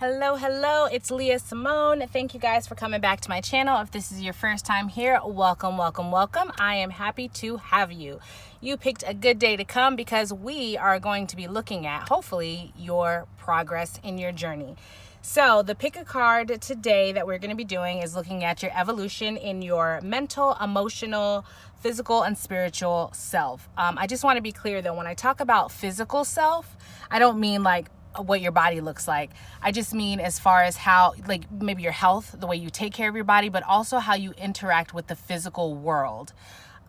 Hello, it's Leah Simone. Thank you guys for coming back to my channel. If this is your first time here, welcome. I am happy to have you. You picked a good day to come because we are going to be looking at, hopefully, your progress in your journey. So the pick a card today that we're going to be doing is looking at your evolution in your mental, emotional, physical, and spiritual self. I just want to be clear though, when I talk about physical self, I don't mean like what your body looks like. I just mean as far as how, like maybe your health, the way you take care of your body, but also how you interact with the physical world.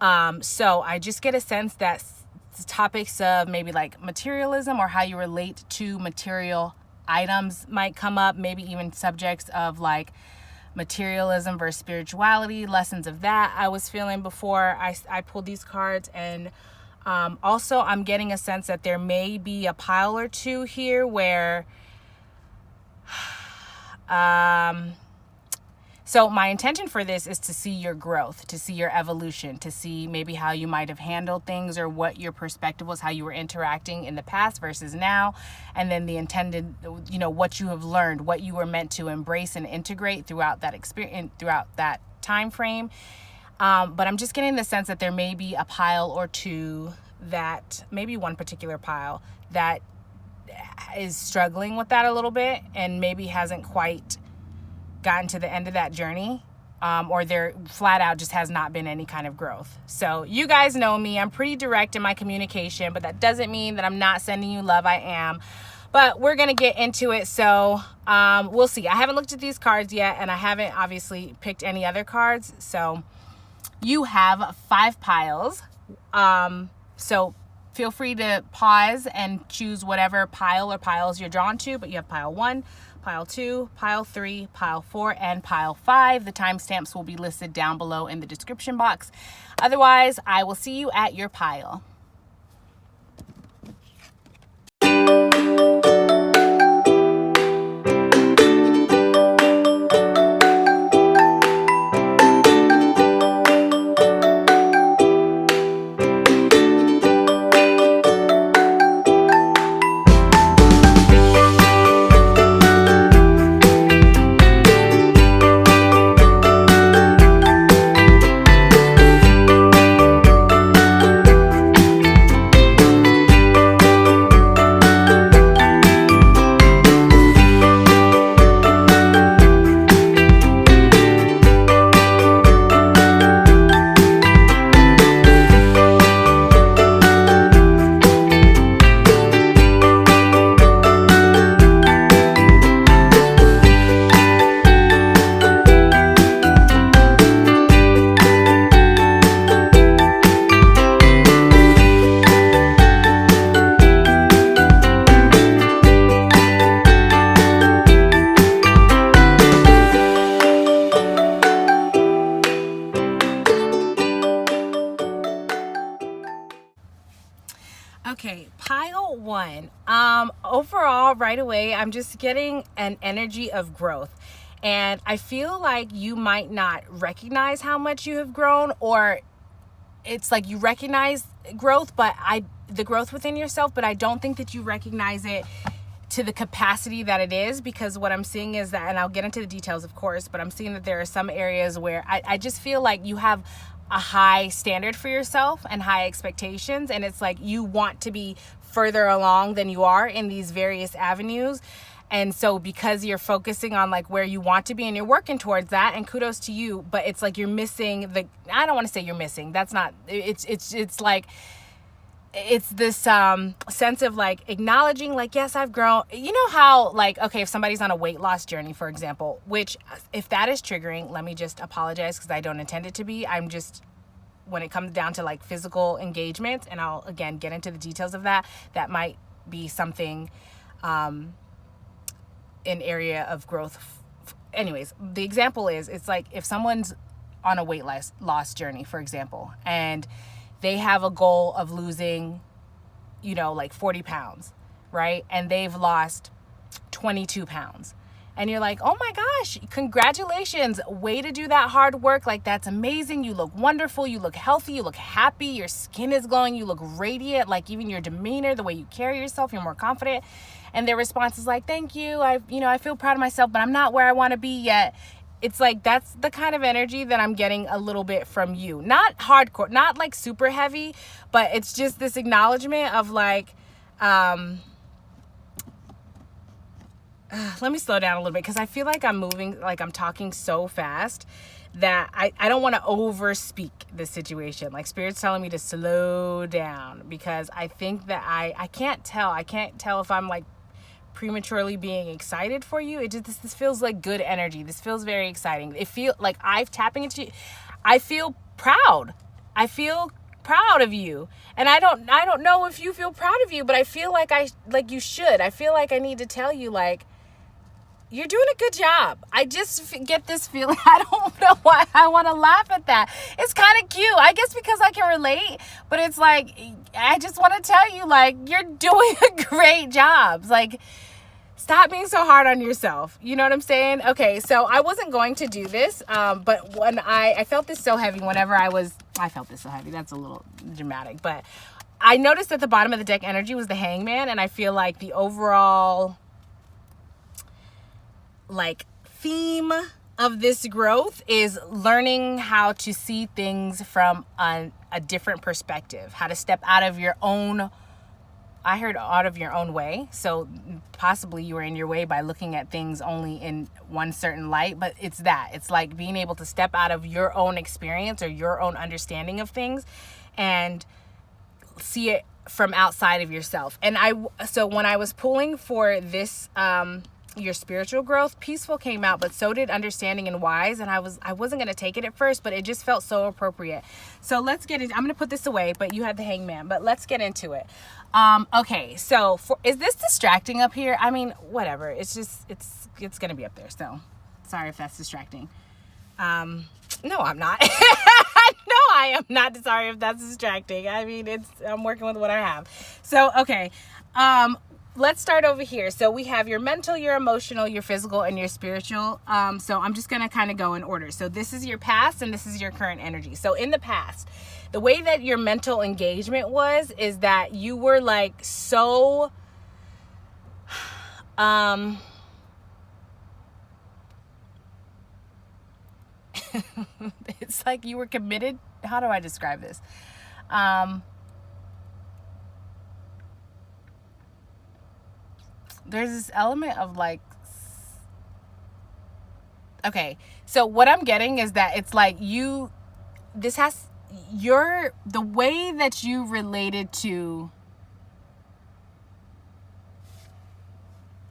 So I just get a sense that topics of maybe like materialism or how you relate to material items might come up, maybe even subjects of like materialism versus spirituality, lessons of that I was feeling before I pulled these cards. And also, I'm getting a sense that there may be a pile or two here where, so my intention for this is to see your growth, to see your evolution, to see maybe how you might have handled things or what your perspective was, how you were interacting in the past versus now. And then the intended, what you have learned, what you were meant to embrace and integrate throughout that experience, throughout that time frame. But I'm just getting the sense that there may be a pile or two that, maybe one particular pile that is struggling with that a little bit and maybe hasn't quite gotten to the end of that journey, or there flat out just has not been any kind of growth. So you guys know me, I'm pretty direct in my communication, but that doesn't mean that I'm not sending you love. I am. But we're going to get into it. So we'll see. I haven't looked at these cards yet, and I haven't obviously picked any other cards. So you have 5 piles. So feel free to pause and choose whatever pile or piles you're drawn to, but you have pile 1, pile 2, pile 3, pile 4, and pile 5. The timestamps will be listed down below in the description box. Otherwise, I will see you at your pile. Okay, pile 1. Overall, right away, I'm just getting an energy of growth. And I feel like you might not recognize how much you have grown, or it's like you recognize growth, but the growth within yourself, but I don't think that you recognize it to the capacity that it is, because what I'm seeing is that, and I'll get into the details, of course, but I'm seeing that there are some areas where I just feel like you have a high standard for yourself and high expectations, and it's like you want to be further along than you are in these various avenues. And so because you're focusing on like where you want to be and you're working towards that, and kudos to you, but it's like you're missing I don't want to say you're missing, that's not, it's like, it's this sense of like acknowledging like, yes, I've grown. You know how like, okay, if somebody's on a weight loss journey, for example, which if that is triggering, let me just apologize because I don't intend it to be. I'm just, when it comes down to like physical engagements, and I'll again get into the details of that might be something an area of growth. Anyways, the example is, it's like if someone's on a weight loss journey, for example, and they have a goal of losing, like 40 pounds, right? And they've lost 22 pounds. And you're like, oh my gosh, congratulations. Way to do that hard work. Like, that's amazing. You look wonderful. You look healthy. You look happy. Your skin is glowing. You look radiant. Like even your demeanor, the way you carry yourself, you're more confident. and their response is like, thank you, I feel proud of myself, but I'm not where I want to be yet. It's like, that's the kind of energy that I'm getting a little bit from you. Not hardcore, not like super heavy, but it's just this acknowledgement of like, let me slow down a little bit, because I feel like I'm moving, like I'm talking so fast that I don't want to overspeak the situation. Like, Spirit's telling me to slow down, because I think that I can't tell if I'm like prematurely being excited for you. It just, this feels like good energy. This feels very exciting. It feels like I'm tapping into you. I feel proud. I feel proud of you. And I don't know if you feel proud of you, but I feel like you should. I feel like I need to tell you, like, you're doing a good job. I just get this feeling. I don't know why I want to laugh at that. It's kind of cute. I guess because I can relate, but it's like, I just want to tell you, like, you're doing a great job. Like, stop being so hard on yourself. You know what I'm saying? Okay, so I wasn't going to do this, but when I felt this so heavy whenever I felt this so heavy. That's a little dramatic, but I noticed at the bottom of the deck energy was the Hangman, and I feel like the overall like theme of this growth is learning how to see things from a different perspective, how to step out of your own, I heard out of your own way. So possibly you were in your way by looking at things only in one certain light, but it's like being able to step out of your own experience or your own understanding of things and see it from outside of yourself. And so when I was pulling for this, your spiritual growth, peaceful came out, but so did understanding and wise. And I wasn't going to take it at first, but it just felt so appropriate. So let's get into, I'm going to put this away, but you had the Hangman, but let's get into it. Okay. So is this distracting up here? I mean, whatever. It's just, it's going to be up there. So sorry if that's distracting. No, I'm not. No, I am not sorry if that's distracting. I mean, I'm working with what I have. So, okay. Let's start over here. So we have your mental, your emotional, your physical, and your spiritual. So I'm just going to kind of go in order. So this is your past and this is your current energy. So in the past, the way that your mental engagement is that you were like so, it's like you were committed. How do I describe this? There's this element of like, okay, so what I'm getting is that it's like the way that you related to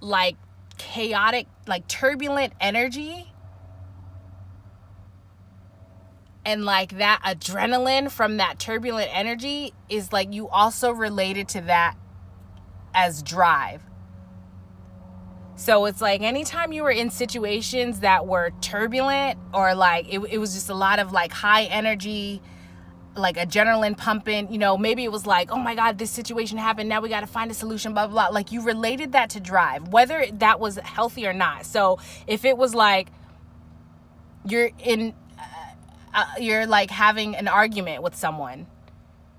like chaotic, like turbulent energy and like that adrenaline from that turbulent energy is like you also related to that as drive. So it's like anytime you were in situations that were turbulent or like it was just a lot of like high energy, like adrenaline pumping, you know, maybe it was like, oh my God, this situation happened. Now we got to find a solution, blah, blah, blah. Like you related that to drive, whether that was healthy or not. So if it was like you're like having an argument with someone,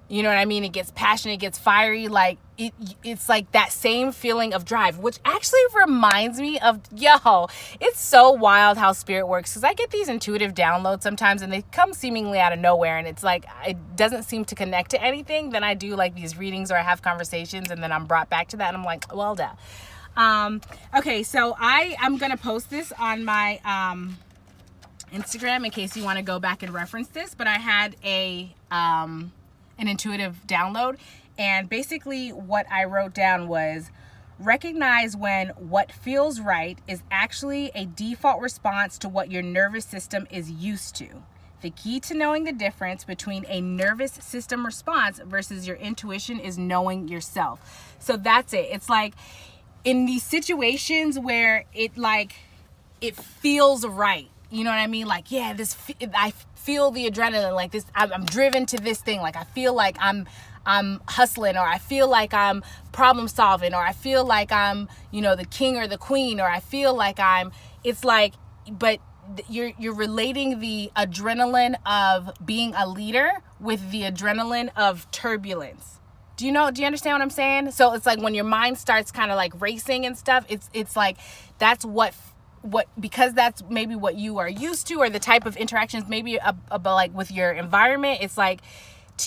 you know what I mean? It gets passionate, it gets fiery. Like it's like that same feeling of drive, which actually reminds me of, it's so wild how spirit works. Cause I get these intuitive downloads sometimes and they come seemingly out of nowhere. And it's like, it doesn't seem to connect to anything. Then I do like these readings or I have conversations and then I'm brought back to that. And I'm like, well done. Okay. So I'm going to post this on my, Instagram in case you want to go back and reference this, but I had an intuitive download. And basically what I wrote down was recognize when what feels right is actually a default response to what your nervous system is used to. The key to knowing the difference between a nervous system response versus your intuition is knowing yourself. So that's it. It's like in these situations where it feels right. You know what I mean? Like, yeah, I feel the adrenaline, like this, I'm driven to this thing. Like I feel like I'm hustling, or I feel like I'm problem solving, or I feel like I'm, the king or the queen, or I feel like it's like, but you're relating the adrenaline of being a leader with the adrenaline of turbulence Do you understand what I'm saying? So it's like when your mind starts kind of like racing and stuff, it's like that's what because that's maybe what you are used to, or the type of interactions maybe about like with your environment. It's like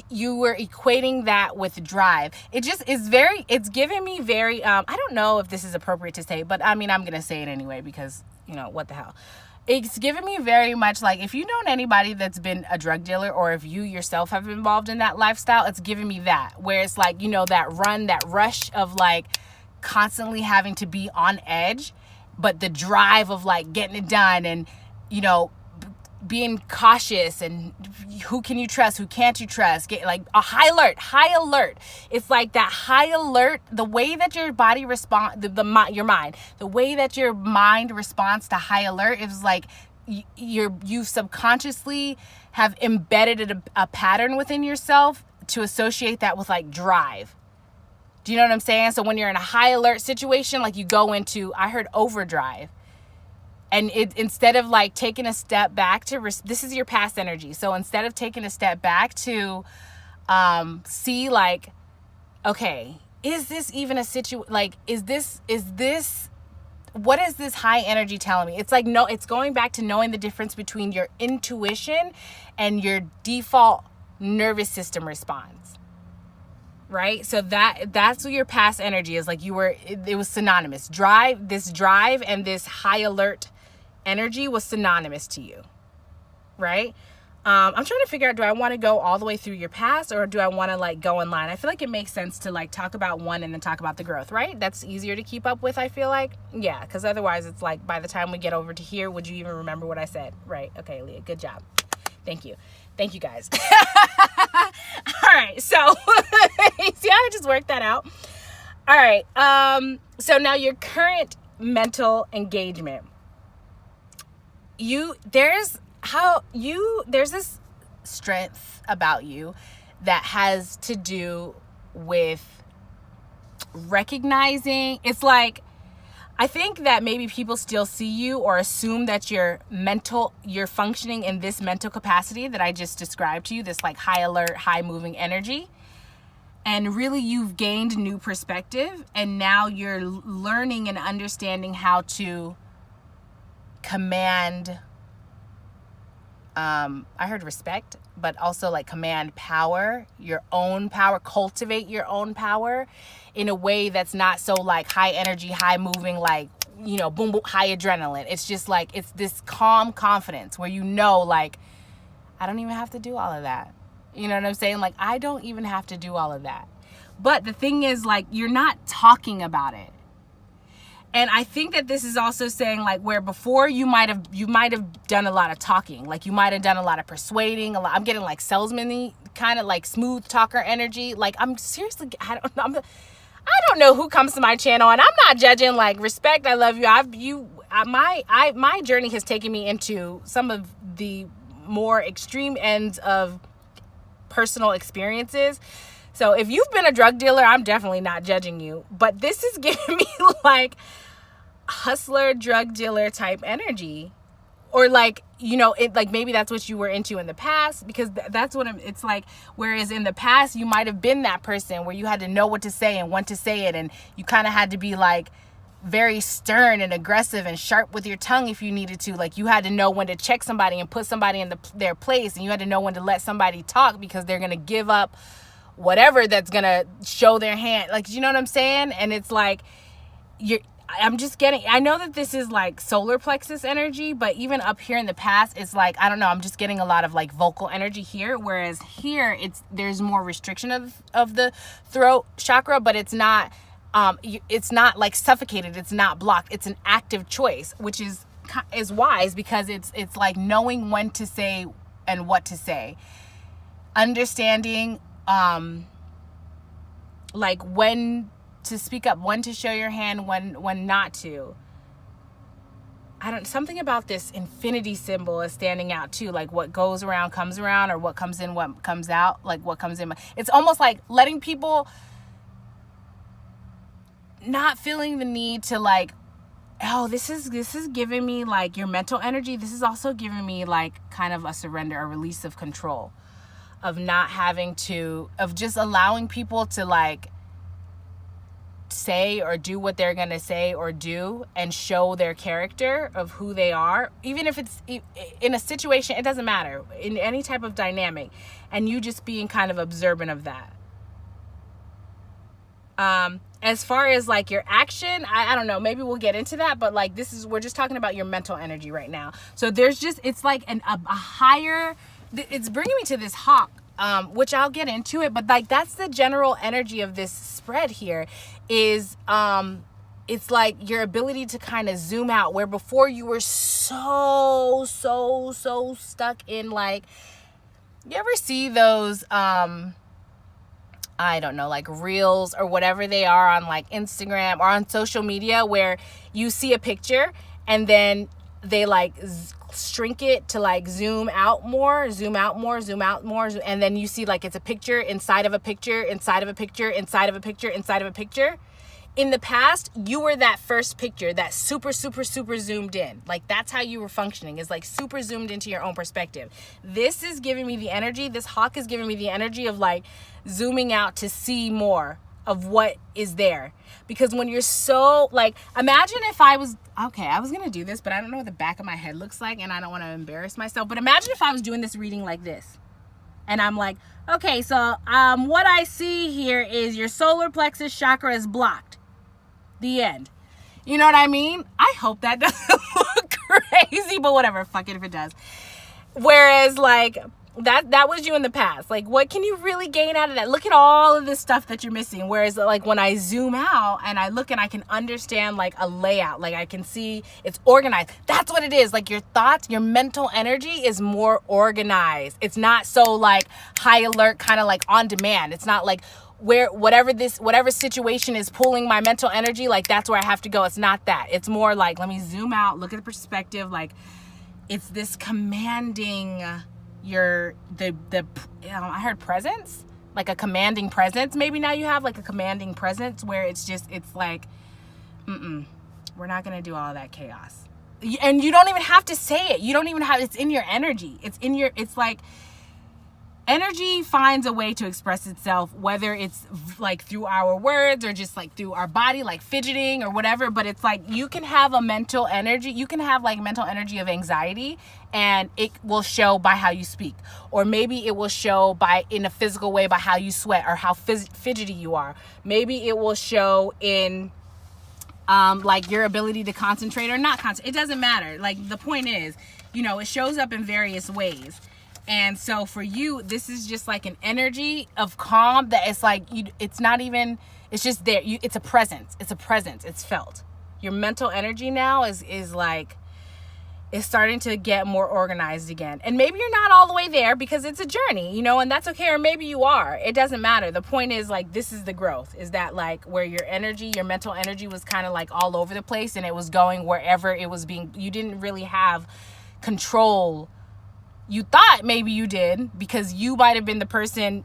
you were equating that with drive. It just is it's giving me very I don't know if this is appropriate to say, but I mean, I'm gonna say it anyway because what the hell. It's given me very much like, if you know anybody that's been a drug dealer, or if you yourself have been involved in that lifestyle, it's giving me that, where it's like, that rush of like constantly having to be on edge, but the drive of like getting it done, and being cautious, and who can you trust, who can't you trust, get like a high alert. It's like that high alert, the way that your body responds, your mind, the way that your mind responds to high alert is like you subconsciously have embedded a pattern within yourself to associate that with like drive. Do you know what I'm saying? So when you're in a high alert situation, like you go into, I heard overdrive. And instead of like taking a step back this is your past energy. So instead of taking a step back to see like, okay, is this even a situation? Like, is this, what is this high energy telling me? It's like, no, it's going back to knowing the difference between your intuition and your default nervous system response. Right? So that's what your past energy is. Like it was synonymous. This drive and this high alert energy was synonymous to you, right? I'm trying to figure out, do I want to go all the way through your past, or do I want to like go in line? I feel like it makes sense to like talk about one and then talk about the growth, right? That's easier to keep up with, I feel like. Yeah, because otherwise it's like by the time we get over to here, would you even remember what I said? Right. Okay, Leah, good job. Thank you guys. All right, so see how I just worked that out? All right, so now your current mental engagement. There's this strength about you that has to do with recognizing. It's like, I think that maybe people still see you or assume that you're functioning in this mental capacity that I just described to you, this like high alert, high moving energy. And really you've gained new perspective, and now you're learning and understanding how to command, I heard respect, but also like command power, your own power, cultivate your own power in a way that's not so like high energy, high moving, like, boom, boom, high adrenaline. It's just like, it's this calm confidence where like, I don't even have to do all of that. You know what I'm saying? Like, I don't even have to do all of that. But the thing is, like, you're not talking about it. And I think that this is also saying, like, where before you might have done a lot of talking, like you might have done a lot of persuading, I'm getting like salesman-y, kind of like smooth talker energy. Like, I'm seriously, I don't know who comes to my channel, and I'm not judging. Like, respect, I love you. My journey has taken me into some of the more extreme ends of personal experiences. So if you've been a drug dealer, I'm definitely not judging you, but this is giving me like hustler, drug dealer type energy, or like, it like, maybe that's what you were into in the past, because that's what it's like. Whereas in the past, you might have been that person where you had to know what to say and when to say it. And you kind of had to be like very stern and aggressive and sharp with your tongue if you needed to. Like, you had to know when to check somebody and put somebody in their place. And you had to know when to let somebody talk, because they're going to give up whatever that's going to show their hand. Like, you know what I'm saying? And it's like, I know that this is like solar plexus energy, but even up here in the past, it's like, I don't know, I'm just getting a lot of like vocal energy here. Whereas here, there's more restriction of the throat chakra, but it's not like suffocated. It's not blocked. It's an active choice, which is wise, because it's like knowing when to say and what to say, understanding like when to speak up, when to show your hand, when not to. Something about this infinity symbol is standing out too. Like, what goes around comes around, or what comes in, what comes out. Like, what comes in. It's almost like letting people, not feeling the need to like, oh, this is giving me like your mental energy. This is also giving me like kind of a surrender, a release of control. of not having to, of just allowing people to like say or do what they're gonna say or do and show their character of who they are, even if it's in a situation, it doesn't matter, in any type of dynamic, and you just being kind of observant of that. As far as like your action, I don't know, maybe we'll get into that, but like we're just talking about your mental energy right now. So there's just, it's like a higher, it's bringing me to this hawk, which I'll get into it, but like that's the general energy of this spread here is, it's like your ability to kind of zoom out, where before you were so stuck in like, you ever see those, I don't know, like reels or whatever they are on like Instagram or on social media, where you see a picture and then they like shrink it to like zoom out more, and then you see like it's a picture inside of a picture, inside of a picture, inside of a picture, inside of a picture. In the past, you were that first picture that super zoomed in. Like that's how you were functioning, is like super zoomed into your own perspective. This is giving me the energy, this hawk is giving me the energy of like zooming out to see more of what is there. Because when you're so like, imagine if I was gonna do this, but I don't know what the back of my head looks like and I don't want to embarrass myself, but imagine if I was doing this reading like this and I'm like, okay, so what I see here is your solar plexus chakra is blocked. The end. You know what I mean? I hope that doesn't look crazy, but whatever, fuck it if it does. Whereas like that was you in the past. Like what can you really gain out of that? Look at all of this stuff that you're missing. Whereas like when I zoom out and I look and I can understand like a layout, like I can see it's organized. That's what it is. Like your thoughts, your mental energy is more organized. It's not so like high alert, kind of like on demand. It's not like where whatever situation is pulling my mental energy, like that's where I have to go. It's not that. It's more like, let me zoom out, look at the perspective. Like it's this commanding I heard presence, like a commanding presence. Maybe now you have like a commanding presence where it's like, we're not going to do all that chaos. And you don't even have to say it. You don't even have, it's in your energy. It's like, energy finds a way to express itself, whether it's like through our words or just like through our body, like fidgeting or whatever. But it's like you can have a mental energy. You can have like mental energy of anxiety, and it will show by how you speak, or maybe it will show by in a physical way by how you sweat or how fidgety you are. Maybe it will show in like your ability to concentrate or not concentrate. It doesn't matter. Like the point is, it shows up in various ways. And so for you, this is just like an energy of calm that it's like, it's not even, it's just there. It's a presence. It's felt. Your mental energy now is like, it's starting to get more organized again. And maybe you're not all the way there because it's a journey, and that's okay. Or maybe you are. It doesn't matter. The point is like, this is the growth, is that like where your mental energy was kind of like all over the place and it was going wherever it was you didn't really have control. You thought maybe you did because you might have been the person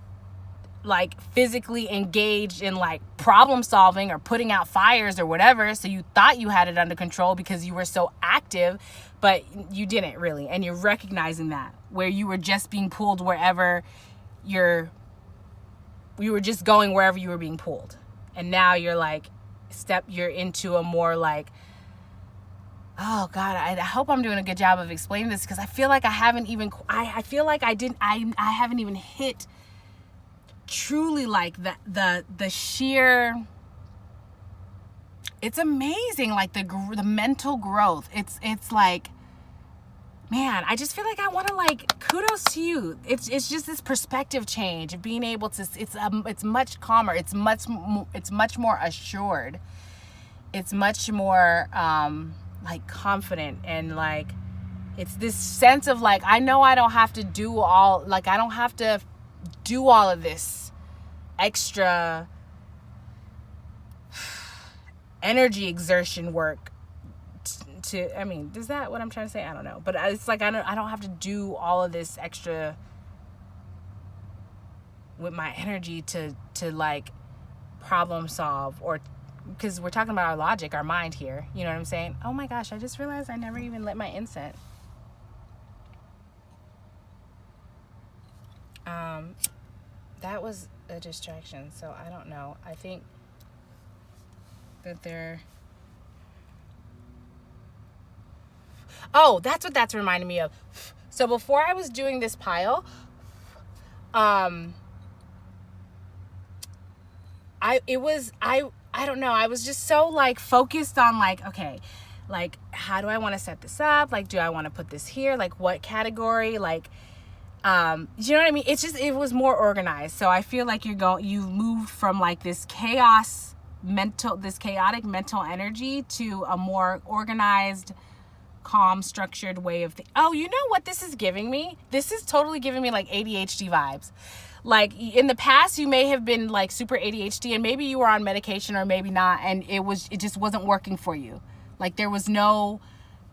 like physically engaged in like problem solving or putting out fires or whatever. So you thought you had it under control because you were so active, but you didn't really. And you're recognizing that, where you were just being pulled wherever you were just going wherever you were being pulled. And now you're like, you're into a more like, oh God, I hope I'm doing a good job of explaining this, because I feel like I haven't even hit truly like the sheer, it's amazing, like the mental growth. It's like, man, I just feel like I want to like, kudos to you. It's just this perspective change of being able to, it's much calmer. It's much more assured. It's much more, like confident, and like it's this sense of like, I know I don't have to do all of this extra energy exertion work to, I mean, is that what I'm trying to say? I don't know, but it's like I don't have to do all of this extra with my energy to like problem solve, or because we're talking about our logic, our mind here. You know what I'm saying? Oh my gosh, I just realized I never even lit my incense. That was a distraction, so I don't know. I think that they're... Oh, that's what that's reminding me of. So before I was doing this pile, I don't know. I was just so like focused on like, okay, like how do I want to set this up? Like, do I want to put this here? Like what category? Like, you know what I mean? It was more organized. So I feel like you've moved from like this chaotic mental energy to a more organized, calm, structured way of thinking. Oh, you know what this is giving me? This is totally giving me like ADHD vibes. Like in the past, you may have been like super ADHD and maybe you were on medication or maybe not. And it just wasn't working for you. Like there was no,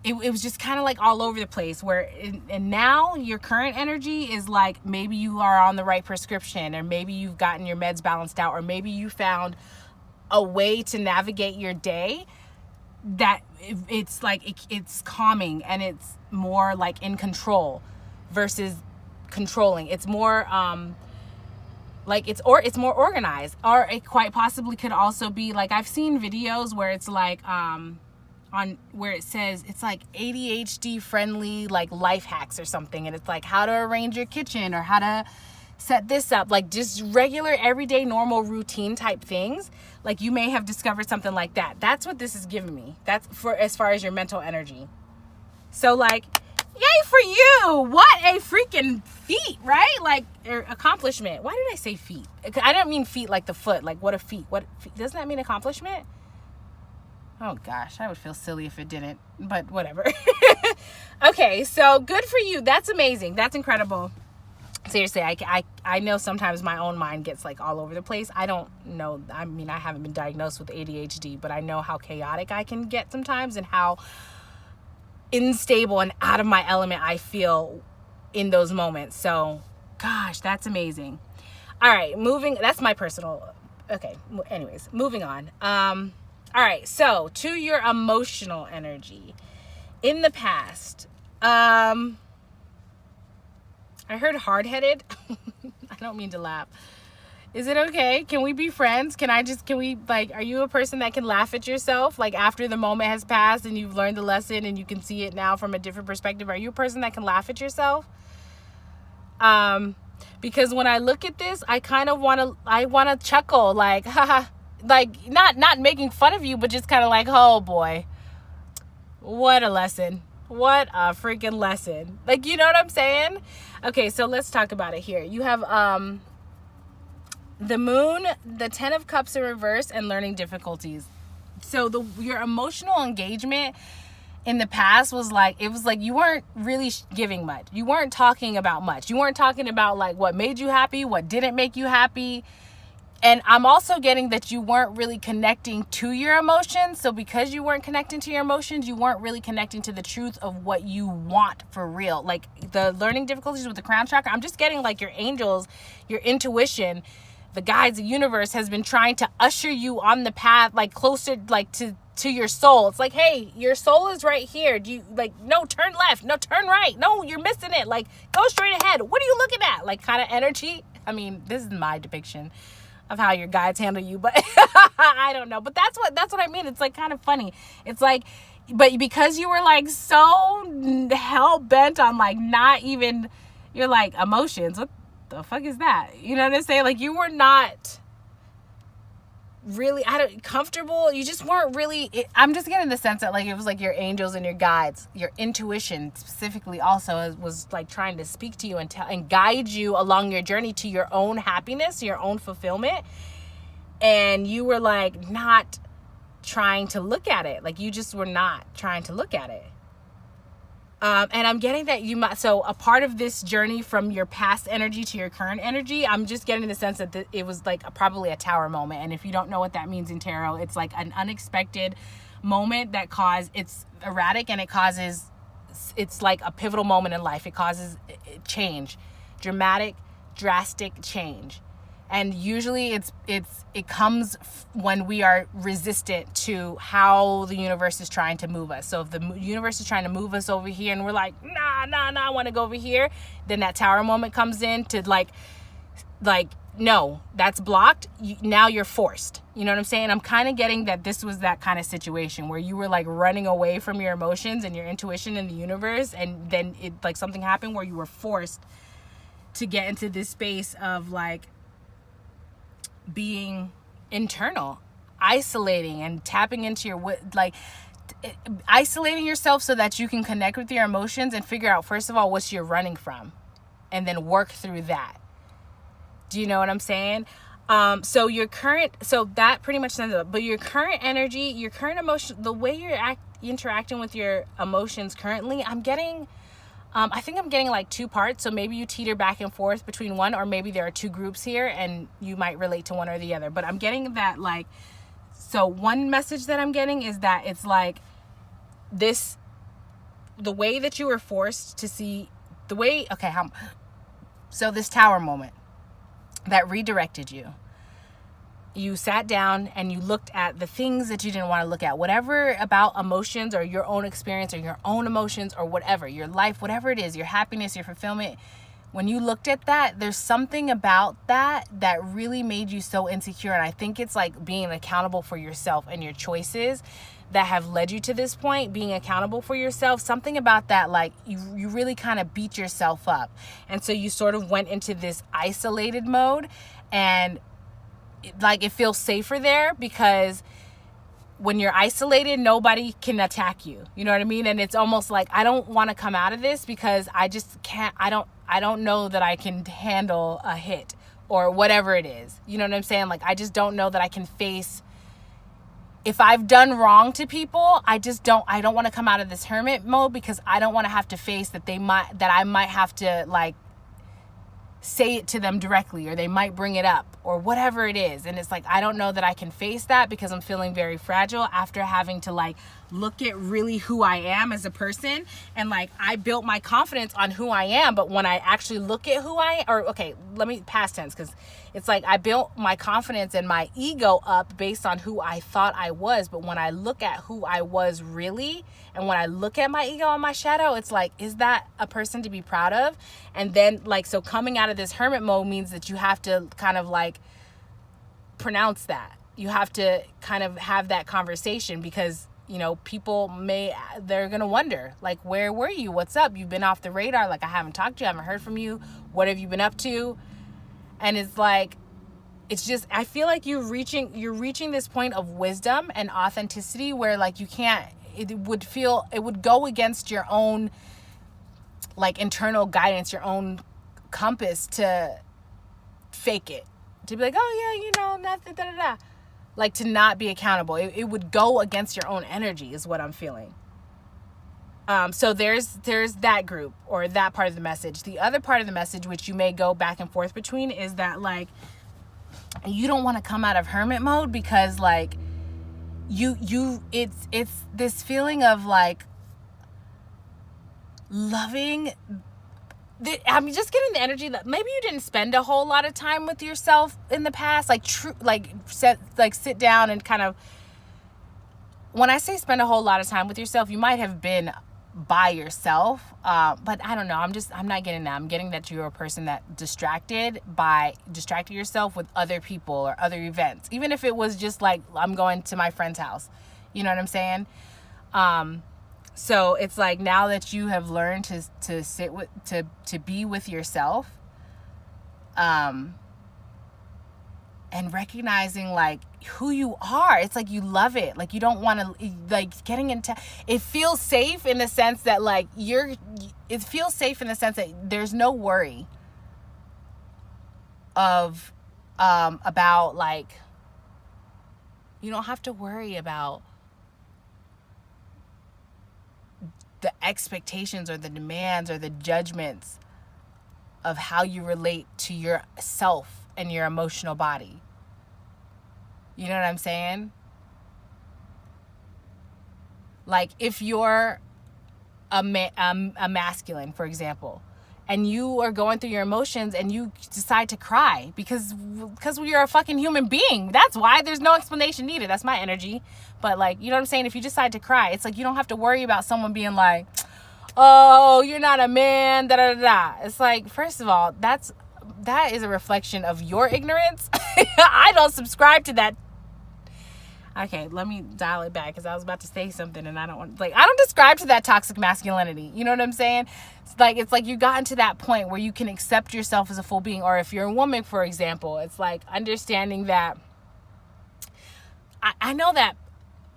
it was just kind of like all over the place and now your current energy is like, maybe you are on the right prescription, or maybe you've gotten your meds balanced out, or maybe you found a way to navigate your day that it's like it's calming and it's more like in control versus controlling. It's more like it's more organized. Or it quite possibly could also be like, I've seen videos where it's like on where it says it's like ADHD friendly like life hacks or something, and it's like how to arrange your kitchen or how to set this up, like just regular everyday normal routine type things. Like you may have discovered something like that. That's what this is giving me. That's for as far as your mental energy. So like, yay for you. What a freaking feat, right? Like accomplishment. Why did I say feat? I don't mean feet like the foot. Like what a feat. What feat? Doesn't that mean accomplishment? Oh gosh, I would feel silly if it didn't, but whatever. Okay, so good for you. That's amazing. That's incredible. Seriously, I know sometimes my own mind gets like all over the place. I don't know. I mean, I haven't been diagnosed with ADHD, but I know how chaotic I can get sometimes and how unstable and out of my element I feel in those moments. So, gosh, that's amazing. All right, that's my personal. Okay, anyways, moving on. All right, so to your emotional energy. In the past, I heard hard-headed. I don't mean to laugh. Is it okay? Can we be friends? Are you a person that can laugh at yourself? Like after the moment has passed and you've learned the lesson and you can see it now from a different perspective. Are you a person that can laugh at yourself? Because when I look at this, I kind of want to chuckle, like, haha, like not making fun of you, but just kind of like, oh boy, what a lesson. What a freaking lesson. Like, you know what I'm saying? Okay, so let's talk about it here. You have the moon, the 10 of cups in reverse, and learning difficulties. So your emotional engagement in the past was like, it was like you weren't really giving much. You weren't talking about much. You weren't talking about like what made you happy, what didn't make you happy. And I'm also getting that you weren't really connecting to your emotions. So because you weren't connecting to your emotions, you weren't really connecting to the truth of what you want for real. Like the learning difficulties with the crown chakra, I'm just getting like your angels, your intuition, the guides, the universe has been trying to usher you on the path, like closer, like to your soul. It's like, hey, your soul is right here. Do you like, no, turn left, no, turn right. No, you're missing it. Like go straight ahead. What are you looking at? Like kind of energy. I mean, this is my depiction of how your guides handle you, but I don't know. But that's what I mean. It's like kind of funny. It's like, but because you were like so hell bent on like not even, you're like emotions. What the fuck is that? You know what I'm saying? Like you were not really comfortable. You just weren't really. I'm just getting the sense that like it was like your angels and your guides, your intuition specifically also was like trying to speak to you and guide you along your journey to your own happiness, your own fulfillment. And you were like not trying to look at it. Like you just were not trying to look at it. And I'm getting that you might, so a part of this journey from your past energy to your current energy, I'm just getting the sense that it was like probably a tower moment. And if you don't know what that means in tarot, it's like an unexpected moment that it's erratic and it's like a pivotal moment in life. It causes change, drastic change. And usually it comes when we are resistant to how the universe is trying to move us. So if the universe is trying to move us over here and we're like, nah, I want to go over here, then that tower moment comes in to like no, that's blocked. Now you're forced. You know what I'm saying? I'm kind of getting that this was that kind of situation where you were like running away from your emotions and your intuition in the universe, and then it like something happened where you were forced to get into this space of like being internal, isolating and tapping into your like isolating yourself so that you can connect with your emotions and figure out, first of all, what you're running from, and then work through that. Do you know what I'm saying? So that pretty much sums it up. But your current energy, your current emotion, the way you're interacting with your emotions currently, I think I'm getting like two parts. So maybe you teeter back and forth between one, or maybe there are two groups here and you might relate to one or the other. But I'm getting that like, so one message that I'm getting is that it's like this, the way that you were forced to see the way, so this tower moment that redirected you. You sat down and you looked at the things that you didn't want to look at, whatever about emotions or your own experience or your own emotions or whatever, your life, whatever it is, your happiness, your fulfillment. When you looked at that, there's something about that really made you so insecure. And I think it's like being accountable for yourself and your choices that have led you to this point, being accountable for yourself. Something about that, like you really kind of beat yourself up. And so you sort of went into this isolated mode, and it feels safer there because when you're isolated, nobody can attack you. You know what I mean? And it's almost like, I don't want to come out of this because I just can't, I don't know that I can handle a hit or whatever it is. You know what I'm saying? Like, I just don't know that I can face, if I've done wrong to people, I don't want to come out of this hermit mode because I don't want to have to face that I might have to like say it to them directly, or they might bring it up or whatever it is. And it's like, I don't know that I can face that because I'm feeling very fragile after having to like look at really who I am as a person. And like, I built my confidence on who I am, but when I actually look at let me past tense, because it's like I built my confidence and my ego up based on who I thought I was. But when I look at who I was really, and when I look at my ego and my shadow, it's like, is that a person to be proud of? And then like, so coming out of this hermit mode means that you have to kind of like pronounce that. You have to kind of have that conversation because, you know, they're going to wonder, like, where were you? What's up? You've been off the radar. Like, I haven't talked to you. I haven't heard from you. What have you been up to? And it's like, it's just, I feel like you're reaching this point of wisdom and authenticity where like it would go against your own like internal guidance, your own compass to fake it, to be like, oh yeah, you know, nothing, like to not be accountable. It would go against your own energy is what I'm feeling. So there's that group or that part of the message. The other part of the message, which you may go back and forth between, is that like, you don't want to come out of hermit mode because like it's this feeling of like loving. I'm just getting the energy that maybe you didn't spend a whole lot of time with yourself in the past, sit down and kind of, when I say spend a whole lot of time with yourself, you might have been by yourself, but I don't know, I'm not getting that. I'm getting that you're a person that distracted yourself with other people or other events, even if it was just like, I'm going to my friend's house, you know what I'm saying? So it's like, now that you have learned to sit with, to be with yourself, and recognizing like who you are, it's like you love it. Like you don't want to, like getting into, it feels safe in the sense that like it feels safe in the sense that there's no worry of, about like, you don't have to worry about the expectations or the demands or the judgments of how you relate to yourself and your emotional body. You know what I'm saying? Like if you're a masculine, for example, and you are going through your emotions and you decide to cry because you're a fucking human being. That's why. There's no explanation needed. That's my energy. But like, you know what I'm saying? If you decide to cry, it's like you don't have to worry about someone being like, oh, you're not a man, da da da. It's like, first of all, that is a reflection of your ignorance. I don't subscribe to that. Okay, let me dial it back because I was about to say something and I don't subscribe to that toxic masculinity. You know what I'm saying? It's like you gotten to that point where you can accept yourself as a full being. Or if you're a woman, for example, it's like understanding that I know that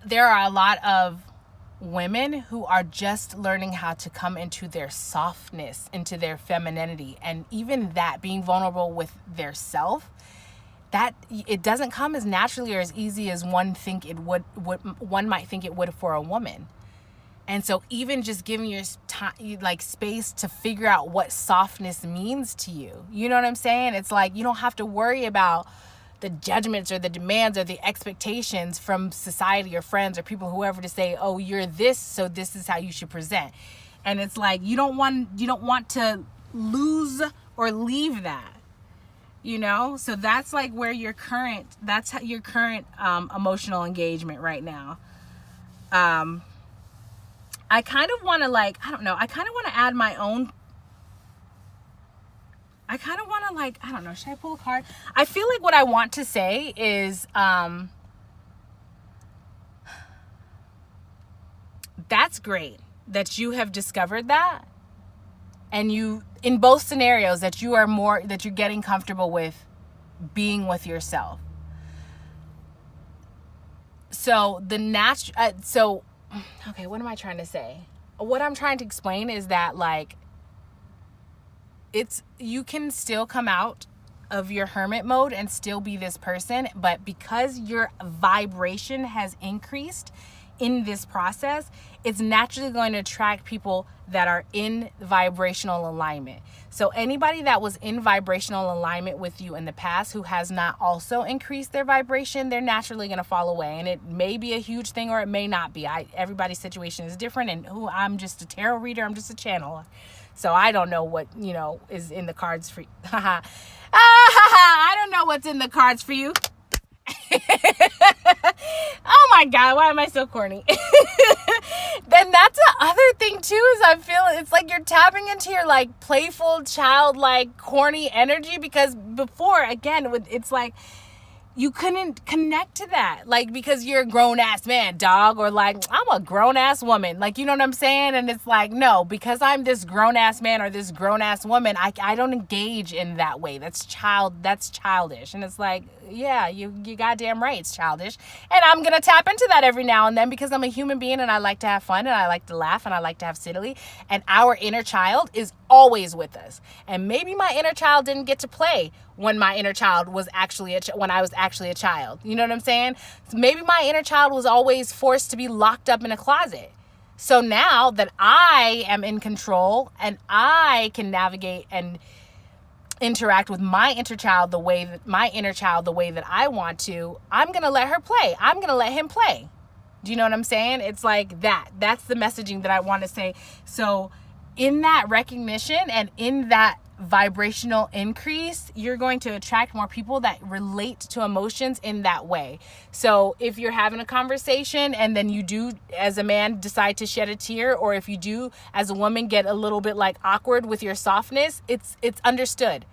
there are a lot of women who are just learning how to come into their softness, into their femininity, and even that, being vulnerable with their self, that it doesn't come as naturally or as easy as one might think it would for a woman. And so even just giving your time, like space to figure out what softness means to you, you know what I'm saying? It's like you don't have to worry about the judgments or the demands or the expectations from society or friends or people, whoever, to say, oh, you're this, so this is how you should present. And it's like you don't want to lose or leave that. You know, so that's like where your current emotional engagement right now. I kind of want to I kind of want to add my own. I kind of want to should I pull a card? I feel like what I want to say is, that's great that you have discovered that. And you, in both scenarios, that you're getting comfortable with being with yourself. So okay, what am I trying to say? What I'm trying to explain is that you can still come out of your hermit mode and still be this person, but because your vibration has increased in this process, it's naturally going to attract people that are in vibrational alignment. So anybody that was in vibrational alignment with you in the past who has not also increased their vibration, they're naturally going to fall away. And it may be a huge thing or it may not be. Everybody's situation is different, and I'm just a tarot reader. I'm just a channeler. So I don't know what, is in the cards for you. I don't know what's in the cards for you. Oh my God, why am I so corny? Then that's the other thing too, is I feel it's like you're tapping into your playful, childlike, corny energy, because before, again, it's like you couldn't connect to that, because you're a grown-ass man, dog, or I'm a grown-ass woman, you know what I'm saying? And it's like, no, because I'm this grown-ass man or this grown-ass woman, I don't engage in that way. That's childish. And it's like, yeah, you goddamn right, it's childish. And I'm gonna tap into that every now and then because I'm a human being and I like to have fun and I like to laugh and I like to have silly. And our inner child is always with us. And maybe my inner child didn't get to play when my inner child was when I was actually a child. You know what I'm saying? So maybe my inner child was always forced to be locked up in a closet. So now that I am in control and I can navigate and interact with my inner child the way that I want to, I'm going to let her play. I'm going to let him play. Do you know what I'm saying? It's like that. That's the messaging that I want to say. So in that recognition and in that vibrational increase, you're going to attract more people that relate to emotions in that way. So if you're having a conversation and then you do, as a man, decide to shed a tear, or if you do, as a woman, get a little bit awkward with your softness, it's understood.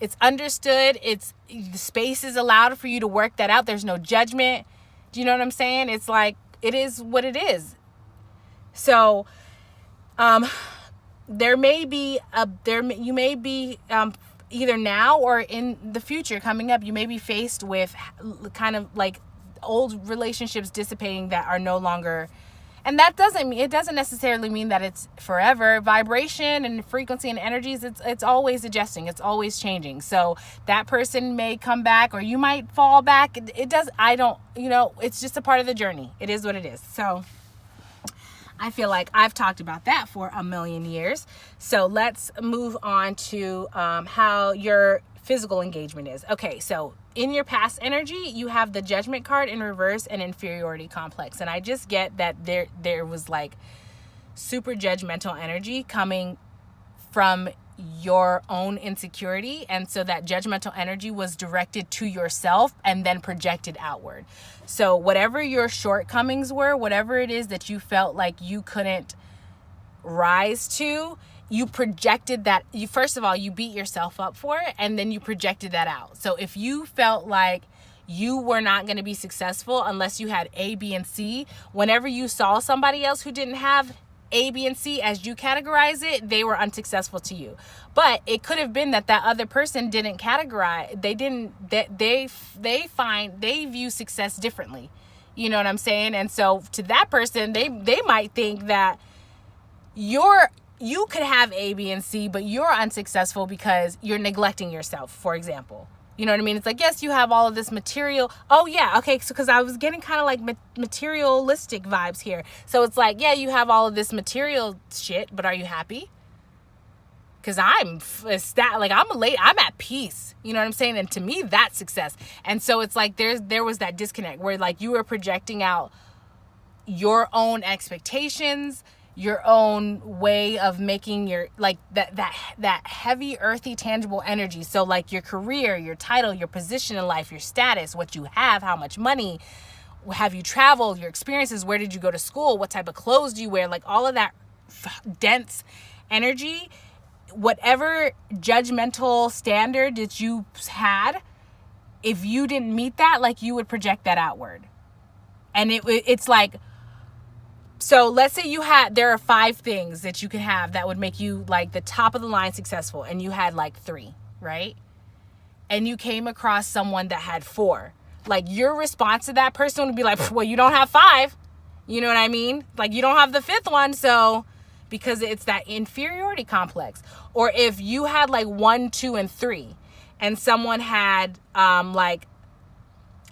It's understood. The space is allowed for you to work that out. There's no judgment. Do you know what I'm saying? It's like, it is what it is. So, you may be either now or in the future coming up, you may be faced with kind of old relationships dissipating that are no longer, and it doesn't necessarily mean that it's forever. Vibration and frequency and energies, it's always adjusting, it's always changing. So that person may come back or you might fall back. It's just a part of the journey. It is what it is. So I feel like I've talked about that for a million years. So let's move on to how your physical engagement is. Okay, so in your past energy, you have the Judgment card in reverse and inferiority complex. And I just get that there was super judgmental energy coming from your own insecurity, and so that judgmental energy was directed to yourself and then projected outward. So whatever your shortcomings were, whatever it is that you felt like you couldn't rise to, you projected that. You, first of all, you beat yourself up for it, and then you projected that out. So if you felt like you were not going to be successful unless you had A, B, and C, whenever you saw somebody else who didn't have A, B, and C as you categorize it, they were unsuccessful to you. But it could have been that other person didn't categorize, they view success differently. You know what I'm saying? And so to that person, they might think that you could have A, B, and C, but you're unsuccessful because you're neglecting yourself, for example. You know what I mean? It's like, yes, you have all of this material. Oh, yeah. Okay. So, because I was getting kind of like materialistic vibes here. So it's like, yeah, you have all of this material shit, but are you happy? Because I'm at peace. You know what I'm saying? And to me, that's success. And so it's like there was that disconnect where like you were projecting out your own expectations, your own way of making your, like, that heavy, earthy, tangible energy. So like your career, your title, your position in life, your status, what you have, how much money have you traveled, your experiences, where did you go to school, what type of clothes do you wear, like all of that dense energy, whatever judgmental standard that you had, if you didn't meet that, like you would project that outward. And it's like, so let's say there are 5 things that you can have that would make you like the top of the line successful, and you had like 3, right? And you came across someone that had 4. Like your response to that person would be like, well, you don't have 5. You know what I mean? Like you don't have the 5th one. So, because it's that inferiority complex. Or if you had like 1, 2, and 3, and someone had like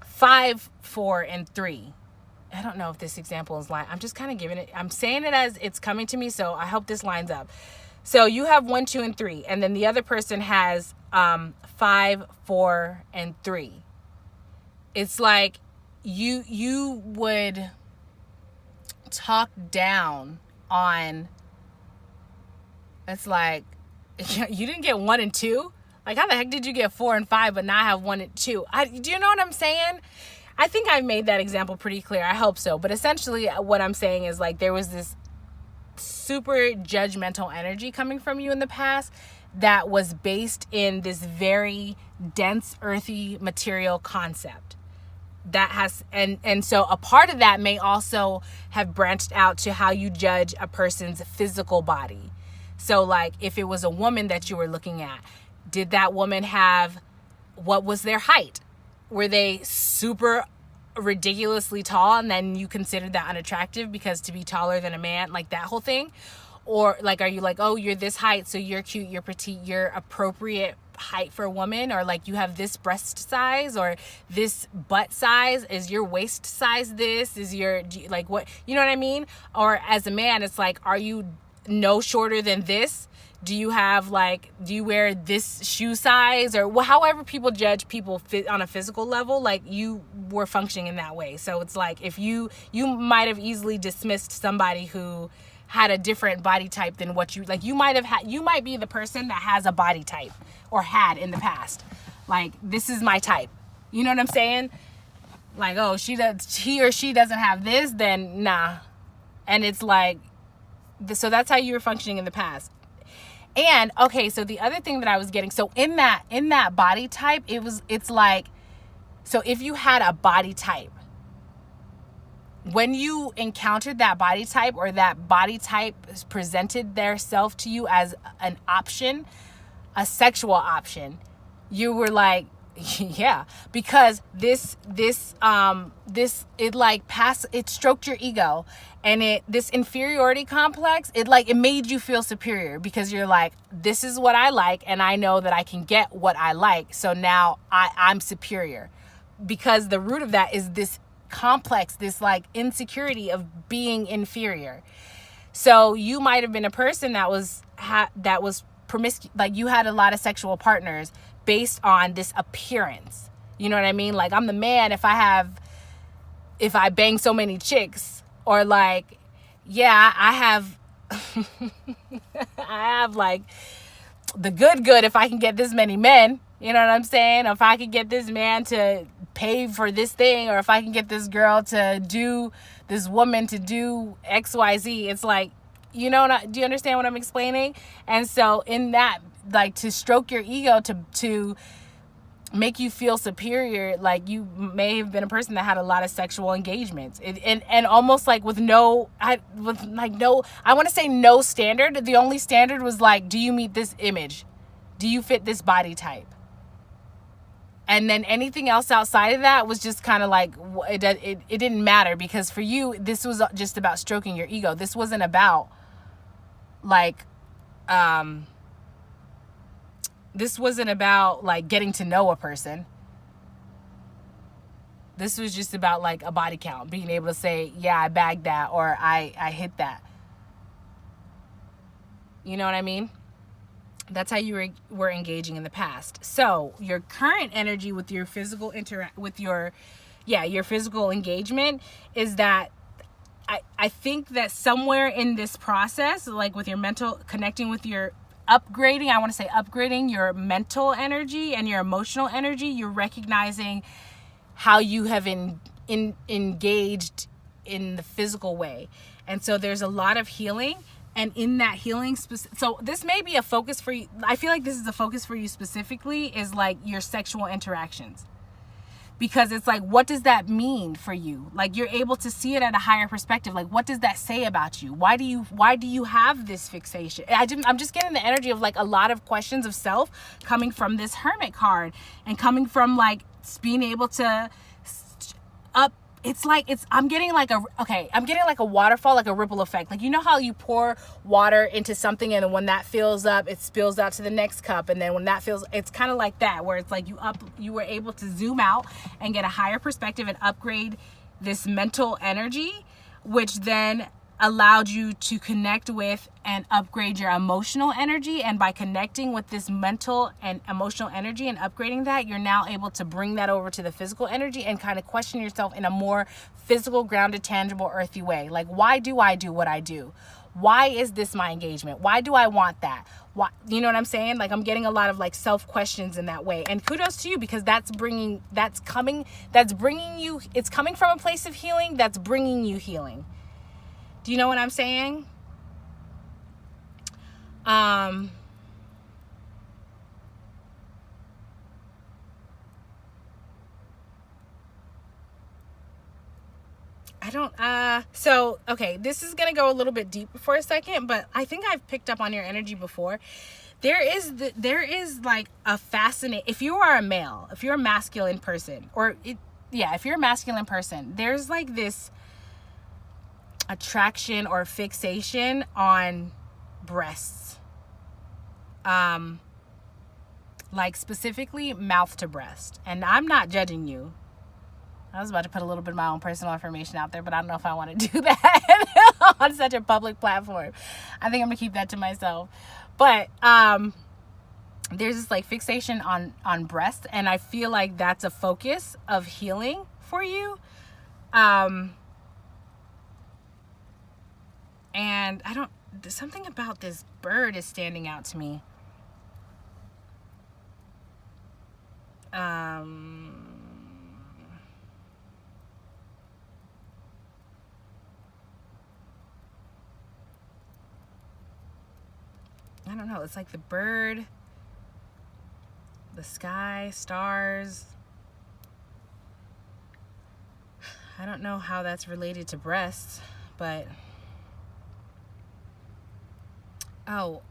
5, 4, and 3. I don't know if this example is I'm just kind of giving it, I'm saying it as it's coming to me, so I hope this lines up. So you have 1, 2, and 3, and then the other person has 5, 4, and 3. It's like you would talk down on, it's like, you didn't get 1 and 2? Like, how the heck did you get 4 and 5 but not have 1 and 2? Do you know what I'm saying? I think I made that example pretty clear. I hope so. But essentially what I'm saying is like there was this super judgmental energy coming from you in the past that was based in this very dense, earthy material concept that has, and so a part of that may also have branched out to how you judge a person's physical body. So like if it was a woman that you were looking at, did that woman what was their height? Were they super ridiculously tall and then you considered that unattractive because to be taller than a man, like that whole thing? Or like, are you like, oh, you're this height, so you're cute, you're petite, you're appropriate height for a woman? Or like you have this breast size or this butt size, is your waist size this? Is your, like what, you know what I mean? Or as a man, it's like, are you no shorter than this? Do you wear this shoe size? Or however people judge people fit on a physical level, like you were functioning in that way. So it's like if you might have easily dismissed somebody who had a different body type than what you, like you might be the person that has a body type or had in the past. Like, this is my type. You know what I'm saying? Like, oh, he or she doesn't have this, then nah. And it's like, so that's how you were functioning in the past. And okay, so the other thing that I was getting, so in that body type, it's like, so if you had a body type, when you encountered that body type or that body type presented their self to you as an option, a sexual option, you were like, yeah, because it stroked your ego, and this inferiority complex, it made you feel superior because you're like, this is what I like, and I know that I can get what I like, so now I'm superior, because the root of that is this complex, this like insecurity of being inferior. So you might have been a person that was promiscuous, like you had a lot of sexual partners based on this appearance. You know what I mean? Like, I'm the man if I bang so many chicks, or like, yeah, I have I have like the good, if I can get this many men, you know what I'm saying? If I can get this man to pay for this thing, or if I can get this girl to do, this woman to do XYZ, it's like, you know, do you understand what I'm explaining? And so in that, like, to stroke your ego, to make you feel superior, like you may have been a person that had a lot of sexual engagements, and almost like with no, I want to say no standard. The only standard was like, do you meet this image? Do you fit this body type? And then anything else outside of that was just kind of like, it didn't matter, because for you, this was just about stroking your ego. This wasn't about like, this wasn't about like getting to know a person. This was just about like a body count, being able to say, yeah, I bagged that, or I hit that. You know what I mean? That's how you were engaging in the past. So your current energy with your physical your physical engagement is that I think that somewhere in this process, like with your mental, connecting with your upgrading your mental energy and your emotional energy, you're recognizing how you have engaged in the physical way. And so there's a lot of healing. And in that healing, so this may be a focus for you. I feel like this is a focus for you specifically, is like your sexual interactions. Because it's like, what does that mean for you? Like, you're able to see it at a higher perspective. Like, what does that say about you? Why do you have this fixation? I'm just getting the energy of like a lot of questions of self coming from this Hermit card, and coming from like being able to I'm getting like a waterfall, like a ripple effect. Like, you know how you pour water into something, and then when that fills up, it spills out to the next cup. And then when that fills, it's kind of like that, where it's like you were able to zoom out and get a higher perspective and upgrade this mental energy, which then allowed you to connect with and upgrade your emotional energy. And by connecting with this mental and emotional energy and upgrading that, you're now able to bring that over to the physical energy and kind of question yourself in a more physical, grounded, tangible, earthy way. Like, why do I do what I do? Why is this my engagement? Why do I want that? Why, you know what I'm saying? Like, I'm getting a lot of like self questions in that way. And kudos to you, because it's coming from a place of healing that's bringing you healing. Do you know what I'm saying? I don't, so, okay, this is going to go a little bit deep for a second, but I think I've picked up on your energy before. There is like a fascinating, if you are a male, if you're a masculine person, if you're a masculine person, there's like this attraction or fixation on breasts, like specifically mouth to breast. And I'm not judging you. I was about to put a little bit of my own personal information out there, but I don't know if I want to do that on such a public platform. I think I'm gonna keep that to myself. But there's this like fixation on breasts, and I feel like that's a focus of healing for you. And something about this bird is standing out to me. I don't know. It's like the bird, the sky, stars. I don't know how that's related to breasts, but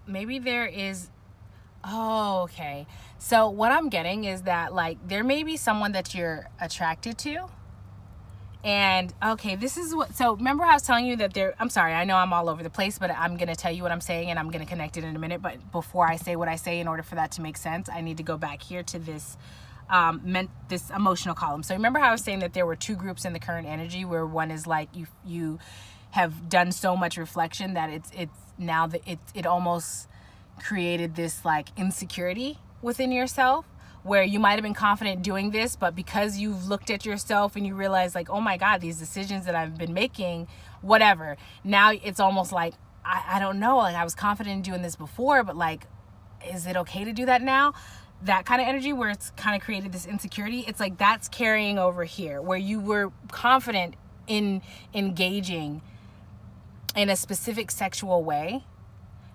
maybe there is. Oh, okay. So what I'm getting is that like there may be someone that you're attracted to. And okay, so remember how I was telling you that I'm sorry, I know I'm all over the place, but I'm going to tell you what I'm saying and I'm going to connect it in a minute. But before I say what I say, in order for that to make sense, I need to go back here to this this emotional column. So remember how I was saying that there were two groups in the current energy, where one is like you have done so much reflection that it's now that it almost created this like insecurity within yourself, where you might have been confident doing this, but because you've looked at yourself and you realize like, oh my God, these decisions that I've been making, whatever, now it's almost like, I don't know, like I was confident in doing this before, but like is it okay to do that now? That kind of energy where it's kind of created this insecurity. It's like that's carrying over here where you were confident in engaging in a specific sexual way.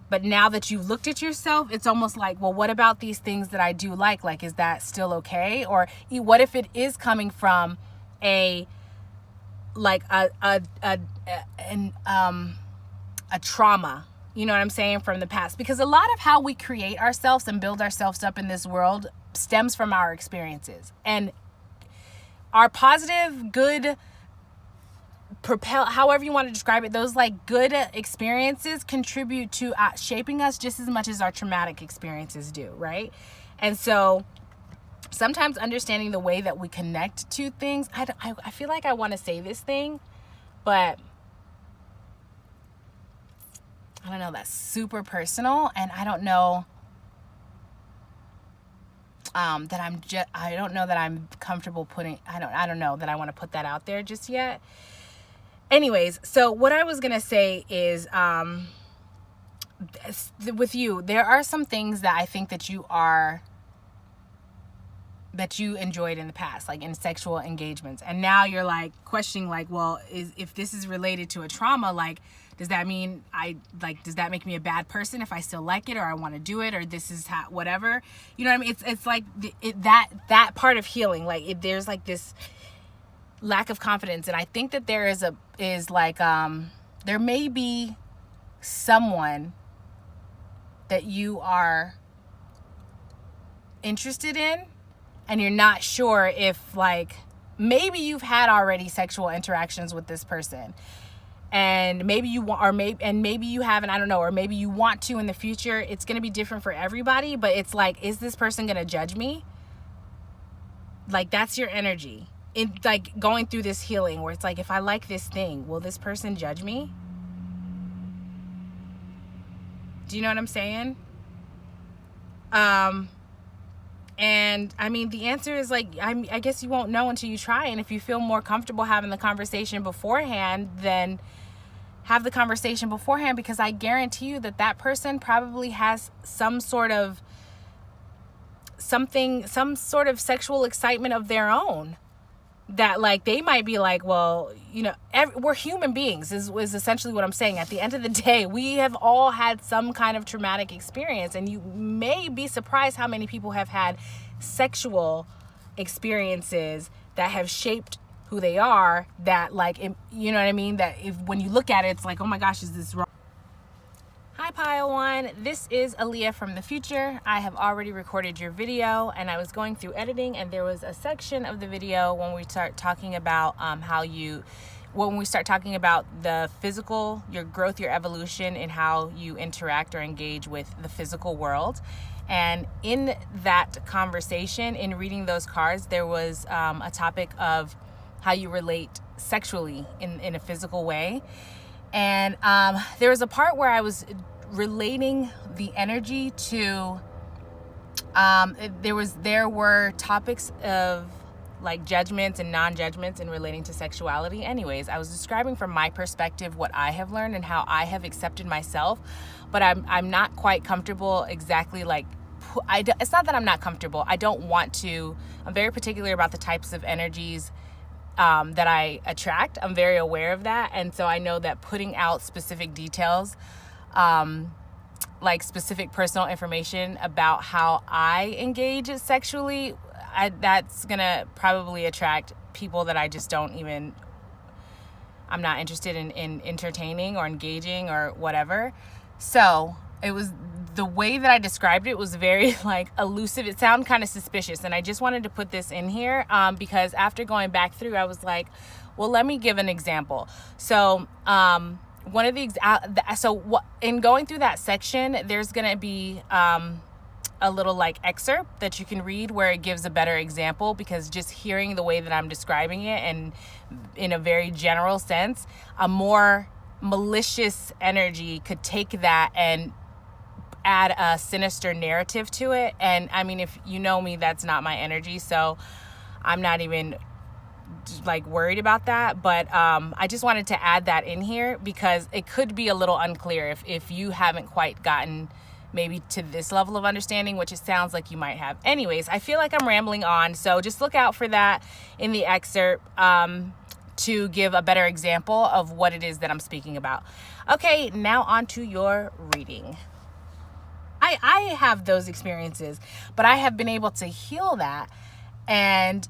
But now that you've looked at yourself, it's almost like, well, what about these things that I do like? Like, is that still okay? Or what if it is coming from a trauma? You know what I'm saying? From the past. Because a lot of how we create ourselves and build ourselves up in this world stems from our experiences. And our positive, good, however you want to describe it, those like good experiences contribute to shaping us just as much as our traumatic experiences do, right? And so sometimes understanding the way that we connect to things, I feel like I want to say this thing, but I don't know, that's super personal, and I don't know I don't know that I'm comfortable putting, I don't know that I want to put that out there just yet. Anyways, so what I was going to say is, with you, there are some things that I think that you enjoyed in the past, like in sexual engagements. And now you're like questioning like, well, if this is related to a trauma, like, does that mean does that make me a bad person if I still like it, or I want to do it, or this is whatever, you know what I mean? It's like that part of healing, like there's like this lack of confidence. And I think that there there may be someone that you are interested in, and you're not sure if like maybe you've had already sexual interactions with this person, and maybe you want, maybe you haven't, I don't know, or maybe you want to in the future. It's going to be different for everybody, but it's like, is this person going to judge me? Like, that's your energy in like going through this healing, where it's like, if I like this thing, will this person judge me? Do you know what I'm saying? And I mean, the answer is like, I guess you won't know until you try. And if you feel more comfortable having the conversation beforehand, then have the conversation beforehand, because I guarantee you that person probably has some sort of sexual excitement of their own, that like they might be like, well, you know, we're human beings is essentially what I'm saying. At the end of the day, we have all had some kind of traumatic experience, and you may be surprised how many people have had sexual experiences that have shaped who they are, that like, you know what I mean, that if when you look at it, it's like, oh my gosh, is this wrong? Hi Pile One, this is Aaliyah from the future. I have already recorded your video, and I was going through editing, and there was a section of the video when we start talking about when we start talking about the physical, your growth, your evolution, and how you interact or engage with the physical world. And in that conversation, in reading those cards, there was a topic of how you relate sexually in a physical way. And there was a part where I was relating the energy to, there were topics of like judgments and non-judgments in relating to sexuality. Anyways, I was describing from my perspective what I have learned and how I have accepted myself, but I'm not quite comfortable exactly like, it's not that I'm not comfortable. I don't want to. I'm very particular about the types of energies that I attract. I'm very aware of that. And so I know that putting out specific details, like specific personal information about how I engage sexually, that's going to probably attract people that I just I'm not interested in entertaining or engaging or whatever. So it was, the way that I described it was very like elusive. It sounded kind of suspicious, and I just wanted to put this in here because after going back through, I was like, well, let me give an example. So one of the in going through that section, there's gonna be a little like excerpt that you can read where it gives a better example, because just hearing the way that I'm describing it and in a very general sense, a more malicious energy could take that and add a sinister narrative to it. And I mean, if you know me, that's not my energy, so I'm not even like worried about that. But I just wanted to add that in here because it could be a little unclear if you haven't quite gotten maybe to this level of understanding, which it sounds like you might have. Anyways, I feel like I'm rambling on, so just look out for that in the excerpt to give a better example of what it is that I'm speaking about. Okay, now on to your reading. I have those experiences, but I have been able to heal that. And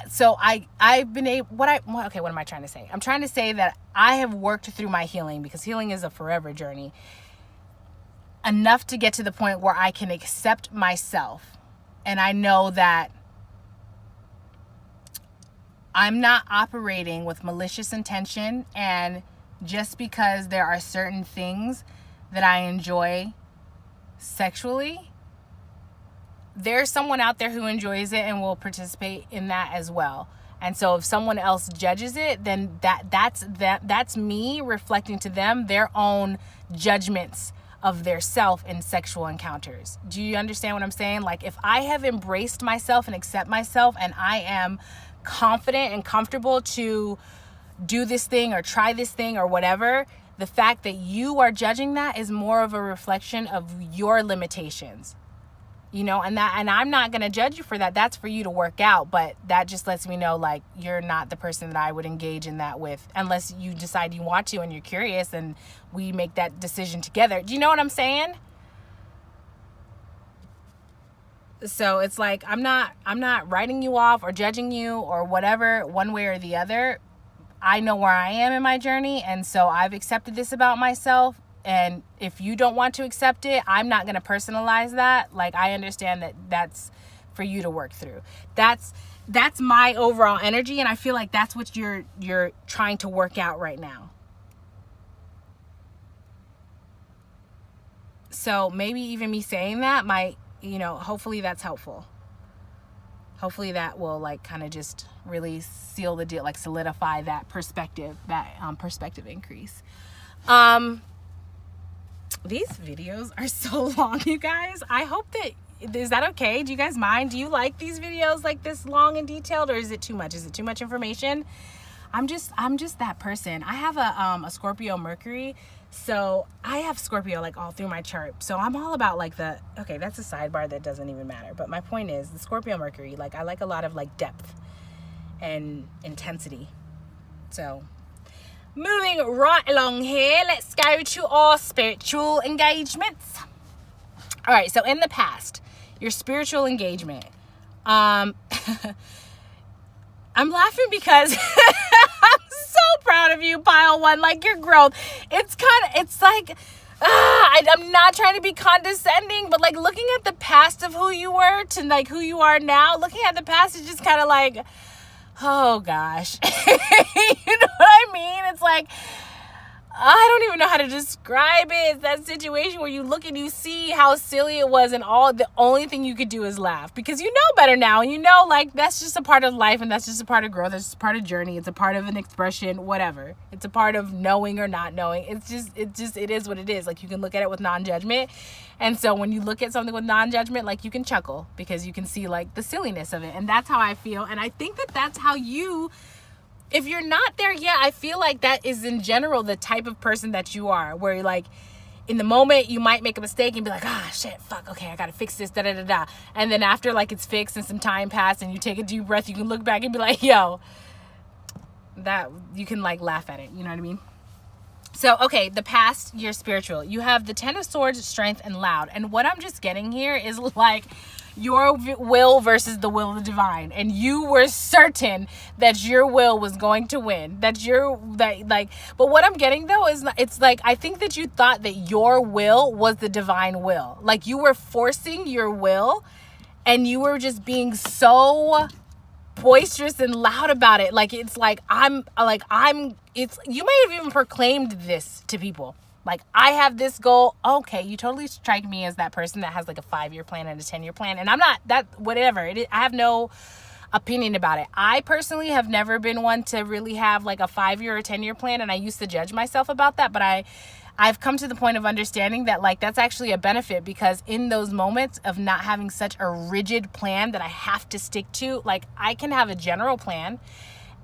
so I've been able, what am I trying to say? I'm trying to say that I have worked through my healing, because healing is a forever journey, enough to get to the point where I can accept myself. And I know that I'm not operating with malicious intention. And just because there are certain things that I enjoy sexually, there's someone out there who enjoys it and will participate in that as well. And so if someone else judges it, then that's me reflecting to them their own judgments of their self in sexual encounters. Do you understand what I'm saying? Like, if I have embraced myself and accept myself, and I am confident and comfortable to do this thing or try this thing or whatever, the fact that you are judging that is more of a reflection of your limitations, and I'm not going to judge you for that. That's for you to work out. But that just lets me know, like, you're not the person that I would engage in that with, unless you decide you want to and you're curious and we make that decision together. Do you know what I'm saying? So it's like, I'm not writing you off or judging you or whatever, one way or the other. I know where I am in my journey, and so I've accepted this about myself. And if you don't want to accept it, I'm not going to personalize that. Like, I understand that that's for you to work through. That's my overall energy, and I feel like that's what you're trying to work out right now. So maybe even me saying that might, hopefully that's helpful. Hopefully that will, like, kind of just really seal the deal, like solidify that perspective increase. These videos are so long, you guys. I hope is that okay? Do you guys mind? Do you like these videos like this long and detailed, or is it too much? Is it too much information? I'm just that person. I have a Scorpio Mercury. So I have Scorpio like all through my chart. So I'm all about like okay, that's a sidebar that doesn't even matter. But my point is the Scorpio Mercury, like, I like a lot of like depth and intensity. So moving right along here, let's go to our spiritual engagements. All right, so in the past, your spiritual engagement. I'm laughing because I'm so proud of you, pile one, like your growth. It's like, I'm not trying to be condescending, but like looking at the past of who you were to like who you are now, looking at the past is just kind of like, oh gosh. You know what I mean? It's like, I don't even know how to describe it. It's that situation where you look and you see how silly it was, and the only thing you could do is laugh, because you know better now. You know, like, that's just a part of life, and that's just a part of growth. That's just a part of journey. It's a part of an expression, whatever. It's a part of knowing or not knowing. It is what it is. Like, you can look at it with non-judgment. And so when you look at something with non-judgment, like, you can chuckle because you can see like the silliness of it. And that's how I feel. And I think that that's how you, if you're not there yet, I feel like that is in general the type of person that you are, where you're like, in the moment you might make a mistake and be like, shit, fuck, okay, I gotta fix this, da-da-da-da. And then after like it's fixed and some time passed and you take a deep breath, you can look back and be like, yo, that, you can like laugh at it, you know what I mean? So, okay, the past, you're spiritual. You have the Ten of Swords, strength, and loud. And what I'm just getting here is like your will versus the will of the divine. And you were certain that your will was going to win. But what I'm getting though is, it's like, I think that you thought that your will was the divine will. Like, you were forcing your will, and you were just being so boisterous and loud about it. Like, it's like, you may have even proclaimed this to people. Like, I have this goal. Okay, you totally strike me as that person that has like a 5-year plan and a 10-year plan. And I'm not that, whatever. I have no opinion about it. I personally have never been one to really have like a 5-year or 10-year plan. And I used to judge myself about that. But I've come to the point of understanding that like that's actually a benefit, because in those moments of not having such a rigid plan that I have to stick to, like, I can have a general plan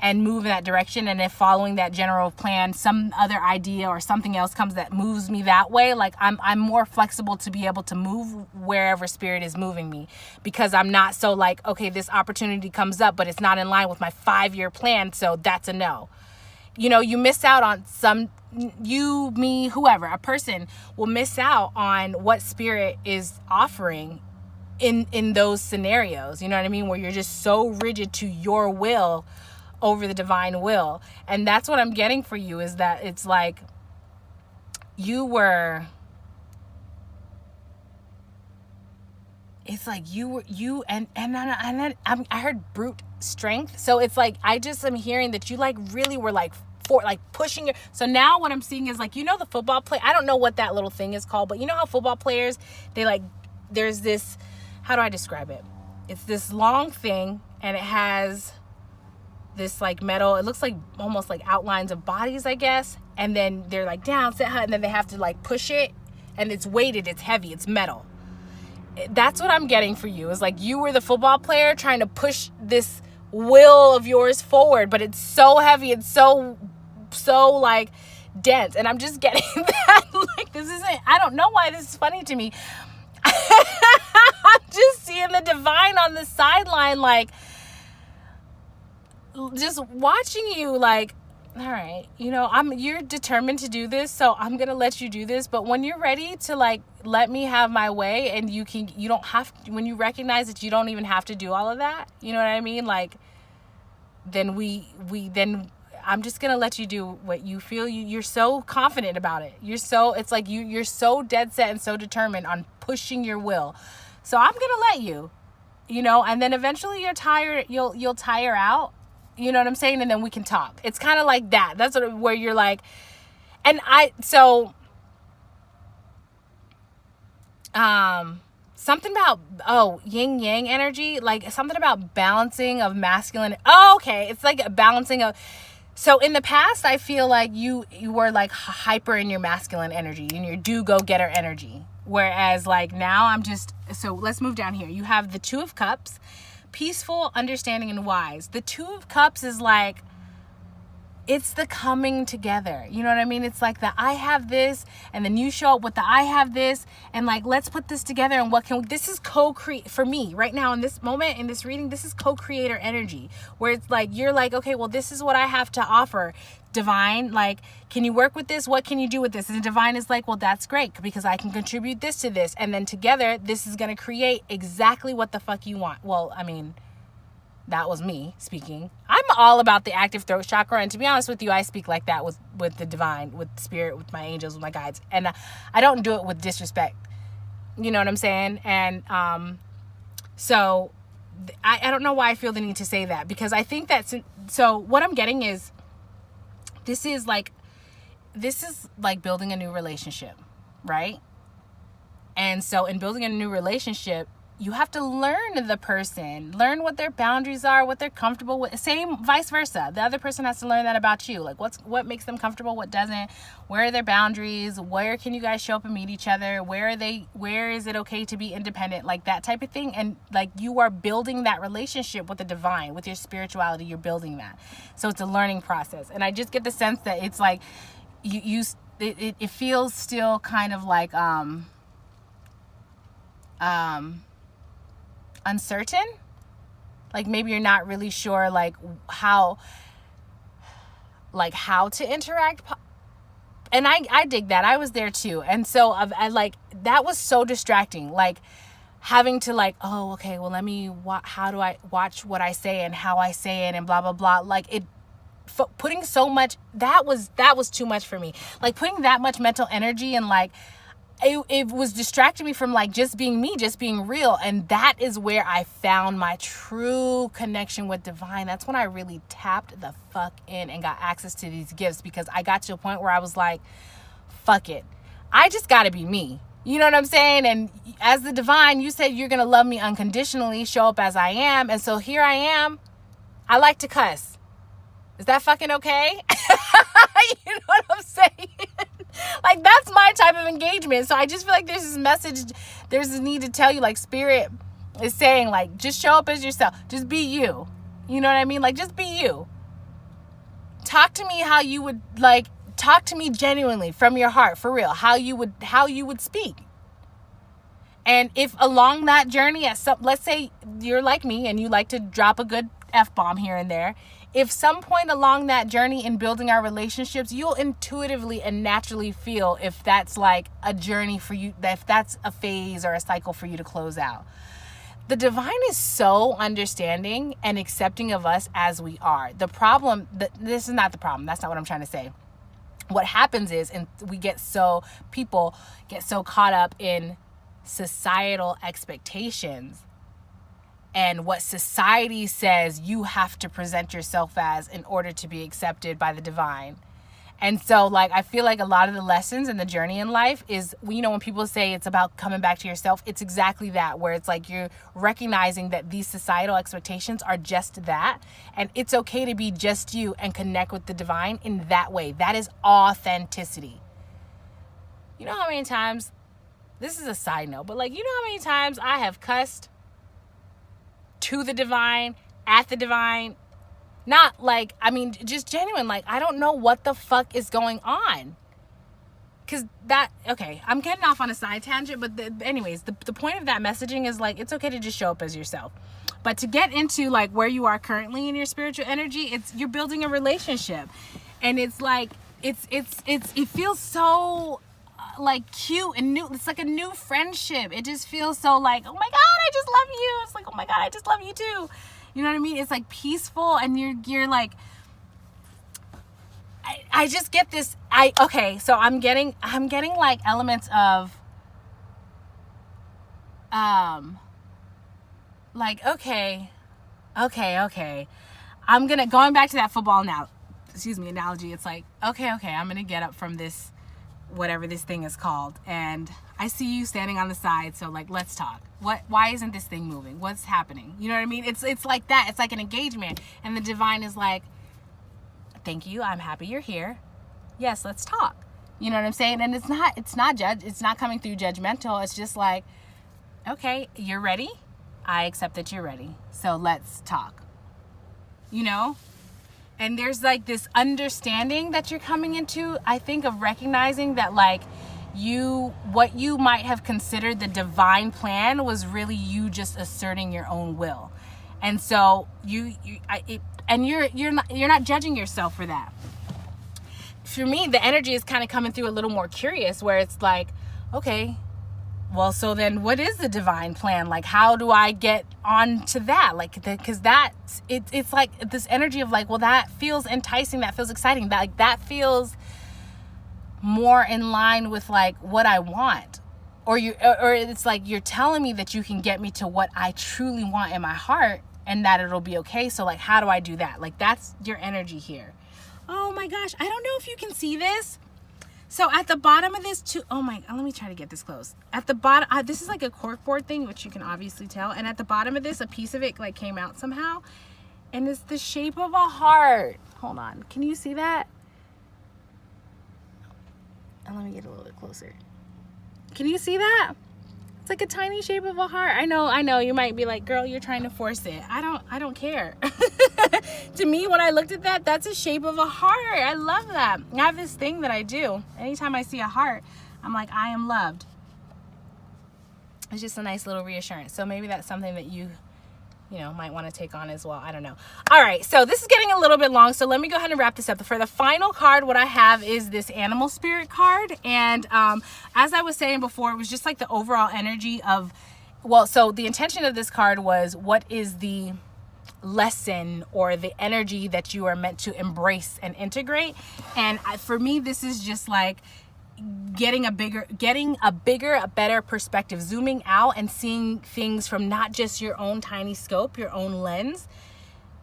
and move in that direction. And if following that general plan, some other idea or something else comes that moves me that way, like I'm more flexible to be able to move wherever spirit is moving me, because I'm not so like, okay, this opportunity comes up, but it's not in line with my 5-year plan, so that's a no. You know, you miss out on you, me, whoever, a person will miss out on what spirit is offering in those scenarios, you know what I mean, where you're just so rigid to your will over the divine will. And that's what I'm getting for you, is that it's like you were I heard brute strength. So it's like, I just am hearing that you like really were like pushing your, so now what I'm seeing is like, you know, the football play, I don't know what that little thing is called, but you know how football players, they like, there's this, how do I describe it? It's this long thing, and it has this like metal, it looks like almost like outlines of bodies, I guess. And then they're like down, sit high, and then they have to like push it, and it's weighted, it's heavy, it's metal. That's what I'm getting for you, is like you were the football player trying to push this will of yours forward, but it's so heavy, it's so like dense. And I'm just getting that, like, this isn't, I don't know why this is funny to me. I'm just seeing the divine on the sideline, like just watching you, like, all right, you know, you're determined to do this, so I'm gonna let you do this. But when you're ready to like let me have my way, and you don't have to, when you recognize that you don't even have to do all of that, you know what I mean, like, then then I'm just gonna let you do what you feel. You're so confident about it, it's like you're so dead set and so determined on pushing your will, so I'm gonna let you, you know. And then eventually you're tired, you'll tire out, you know what I'm saying, and then we can talk. It's kind of like that. That's where you're like, and something about yin yang energy, like something about balancing of masculine. Oh, okay, it's like a balancing of. So in the past, I feel like you were like hyper in your masculine energy, in your go-getter energy. Whereas like now I'm just, so let's move down here. You have the Two of Cups, peaceful, understanding, and wise. The Two of Cups is like, it's the coming together. You know what I mean? It's like the I have this, and then you show up with the I have this, and like, let's put this together, and this is co-create for me right now in this moment, in this reading, this is co-creator energy, where it's like, you're like, okay, well, this is what I have to offer, divine, like, can you work with this? What can you do with this? And divine is like, well, that's great, because I can contribute this to this, and then together, this is going to create exactly what the fuck you want. Well, I mean, that was me speaking. I'm all about the active throat chakra, and to be honest with you, I speak like that with the divine, with spirit, with my angels, with my guides, and I don't do it with disrespect. You know what I'm saying? And so I don't know why I feel the need to say that, because I think that's, so what I'm getting is, this is like building a new relationship, right? And so in building a new relationship, you have to learn the person, learn what their boundaries are, what they're comfortable with. Same vice versa. The other person has to learn that about you. Like what makes them comfortable, what doesn't, where are their boundaries, where can you guys show up and meet each other, where is it okay to be independent, like that type of thing. And like, you are building that relationship with the divine, with your spirituality, you're building that. So it's a learning process. And I just get the sense that it's like, it feels still kind of like, uncertain, like maybe you're not really sure like how to interact, and I dig that. I was there too, and so I like, that was so distracting, like having to like, oh, okay, well, let me how do I watch what I say and how I say it and blah blah blah, like it putting so much, that was too much for me, like putting that much mental energy, and like it was distracting me from like just being me, just being real. And that is where I found my true connection with divine. That's when I really tapped the fuck in and got access to these gifts, because I got to a point where I was like, fuck it, I just gotta be me. You know what I'm saying? And as the divine, you said you're gonna love me unconditionally, show up as I am. And so here I am. I like to cuss. Is that fucking okay? You know what I'm saying? Like, that's my type of engagement. So I just feel like there's this message, there's this need to tell you, like, spirit is saying, like, just show up as yourself. Just be you. You know what I mean? Like, just be you. talk to me how you would, like, talk to me genuinely from your heart, for real, how you would speak. And if along that journey, let's say you're like me and you like to drop a good F-bomb here and there, if some point along that journey in building our relationships, you'll intuitively and naturally feel if that's like a journey for you, if that's a phase or a cycle for you to close out. The divine is so understanding and accepting of us as we are. The problem, this is not the problem. That's not what I'm trying to say. What happens is, and people get so caught up in societal expectations and what society says you have to present yourself as in order to be accepted by the divine. And so, like, I feel like a lot of the lessons and the journey in life is, you know, when people say it's about coming back to yourself, it's exactly that, where it's like you're recognizing that these societal expectations are just that. And it's okay to be just you and connect with the divine in that way. That is authenticity. You know how many times, this is a side note, but like, you know how many times I have cussed to the divine, at the divine? Not like, I mean, just genuine. Like, I don't know what the fuck is going on. Because okay, I'm getting off on a side tangent, but anyways, the point of that messaging is like, it's okay to just show up as yourself. But to get into like where you are currently in your spiritual energy, you're building a relationship. And it's like, it feels so like cute and new. It's like a new friendship. It just feels so like, oh my God, I just love you. It's like, oh my God, I just love you too. You know what I mean? It's like peaceful, and you're like, I just get this. So I'm getting like elements of, like, okay. Going back to that football analogy. It's like, okay, I'm going to get up from this, whatever this thing is called. And I see you standing on the side. So like, let's talk. Why isn't this thing moving? What's happening? You know what I mean? It's like that. It's like an engagement. And the divine is like, thank you. I'm happy you're here. Yes, let's talk. You know what I'm saying? And it's not coming through judgmental. It's just like, okay, you're ready. I accept that you're ready. So let's talk. You know? And there's like this understanding that you're coming into, I think, of recognizing that like what you might have considered the divine plan was really you just asserting your own will. And so you're not judging yourself for that. For me, the energy is kind of coming through a little more curious, where it's like, okay, well, so then what is the divine plan? Like, how do I get on to that? Like, because it's like this energy of like, well, that feels enticing. That feels exciting. That feels more in line with like what I want. Or it's like, you're telling me that you can get me to what I truly want in my heart and that it'll be okay. So like, how do I do that? Like, that's your energy here. Oh my gosh. I don't know if you can see this. So at the bottom of this too, let me try to get this close. At the bottom, this is like a cork board thing, which you can obviously tell. And at the bottom of this, a piece of it like came out somehow. And it's the shape of a heart. Hold on. Can you see that? And let me get a little bit closer. Can you see that? It's like a tiny shape of a heart. I know. You might be like, girl, you're trying to force it. I don't care. To me, when I looked at that, that's a shape of a heart. I love that. I have this thing that I do. Anytime I see a heart, I'm like, I am loved. It's just a nice little reassurance. So maybe that's something that you might want to take on as well. I don't know. All right. So this is getting a little bit long. So let me go ahead and wrap this up. For the final card, what I have is this animal spirit card. And as I was saying before, it was just like the overall energy of, so the intention of this card was, what is the lesson or the energy that you are meant to embrace and integrate? And for me, this is just like getting a better perspective, zooming out and seeing things from not just your own tiny scope, your own lens.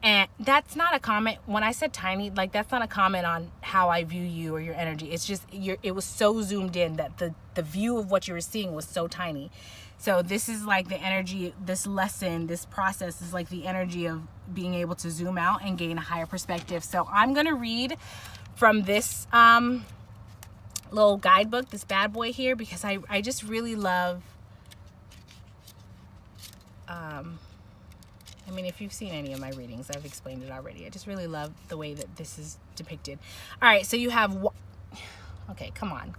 And that's not a comment. When I said tiny, like, that's not a comment on how I view you or your energy. It's just it was so zoomed in that the view of what you were seeing was so tiny. So this is like the energy, this lesson, this process is like the energy of being able to zoom out and gain a higher perspective. So I'm going to read from this little guidebook, this bad boy here, because I just really love I mean, if you've seen any of my readings, I've explained it already. I just really love the way that this is depicted. All right, so you have... Okay, come on.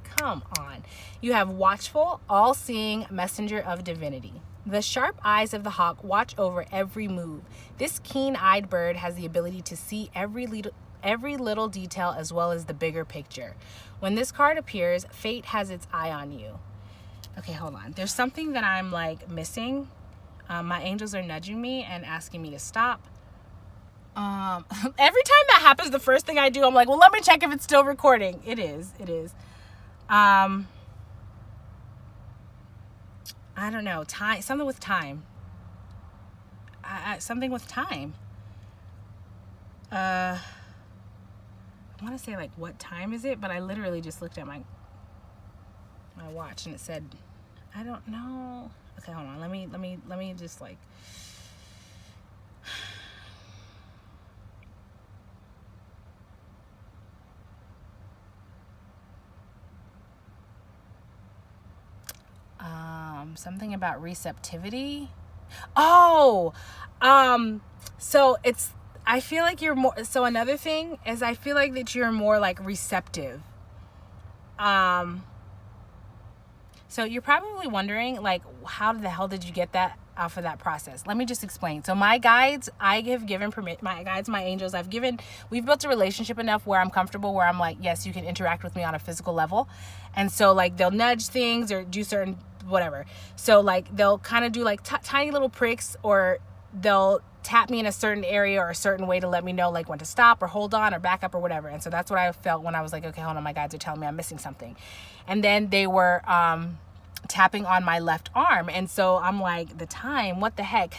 You have watchful, all-seeing messenger of divinity. The sharp eyes of the hawk watch over every move. This keen-eyed bird has the ability to see every little detail as well as the bigger picture. When this card appears, fate has its eye on you. Okay, hold on. There's something that I'm like missing. My angels are nudging me and asking me to stop. Every time that happens, the first thing I do, I'm like, well, let me check if it's still recording. It is. I don't know. Time. Something with time. Something with time. I want to say like, what time is it? But I literally just looked at my watch and it said, I don't know. Okay, hold on. Let me just like. Something about receptivity. So I feel like you're more, so another thing is I feel like that you're more like receptive. So you're probably wondering like, how the hell did you get that off of that process? Let me just explain. So my guides, I have given my guides, my angels, we've built a relationship enough where I'm comfortable, where I'm like, yes, you can interact with me on a physical level. And so like, they'll nudge things or do certain whatever. So like, they'll kind of do like tiny little pricks, or they'll tap me in a certain area or a certain way to let me know like when to stop or hold on or back up or whatever. And so that's what I felt when I was like, okay, hold on, my guides are telling me I'm missing something. And then they were tapping on my left arm. And so I'm like, the time, what the heck?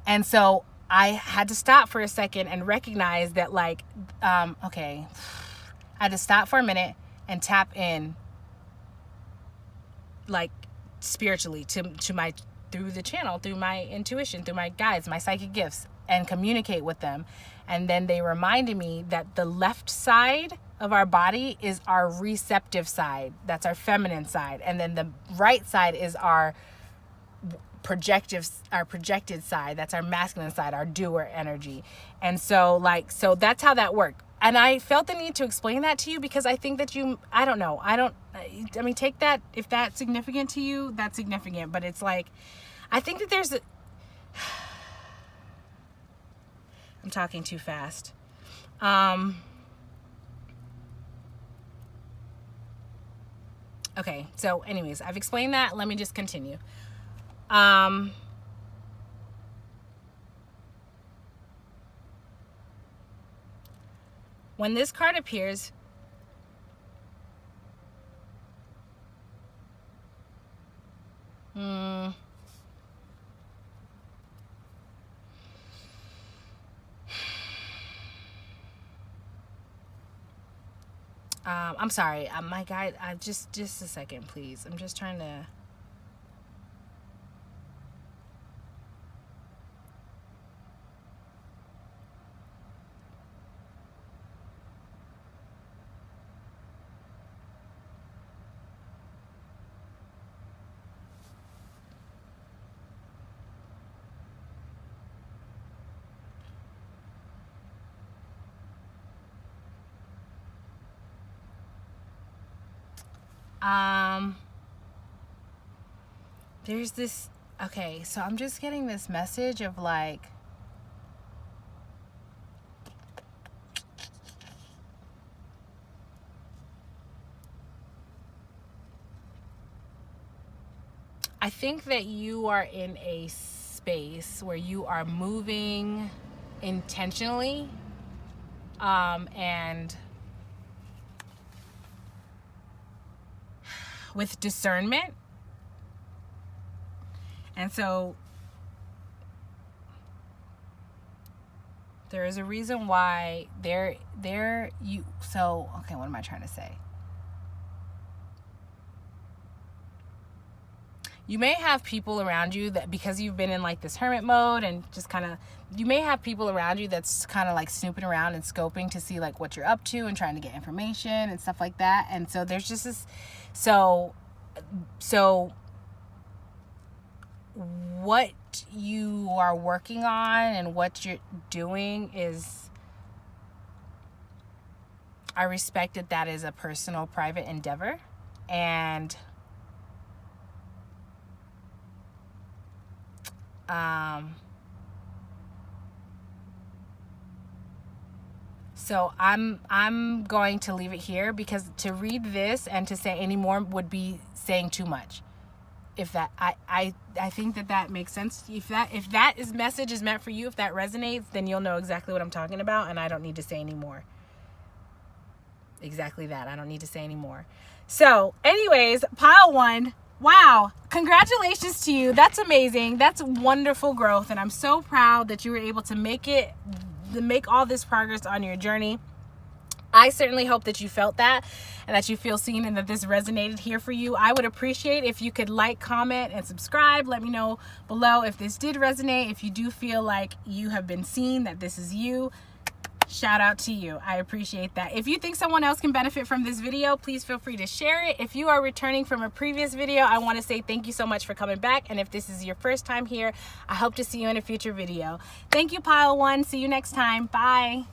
And so I had to stop for a second and recognize that like, okay, I had to stop for a minute and tap in like spiritually to my, through the channel, through my intuition, through my guides, my psychic gifts, and communicate with them. And then they reminded me that the left side of our body is our receptive side. That's our feminine side. And then the right side is our projected side. That's our masculine side, our doer energy. And so like, so that's how that worked. And I felt the need to explain that to you because I think that I don't know. I mean, take that, if that's significant to you, that's significant. But it's like, I think that there's I'm talking too fast. Okay, so anyways, I've explained that. Let me just continue. When this card appears, I'm sorry, my guide, just a second, please. I'm just trying to. There's this, okay, so I'm just getting this message of like, I think that you are in a space where you are moving intentionally, and with discernment. And so there is a reason why so okay, what am I trying to say? You may have people around you that, because you've been in like this hermit mode and just kind of, you may have people around you that's kind of like snooping around and scoping to see like what you're up to and trying to get information and stuff like that. And so there's just this, so what what you are working on and what you're doing is, I respect that is a personal, private endeavor. And so I'm going to leave it here, because to read this and to say any more would be saying too much. If that, I think that makes sense. If that message is meant for you, if that resonates, then you'll know exactly what I'm talking about, and I don't need to say any more. Exactly that. I don't need to say any more. So anyways, pile 1. Wow. Congratulations to you. That's amazing. That's wonderful growth. And I'm so proud that you were able to make all this progress on your journey. I certainly hope that you felt that and that you feel seen and that this resonated here for you. I would appreciate if you could like, comment, and subscribe. Let me know below if this did resonate. If you do feel like you have been seen, that this is you, shout out to you. I appreciate that. If you think someone else can benefit from this video, please feel free to share it. If you are returning from a previous video, I want to say thank you so much for coming back. And if this is your first time here, I hope to see you in a future video. Thank you, Pile 1. See you next time. Bye.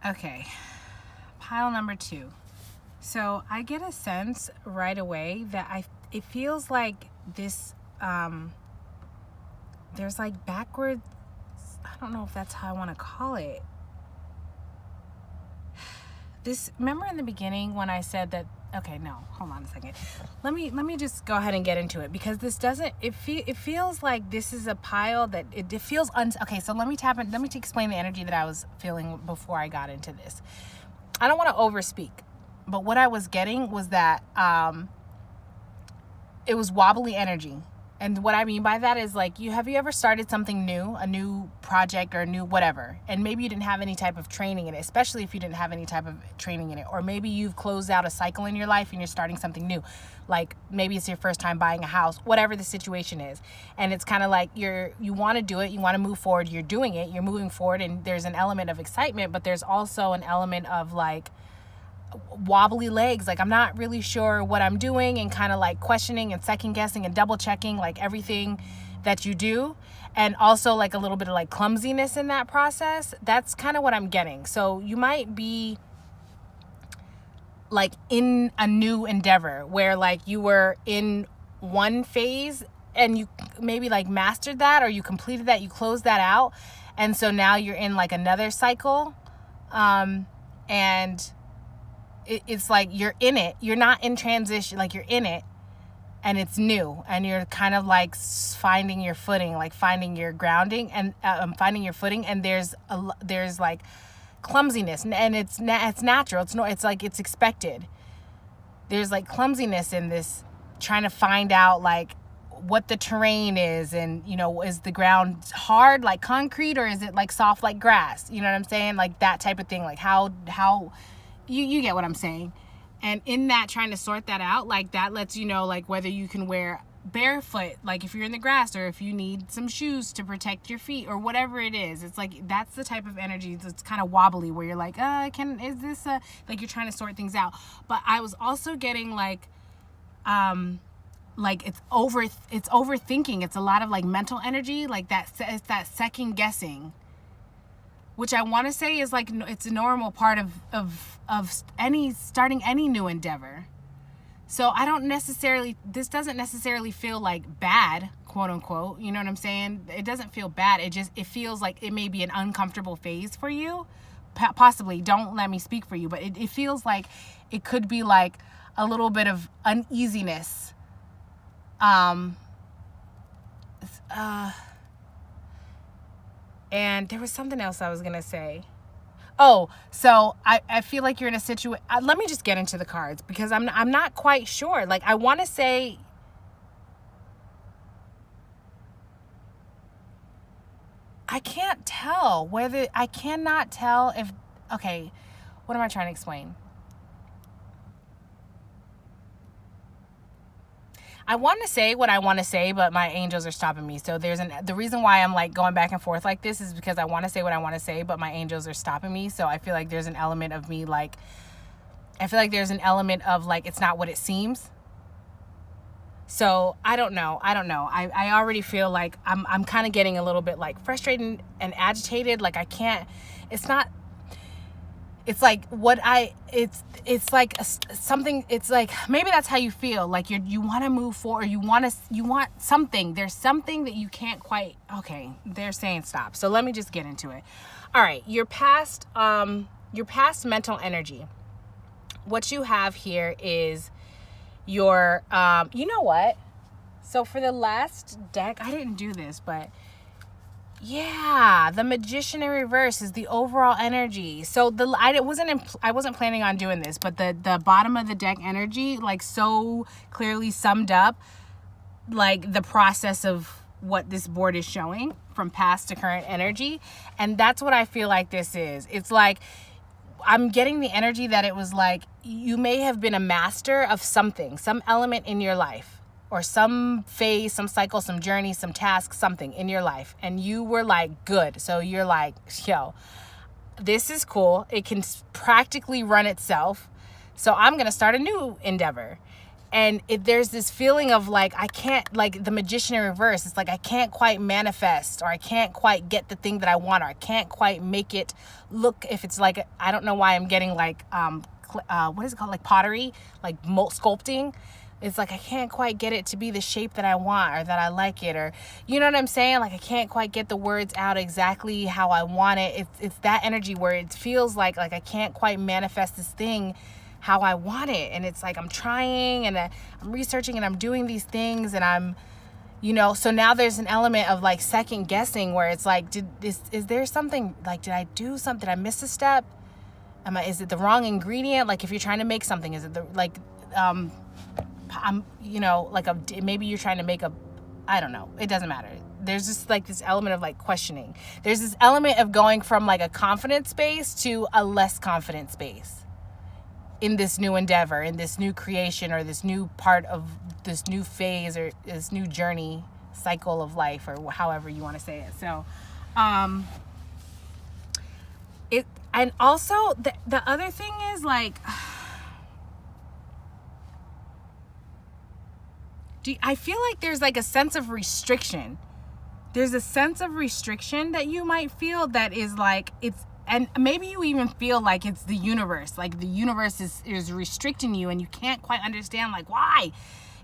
Okay, pile number 2. So I get a sense right away that it feels like this, there's like backwards, I don't know if that's how I want to call it. This, remember in the beginning when I said that, okay, no, hold on a second. Let me just go ahead and get into it, because this doesn't, it feels like this is a pile that it feels okay, so let me explain the energy that I was feeling before I got into this. I don't want to overspeak, but what I was getting was that it was wobbly energy. And what I mean by that is, like, have you ever started something new, a new project or a new whatever, and maybe you didn't have any type of training in it, especially if you didn't have any type of training in it, or maybe you've closed out a cycle in your life and you're starting something new, like maybe it's your first time buying a house, whatever the situation is, and it's kind of like you want to do it, you want to move forward, you're doing it, you're moving forward, and there's an element of excitement, but there's also an element of like wobbly legs, like I'm not really sure what I'm doing, and kind of like questioning and second guessing and double checking like everything that you do, and also like a little bit of like clumsiness in that process. That's kind of what I'm getting. So you might be like in a new endeavor where like you were in one phase and you maybe like mastered that, or you completed that, you closed that out, and so now you're in like another cycle, and it's like you're in it, you're not in transition, like you're in it and it's new, and you're kind of like finding your footing, like finding your grounding, and finding your footing, and there's like clumsiness, and it's natural, it's like it's expected. There's like clumsiness in this, trying to find out like what the terrain is, and is the ground hard like concrete, or is it like soft like grass, you know what I'm saying, like that type of thing, like how you get what I'm saying. And in that, trying to sort that out, like that lets you know like whether you can wear barefoot, like if you're in the grass, or if you need some shoes to protect your feet, or whatever it is. It's like, that's the type of energy that's kind of wobbly, where you're like, is this like you're trying to sort things out. But I was also getting like it's overthinking. It's a lot of like mental energy, like it's that second guessing, which I want to say is like, it's a normal part of starting any new endeavor. So this doesn't necessarily feel like bad, quote unquote. You know what I'm saying? It doesn't feel bad. It feels like it may be an uncomfortable phase for you. Possibly, don't let me speak for you, but it feels like it could be like a little bit of uneasiness. And there was something else I was going to say. Oh, so I feel like you're in a situation. Let me just get into the cards, because I'm not quite sure. Like, I want to say, I cannot tell if, okay, what am I trying to explain? I want to say what I want to say, but my angels are stopping me. So the reason why I'm like going back and forth like this is because I want to say what I want to say, but my angels are stopping me. So I feel like there's an element of me, like, it's not what it seems. So I don't know. I already feel like I'm kind of getting a little bit like frustrated and agitated. Like, it's like it's like something. It's like, maybe that's how you feel. Like you want to move forward. You want something. There's something that you can't quite. Okay, they're saying stop. So let me just get into it. All right, your past mental energy. What you have here is your. You know what? So for the last deck, I didn't do this, but. Yeah, the Magician in reverse is the overall energy. So I wasn't planning on doing this, but the bottom of the deck energy, like, so clearly summed up like the process of what this board is showing from past to current energy. And that's what I feel like this is. It's like, I'm getting the energy that it was like, you may have been a master of something, some element in your life, or some phase, some cycle, some journey, some task, something in your life. And you were like, good. So you're like, yo, this is cool. It can practically run itself. So I'm going to start a new endeavor. And there's this feeling of like, I can't, like the Magician in reverse. It's like, I can't quite manifest, or I can't quite get the thing that I want, or I can't quite make it look, if it's like, I don't know why I'm getting like, what is it called? Like pottery, like sculpting. It's like, I can't quite get it to be the shape that I want, or that I like it, or, you know what I'm saying? Like, I can't quite get the words out exactly how I want it. It's that energy where it feels like I can't quite manifest this thing how I want it. And it's like, I'm trying, and I'm researching, and I'm doing these things, and I'm, so now there's an element of like second guessing, where it's like, is there something, like, did I do something? Did I miss a step? Is it the wrong ingredient? Like, if you're trying to make something, is it maybe you're trying to make I don't know. It doesn't matter. There's just like this element of like questioning. There's this element of going from like a confident space to a less confident space in this new endeavor, in this new creation, or this new part of this new phase, or this new journey cycle of life, or however you want to say it. So, and also the other thing is like, I feel like there's like a sense of restriction. There's a sense of restriction that you might feel that is like, and maybe you even feel like it's the universe. Like the universe is restricting you, and you can't quite understand like why.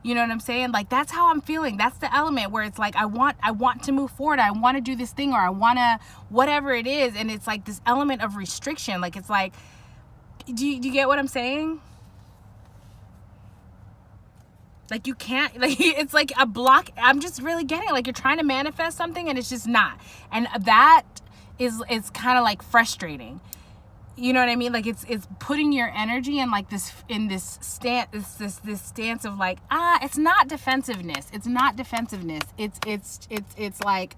You know what I'm saying? Like, that's how I'm feeling. That's the element where it's like, I want to move forward. I want to do this thing, or I want to, whatever it is. And it's like this element of restriction. Like, it's like, do you get what I'm saying? Like, you can't, like, it's like a block. I'm just really getting it. Like, you're trying to manifest something, and it's just not. And that is kind of like frustrating. You know what I mean? Like, it's putting your energy in like this stance of like, it's not defensiveness. It's not defensiveness. It's like,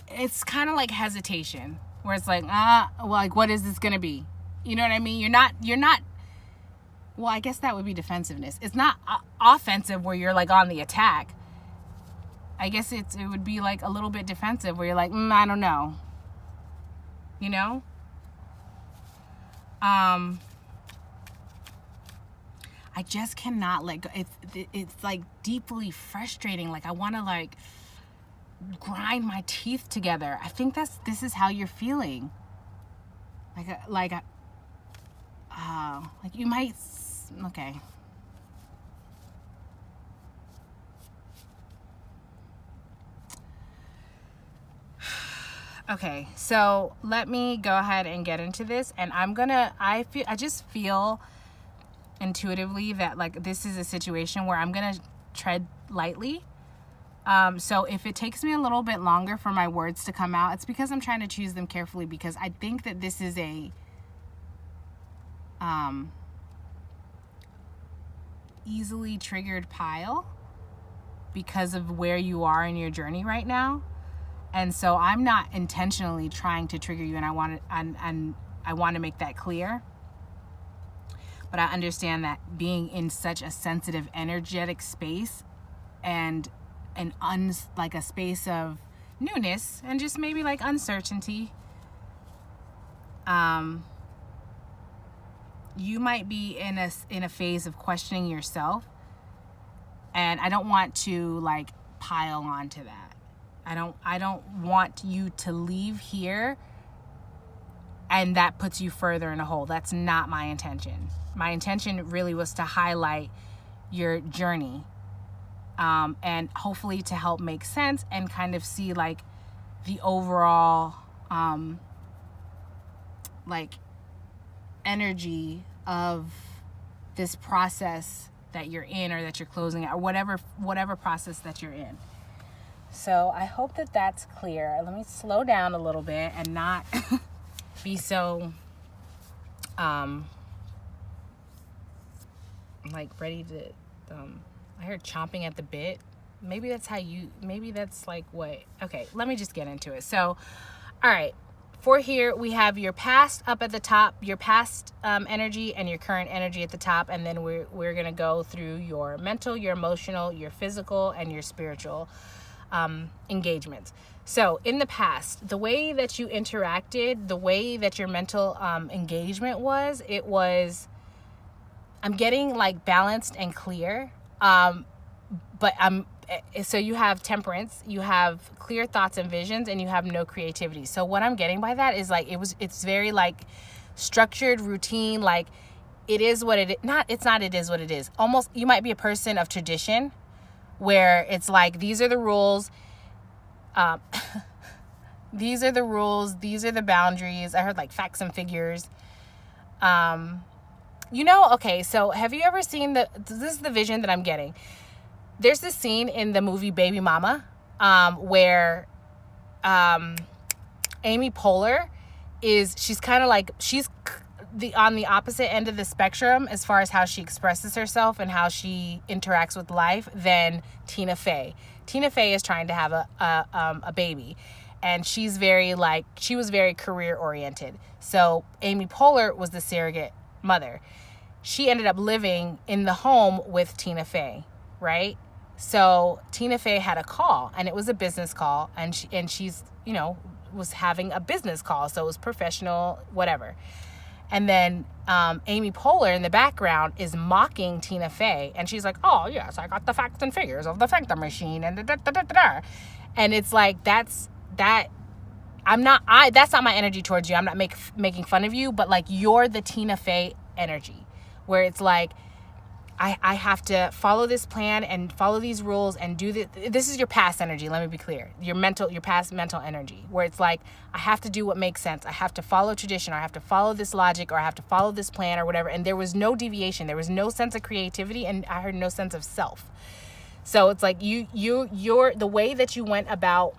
it's kind of like hesitation, where it's like, well, like, what is this going to be? You know what I mean? You're not Well, I guess that would be defensiveness. It's not offensive where you're like on the attack. I guess it would be like a little bit defensive where you're like, I don't know. You know? I just cannot let go. It's like deeply frustrating. Like I want to like grind my teeth together. I think this is how you're feeling. Like you might, okay. Okay, so let me go ahead and get into this, and I just feel intuitively that like this is a situation where I'm gonna tread lightly. So if it takes me a little bit longer for my words to come out, it's because I'm trying to choose them carefully, because I think that this is a easily triggered pile because of where you are in your journey right now. And so I'm not intentionally trying to trigger you, and I want to make that clear. But I understand that being in such a sensitive, energetic space and like a space of newness and just maybe like uncertainty, you might be in a phase of questioning yourself, and I don't want to like pile onto that. I don't want you to leave here and that puts you further in a hole. That's not my intention. My intention really was to highlight your journey, and hopefully to help make sense and kind of see like the overall like energy of this process that you're in, or that you're closing out, or whatever process that you're in. So I hope that that's clear. Let me slow down a little bit and not be so like ready to I heard chomping at the bit. Maybe that's like what. Okay, let me just get into it. So all right, for here we have your past up at the top, your past energy, and your current energy at the top, and then we're gonna go through your mental, your emotional, your physical, and your spiritual engagements. So in the past, the way that you interacted, the way that your mental engagement was, I'm getting like balanced and clear, but so you have temperance, you have clear thoughts and visions, and you have no creativity. So what I'm getting by that is like it's very like structured, routine, like it is what it is. It is what it is. Almost, you might be a person of tradition, where it's like, these are the rules, these are the rules, these are the boundaries. I heard like facts and figures. Okay, so have you ever seen this is the vision that I'm getting. There's this scene in the movie Baby Mama, where Amy Poehler she's kind of like, she's on the opposite end of the spectrum as far as how she expresses herself and how she interacts with life than Tina Fey. Tina Fey is trying to have a baby, and she was very career oriented. So Amy Poehler was the surrogate mother. She ended up living in the home with Tina Fey, right? So Tina Fey had a call, and it was a business call, and she's was having a business call, so it was professional, whatever. And then Amy Poehler in the background is mocking Tina Fey. And she's like, oh, yes, I got the facts and figures of the factor machine. And da-da-da-da-da. And it's like, that's not my energy towards you. I'm not making fun of you. But like, you're the Tina Fey energy, where it's like, I have to follow this plan and follow these rules and do this. This is your past energy. Let me be clear. Your past mental energy, where it's like, I have to do what makes sense. I have to follow tradition, or I have to follow this logic, or I have to follow this plan, or whatever. And there was no deviation. There was no sense of creativity, and I heard no sense of self. So it's like you're the way that you went about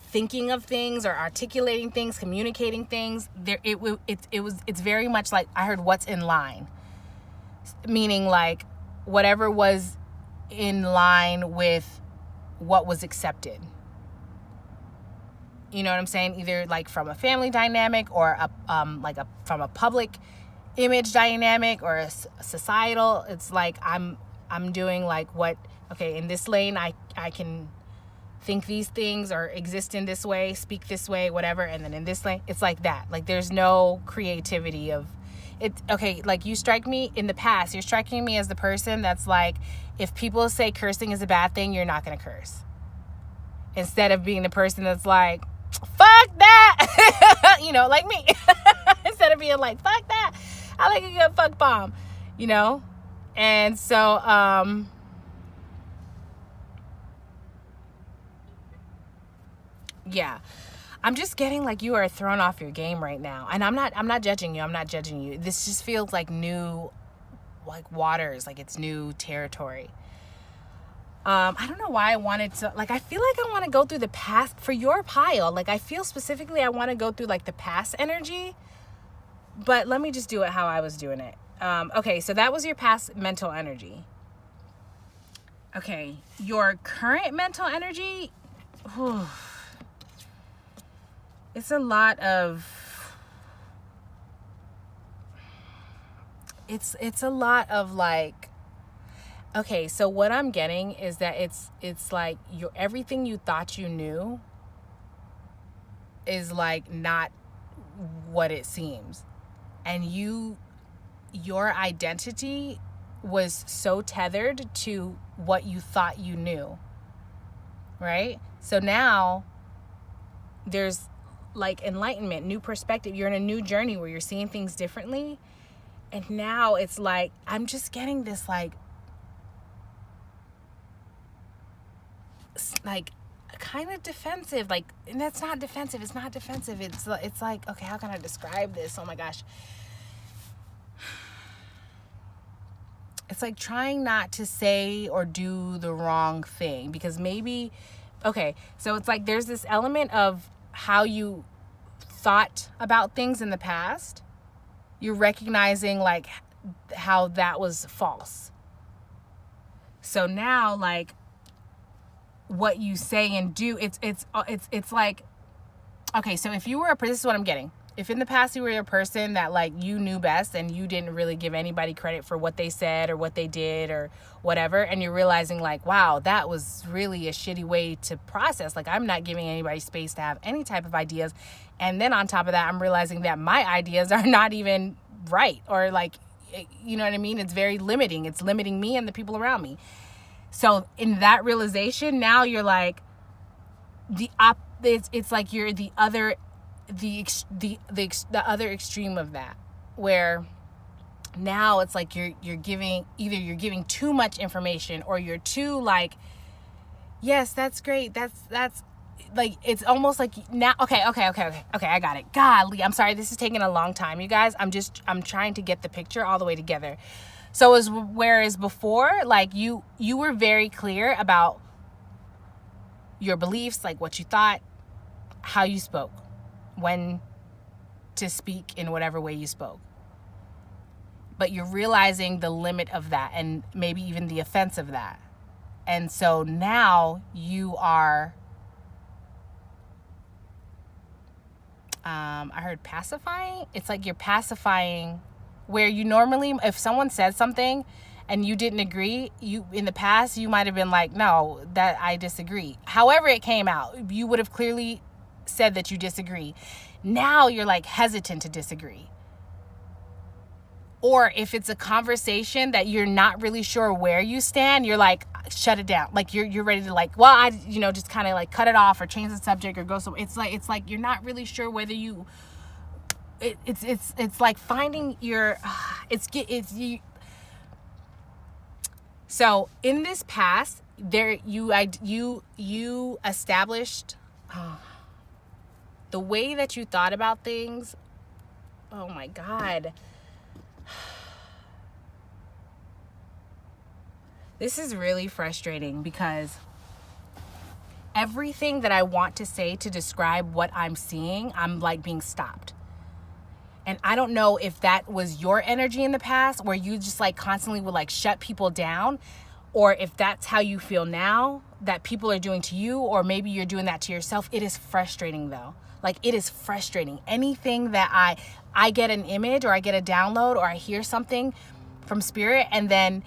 thinking of things or articulating things, communicating things. It's very much like, I heard what's in line. Meaning like whatever was in line with what was accepted. You know what I'm saying? Either like from a family dynamic, or from a public image dynamic or a societal. It's like I'm doing like what, okay, in this lane I can think these things or exist in this way, speak this way, whatever, and then in this lane it's like that. Like there's no creativity of it. Okay, like you strike me in the past, you're striking me as the person that's like, if people say cursing is a bad thing, you're not gonna curse, instead of being the person that's like, fuck that. You know, like me. Instead of being like, fuck that, I like a good fuck bomb, you know. And so yeah, I'm just getting like you are thrown off your game right now. And I'm not judging you. This just feels like new, like waters, like it's new territory. I don't know why I wanted to, like, I feel like I want to go through the past for your pile. Like, I feel specifically I want to go through like the past energy, but let me just do it how I was doing it. Okay, so that was your past mental energy. Okay, your current mental energy, whew, it's a lot of, it's a lot of like, okay, so what I'm getting is that it's like your everything you thought you knew is like not what it seems. And your identity was so tethered to what you thought you knew. Right? So now there's like enlightenment, new perspective. You're in a new journey where you're seeing things differently. And now it's like, I'm just getting this like kind of defensive, like, and that's not defensive. It's not defensive. It's like, okay, how can I describe this? Oh my gosh. It's like trying not to say or do the wrong thing, because maybe, okay, so it's like there's this element of how you thought about things in the past. You're recognizing like how that was false. So now, like, what you say and do, it's like, okay, so if you were this is what I'm getting. If in the past you were a person that like you knew best and you didn't really give anybody credit for what they said or what they did or whatever, and you're realizing like, wow, that was really a shitty way to process. Like, I'm not giving anybody space to have any type of ideas. And then on top of that, I'm realizing that my ideas are not even right, or like, you know what I mean? It's very limiting. It's limiting me and the people around me. So in that realization, now you're like it's like you're the other extreme of that, where now it's like you're giving too much information, or you're too like, yes, that's great, that's like, it's almost like now, okay, I got it. Golly, I'm sorry, this is taking a long time, you guys. I'm trying to get the picture all the way together. So whereas before, like you were very clear about your beliefs, like what you thought, how you spoke, when to speak in whatever way you spoke. But you're realizing the limit of that, and maybe even the offense of that. And so now you are, I heard pacifying. It's like you're pacifying, where you normally, if someone said something and you didn't agree, you in the past you might have been like, no, that I disagree. However it came out, you would have clearly said that you disagree. Now you're like hesitant to disagree. Or if it's a conversation that you're not really sure where you stand, you're like, shut it down. Like you're ready to like, well, I just kind of like cut it off or change the subject or go somewhere. It's like you're not really sure whether you. It's like finding your. It's you. So in this past, there you established the way that you thought about things. Oh my God. This is really frustrating, because everything that I want to say to describe what I'm seeing, I'm like being stopped. And I don't know if that was your energy in the past, where you just like constantly would like shut people down, or if that's how you feel now that people are doing to you, or maybe you're doing that to yourself, it is frustrating though. Like, it is frustrating. Anything that I get an image, or I get a download, or I hear something from spirit, and then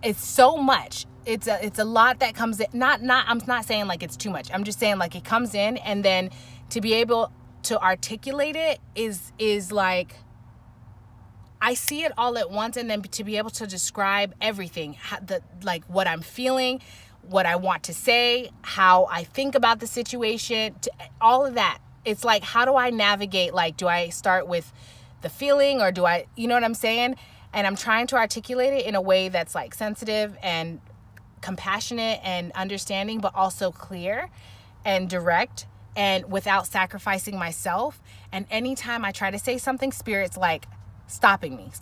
it's so much. It's a lot that comes in. I'm not saying like it's too much. I'm just saying like it comes in, and then to be able to articulate it is like, I see it all at once, and then to be able to describe everything, like what I'm feeling, what I want to say, how I think about the situation, all of that. It's like, how do I navigate? Like, do I start with the feeling, or do I, you know what I'm saying? And I'm trying to articulate it in a way that's like sensitive and compassionate and understanding, but also clear and direct, and without sacrificing myself. And anytime I try to say something, spirit's like stopping me.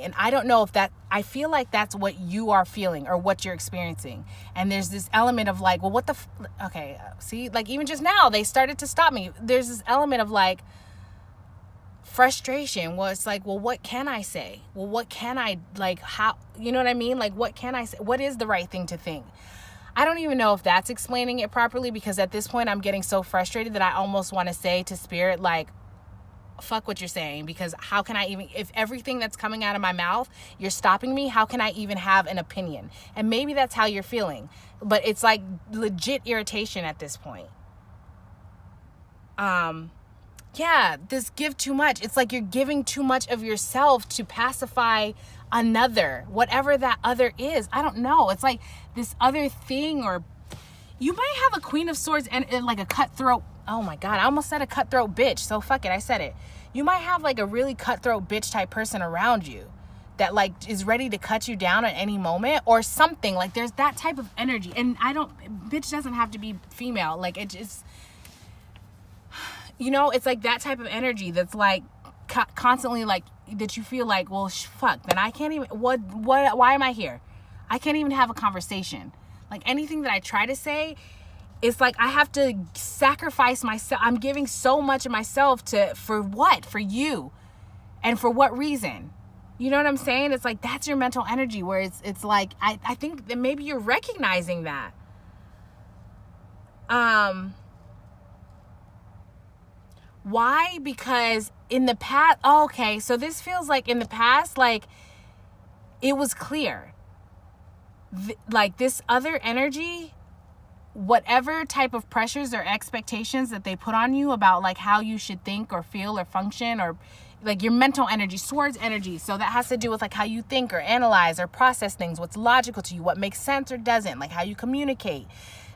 And I don't know if I feel like that's what you are feeling or what you're experiencing. And there's this element of like, well, what the, okay, see, like even just now, they started to stop me. There's this element of like frustration. Well, it's like, well, what can I say? Well, what can I, like, how, you know what I mean? Like, what can I say? What is the right thing to think? I don't even know if that's explaining it properly, because at this point I'm getting so frustrated that I almost want to say to spirit, like, fuck what you're saying, because how can I even, if everything that's coming out of my mouth, you're stopping me, how can I even have an opinion? And maybe that's how you're feeling, but it's like legit irritation at this point. Yeah, this give too much. It's like you're giving too much of yourself to pacify another, whatever that other is. I don't know. It's like this other thing, or you might have a Queen of Swords and like a cutthroat. Oh my God, I almost said a cutthroat bitch. So fuck it, I said it. You might have like a really cutthroat bitch type person around you that like is ready to cut you down at any moment or something. Like there's that type of energy. And bitch doesn't have to be female. Like it just, you know, it's like that type of energy that's like constantly like, that you feel like, well, fuck, then I can't even, why am I here? I can't even have a conversation. Like anything that I try to say, it's like I have to sacrifice myself. I'm giving so much of myself for what? For you. And for what reason? You know what I'm saying? It's like, that's your mental energy, where it's like, I think that maybe you're recognizing that. Why? Because in the past, okay, so this feels like in the past, like it was clear. Like this other energy, whatever type of pressures or expectations that they put on you about like how you should think or feel or function, or like your mental energy, swords energy. So that has to do with like how you think or analyze or process things, what's logical to you, what makes sense or doesn't, like how you communicate,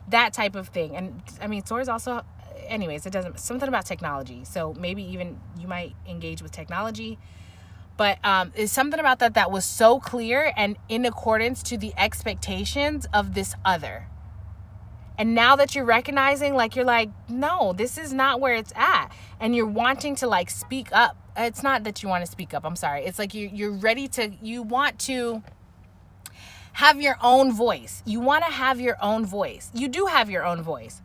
that type of thing. And I mean, swords also, anyways, it doesn't, something about technology. So maybe even you might engage with technology, but it's something about that was so clear and in accordance to the expectations of this other. And now that you're recognizing, like, you're like, no, this is not where it's at. And you're wanting to like speak up. It's not that you want to speak up. I'm sorry. It's like you're ready to, you want to have your own voice. You want to have your own voice. You do have your own voice.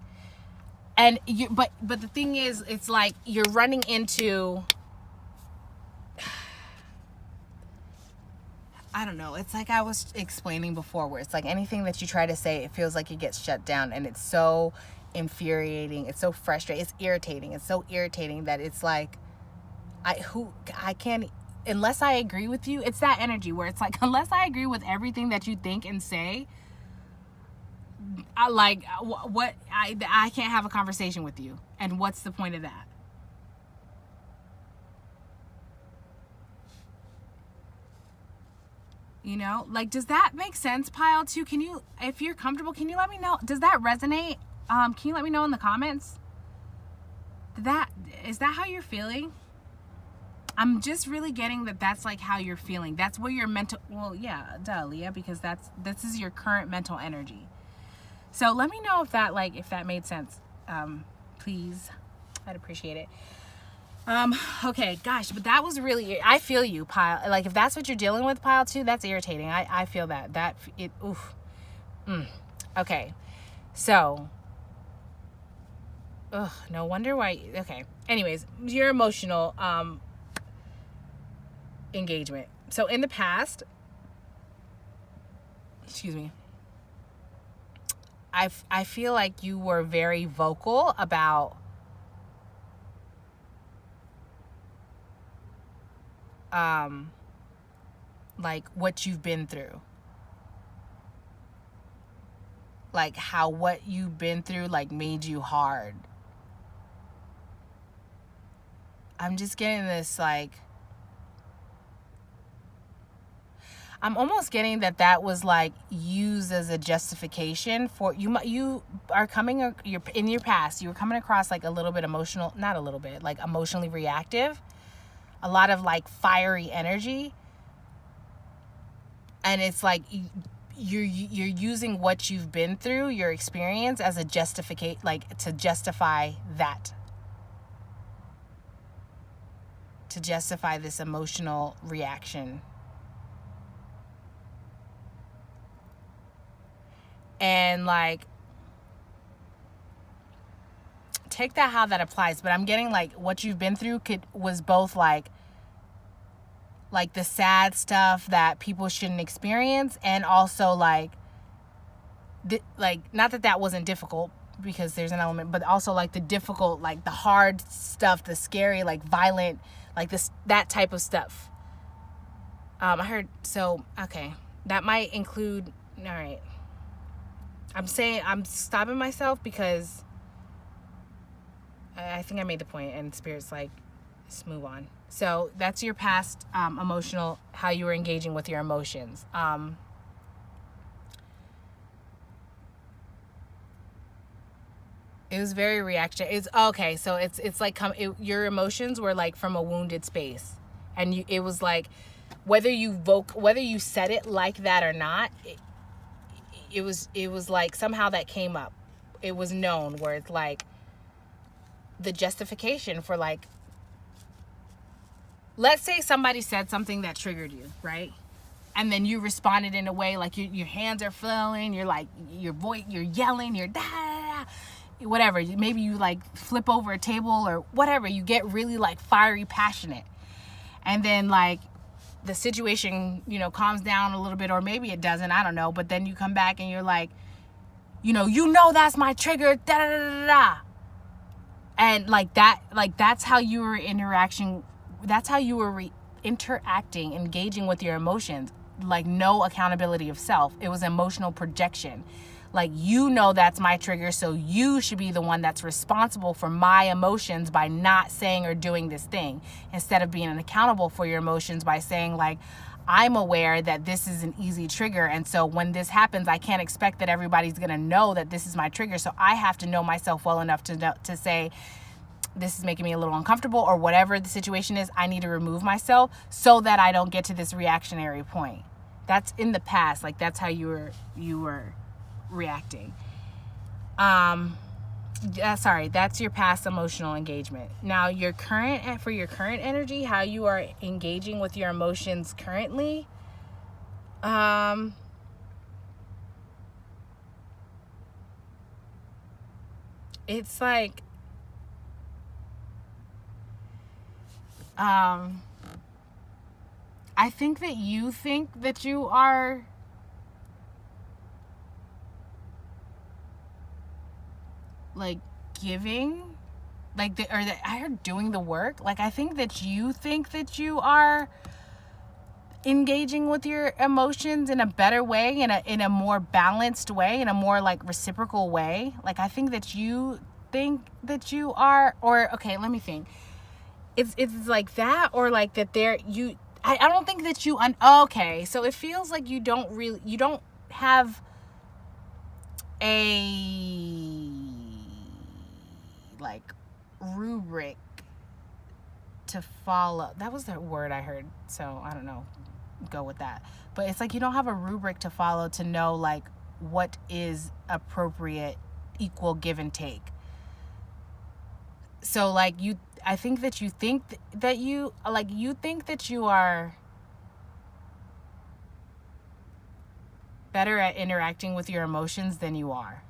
And but the thing is, it's like you're running into, I don't know. It's like I was explaining before, where it's like anything that you try to say, it feels like it gets shut down, and it's so infuriating. It's so frustrating. It's irritating. It's so irritating that it's like, I can't, unless I agree with you. It's that energy where it's like, unless I agree with everything that you think and say, I can't have a conversation with you. And what's the point of that? You know, like, does that make sense, pile 2? Can you, if you're comfortable, can you let me know? Does that resonate? Can you let me know in the comments? Is that how you're feeling? I'm just really getting that that's like how you're feeling. That's where your mental, well, yeah, duh, Leah, because this is your current mental energy. So let me know if that made sense. Please, I'd appreciate it. Okay, gosh, but that was really, I feel you, pile. Like, if that's what you're dealing with, pile 2, that's irritating. I feel that oof. Okay. So, no wonder why. Okay. Anyways, your emotional, engagement. So in the past, excuse me, I feel like you were very vocal about like what you've been through, like how what you've been through like made you hard. I'm just getting this, like, I'm almost getting that was like used as a justification for you. You are coming, you're in your past, you were coming across like a little bit emotional, not a little bit, like emotionally reactive, a lot of like fiery energy. And it's like you're using what you've been through, your experience, as a justificate, like to justify that, to justify this emotional reaction. And like, take that how that applies, but I'm getting like what you've been through was both like the sad stuff that people shouldn't experience, and also like not that wasn't difficult, because there's an element, but also like the difficult, like the hard stuff, the scary, like violent, like that type of stuff. I heard, so okay, that might include, all right, I'm stopping myself because I think I made the point, and Spirit's like, let's move on. So that's your past emotional, how you were engaging with your emotions. It was very reaction. It's okay. So it's like your emotions were like from a wounded space, and it was like whether you said it like that or not. It was like somehow that came up. It was known, where it's like the justification for, like, let's say somebody said something that triggered you, right? And then you responded in a way like your hands are flailing, you're like, your voice, you're yelling, you're da da da, whatever. Maybe you like flip over a table or whatever. You get really like fiery, passionate. And then like the situation, calms down a little bit, or maybe it doesn't, I don't know. But then you come back and you're like, that's my trigger, da da da da da. And like that's how you were interacting, engaging with your emotions. Like, no accountability of self. It was emotional projection. Like, that's my trigger, so you should be the one that's responsible for my emotions by not saying or doing this thing, instead of being accountable for your emotions by saying, like, I'm aware that this is an easy trigger, and so when this happens, I can't expect that everybody's gonna know that this is my trigger, so I have to know myself well enough to say, this is making me a little uncomfortable, or whatever the situation is, I need to remove myself so that I don't get to this reactionary point. That's in the past. Like, that's how you were reacting. Sorry, that's your past emotional engagement. Now, for your current energy, how you are engaging with your emotions currently. It's like, I think that you think that you are like giving, like I heard doing the work. Like, I think that you think that you are engaging with your emotions in a better way, in a more balanced way, in a more like reciprocal way. Like, I think that you think that you are, or okay, let me think. It's like that, or like that I don't think that you okay, so it feels like you don't have a like rubric to follow. That was the word I heard, so I don't know, go with that. But it's like you don't have a rubric to follow to know like what is appropriate, equal give and take. So like I think that you think that you think that you are better at interacting with your emotions than you are.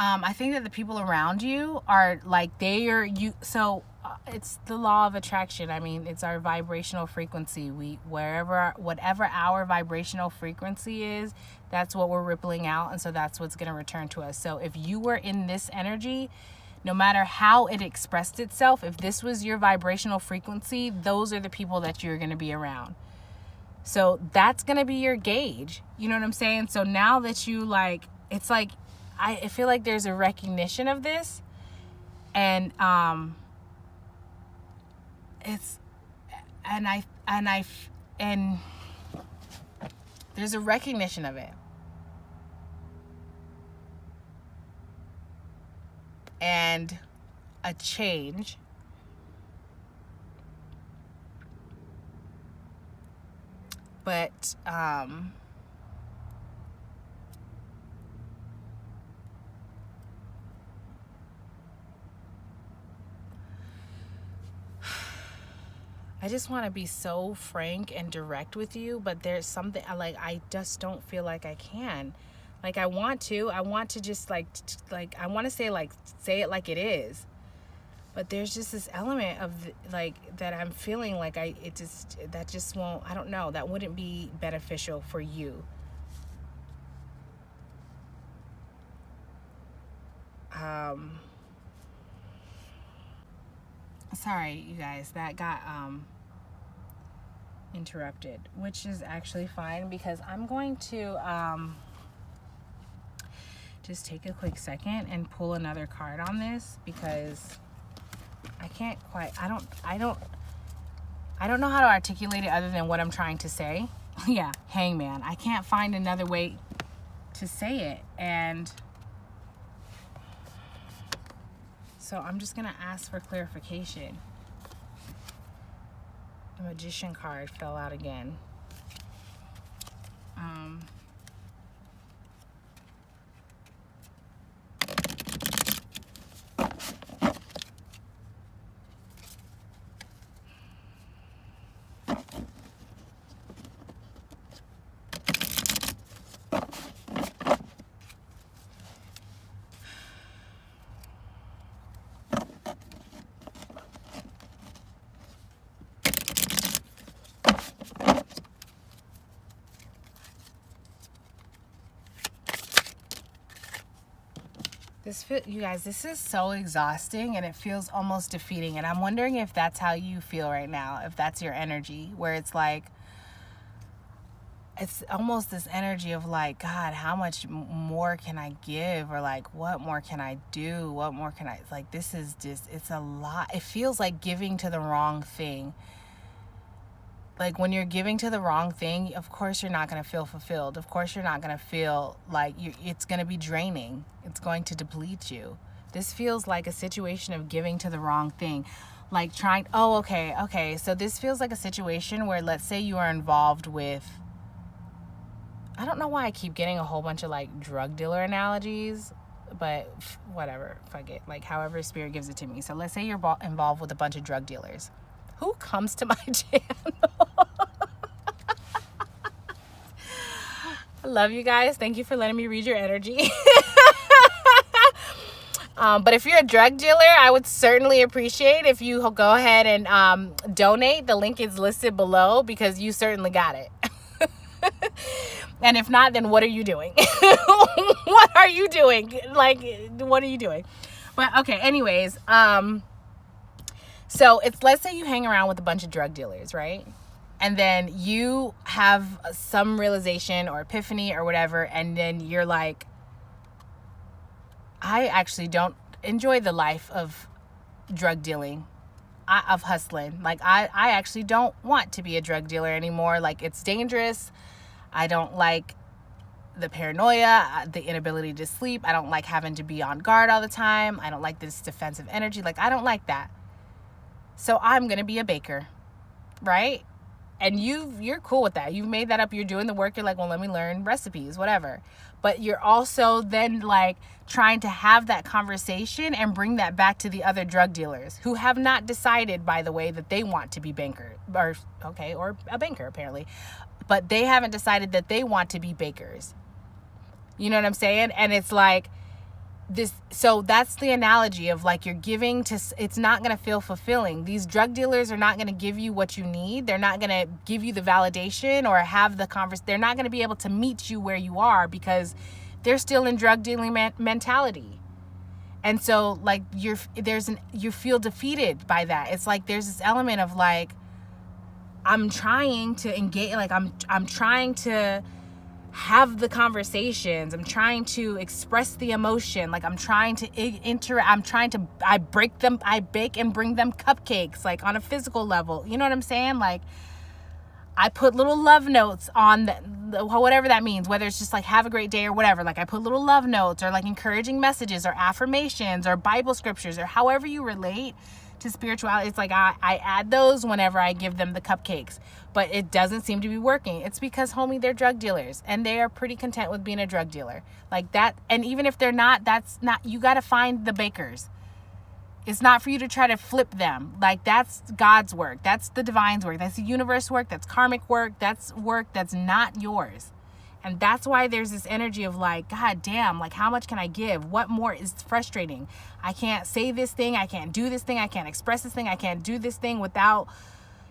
I think that the people around you are like, they are you. So it's the law of attraction. I mean, it's our vibrational frequency. Whatever our vibrational frequency is, that's what we're rippling out. And so that's what's going to return to us. So if you were in this energy, no matter how it expressed itself, if this was your vibrational frequency, those are the people that you're going to be around. So that's going to be your gauge. You know what I'm saying? So now that you like, it's like, I feel like there's a recognition of this, and there's a recognition of it, and a change. But I just want to be so frank and direct with you, but there's something I just don't feel like I can. Like I want to just like I want to say it like it is. But there's just this element of like that I'm feeling like that just won't, I don't know, that wouldn't be beneficial for you. Sorry, you guys, that got interrupted, which is actually fine, because I'm going to just take a quick second and pull another card on this, because I can't quite, I don't know how to articulate it other than what I'm trying to say. Yeah, Hangman. I can't find another way to say it. And so I'm just going to ask for clarification. The Magician card fell out again. You guys, this is so exhausting, and it feels almost defeating, and I'm wondering if that's how you feel right now, if that's your energy, where it's like, it's almost this energy of like, God, how much more can I give, or like, what more can I do, what more can I, like, this is just, it's a lot. It feels like giving to the wrong thing. Like when you're giving to the wrong thing, of course you're not going to feel fulfilled. Of course you're not going to feel like it's going to be draining. It's going to deplete you. This feels like a situation of giving to the wrong thing. Like trying, okay. So this feels like a situation where, let's say you are involved with, I don't know why I keep getting a whole bunch of like drug dealer analogies, but whatever, fuck it. Like however Spirit gives it to me. So let's say you're involved with a bunch of drug dealers. Who comes to my channel? I love you guys. Thank you for letting me read your energy. But if you're a drug dealer, I would certainly appreciate if you go ahead and donate. The link is listed below, because you certainly got it. And if not, then what are you doing? What are you doing? Like, what are you doing? But okay, anyways, so it's, let's say you hang around with a bunch of drug dealers, right? And then you have some realization or epiphany or whatever, and then you're like, I actually don't enjoy the life of drug dealing, of hustling. Like, I actually don't want to be a drug dealer anymore. Like, it's dangerous. I don't like the paranoia, the inability to sleep. I don't like having to be on guard all the time. I don't like this defensive energy. Like, I don't like that. So I'm going to be a baker, right? And you're cool with that. You've made that up. You're doing the work. You're like, well, let me learn recipes, whatever. But you're also then like trying to have that conversation and bring that back to the other drug dealers who have not decided, by the way, that they want to be banker or a banker apparently, but they haven't decided that they want to be bakers. You know what I'm saying? And it's like, So that's the analogy of like you're giving to, it's not going to feel fulfilling. These drug dealers are not going to give you what you need. They're not going to give you the validation or have the conversation. They're not going to be able to meet you where you are because they're still in drug dealing mentality. And so like you feel defeated by that. It's like there's this element of like, I'm trying to engage, like I'm trying to have the conversations. I'm trying to express the emotion. Like I'm trying to I bake and bring them cupcakes, like on a physical level. You know what I'm saying? Like I put little love notes on whatever that means, whether it's just like have a great day or whatever. Like I put little love notes or like encouraging messages or affirmations or Bible scriptures or however you relate to spirituality. It's like I add those whenever I give them the cupcakes, but it doesn't seem to be working. It's because, homie, they're drug dealers and they are pretty content with being a drug dealer like that. And even if they're not, that's not, you got to find the bakers. It's not for you to try to flip them. Like that's God's work. That's the divine's work. That's the universe work. That's karmic work. That's work that's not yours. And that's why there's this energy of like, God damn, like how much can I give? What more is frustrating? I can't say this thing. I can't do this thing. I can't express this thing. I can't do this thing without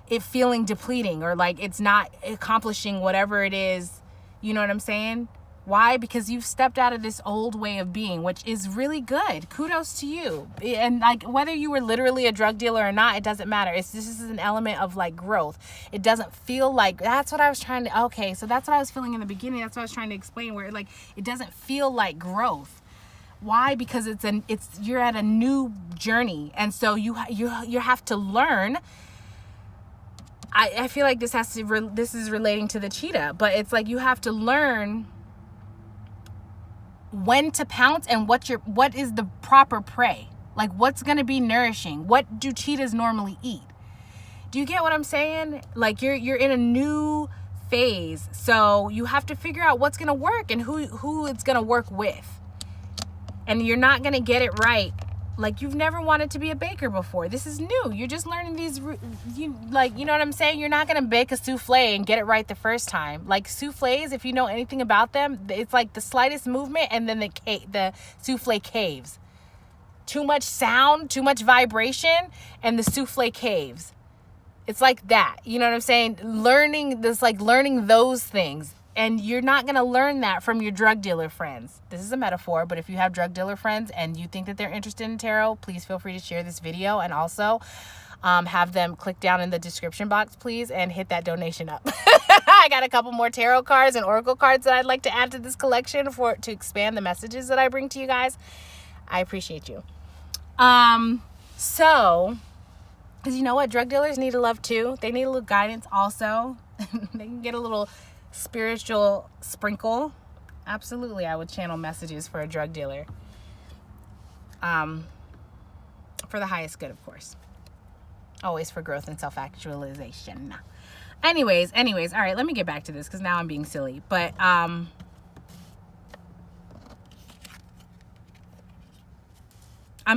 it feeling depleting or like it's not accomplishing whatever it is. You know what I'm saying? Why? Because you've stepped out of this old way of being, which is really good. Kudos to you. And like whether you were literally a drug dealer or not, it doesn't matter. This is an element of like growth. It doesn't feel like, that's what I was trying to, okay, so that's what I was feeling in the beginning. That's what I was trying to explain, where like it doesn't feel like growth. Why? Because you're at a new journey. And so you have to learn. I feel like this is relating to the cheetah, but it's like you have to learn when to pounce and what is the proper prey. Like what's going to be nourishing? What do cheetahs normally eat? Do you get what I'm saying? Like you're in a new phase. So you have to figure out what's going to work and who it's going to work with. And you're not going to get it right. Like you've never wanted to be a baker before. This is new. You're just learning you know what I'm saying? You're not going to bake a souffle and get it right the first time. Like souffles, if you know anything about them, it's like the slightest movement and then the souffle caves. Too much sound, too much vibration, and the souffle caves. It's like that. You know what I'm saying? Learning those things. And you're not going to learn that from your drug dealer friends. This is a metaphor, but if you have drug dealer friends and you think that they're interested in tarot, please feel free to share this video and also have them click down in the description box, please, and hit that donation up. I got a couple more tarot cards and oracle cards that I'd like to add to this collection to expand the messages that I bring to you guys. I appreciate you. So, because you know what? Drug dealers need a love too. They need a little guidance also. They can get a little spiritual sprinkle. Absolutely, I would channel messages for a drug dealer. For the highest good, of course. Always for growth and self-actualization. Anyways, all right, let me get back to this because now I'm being silly. But I'm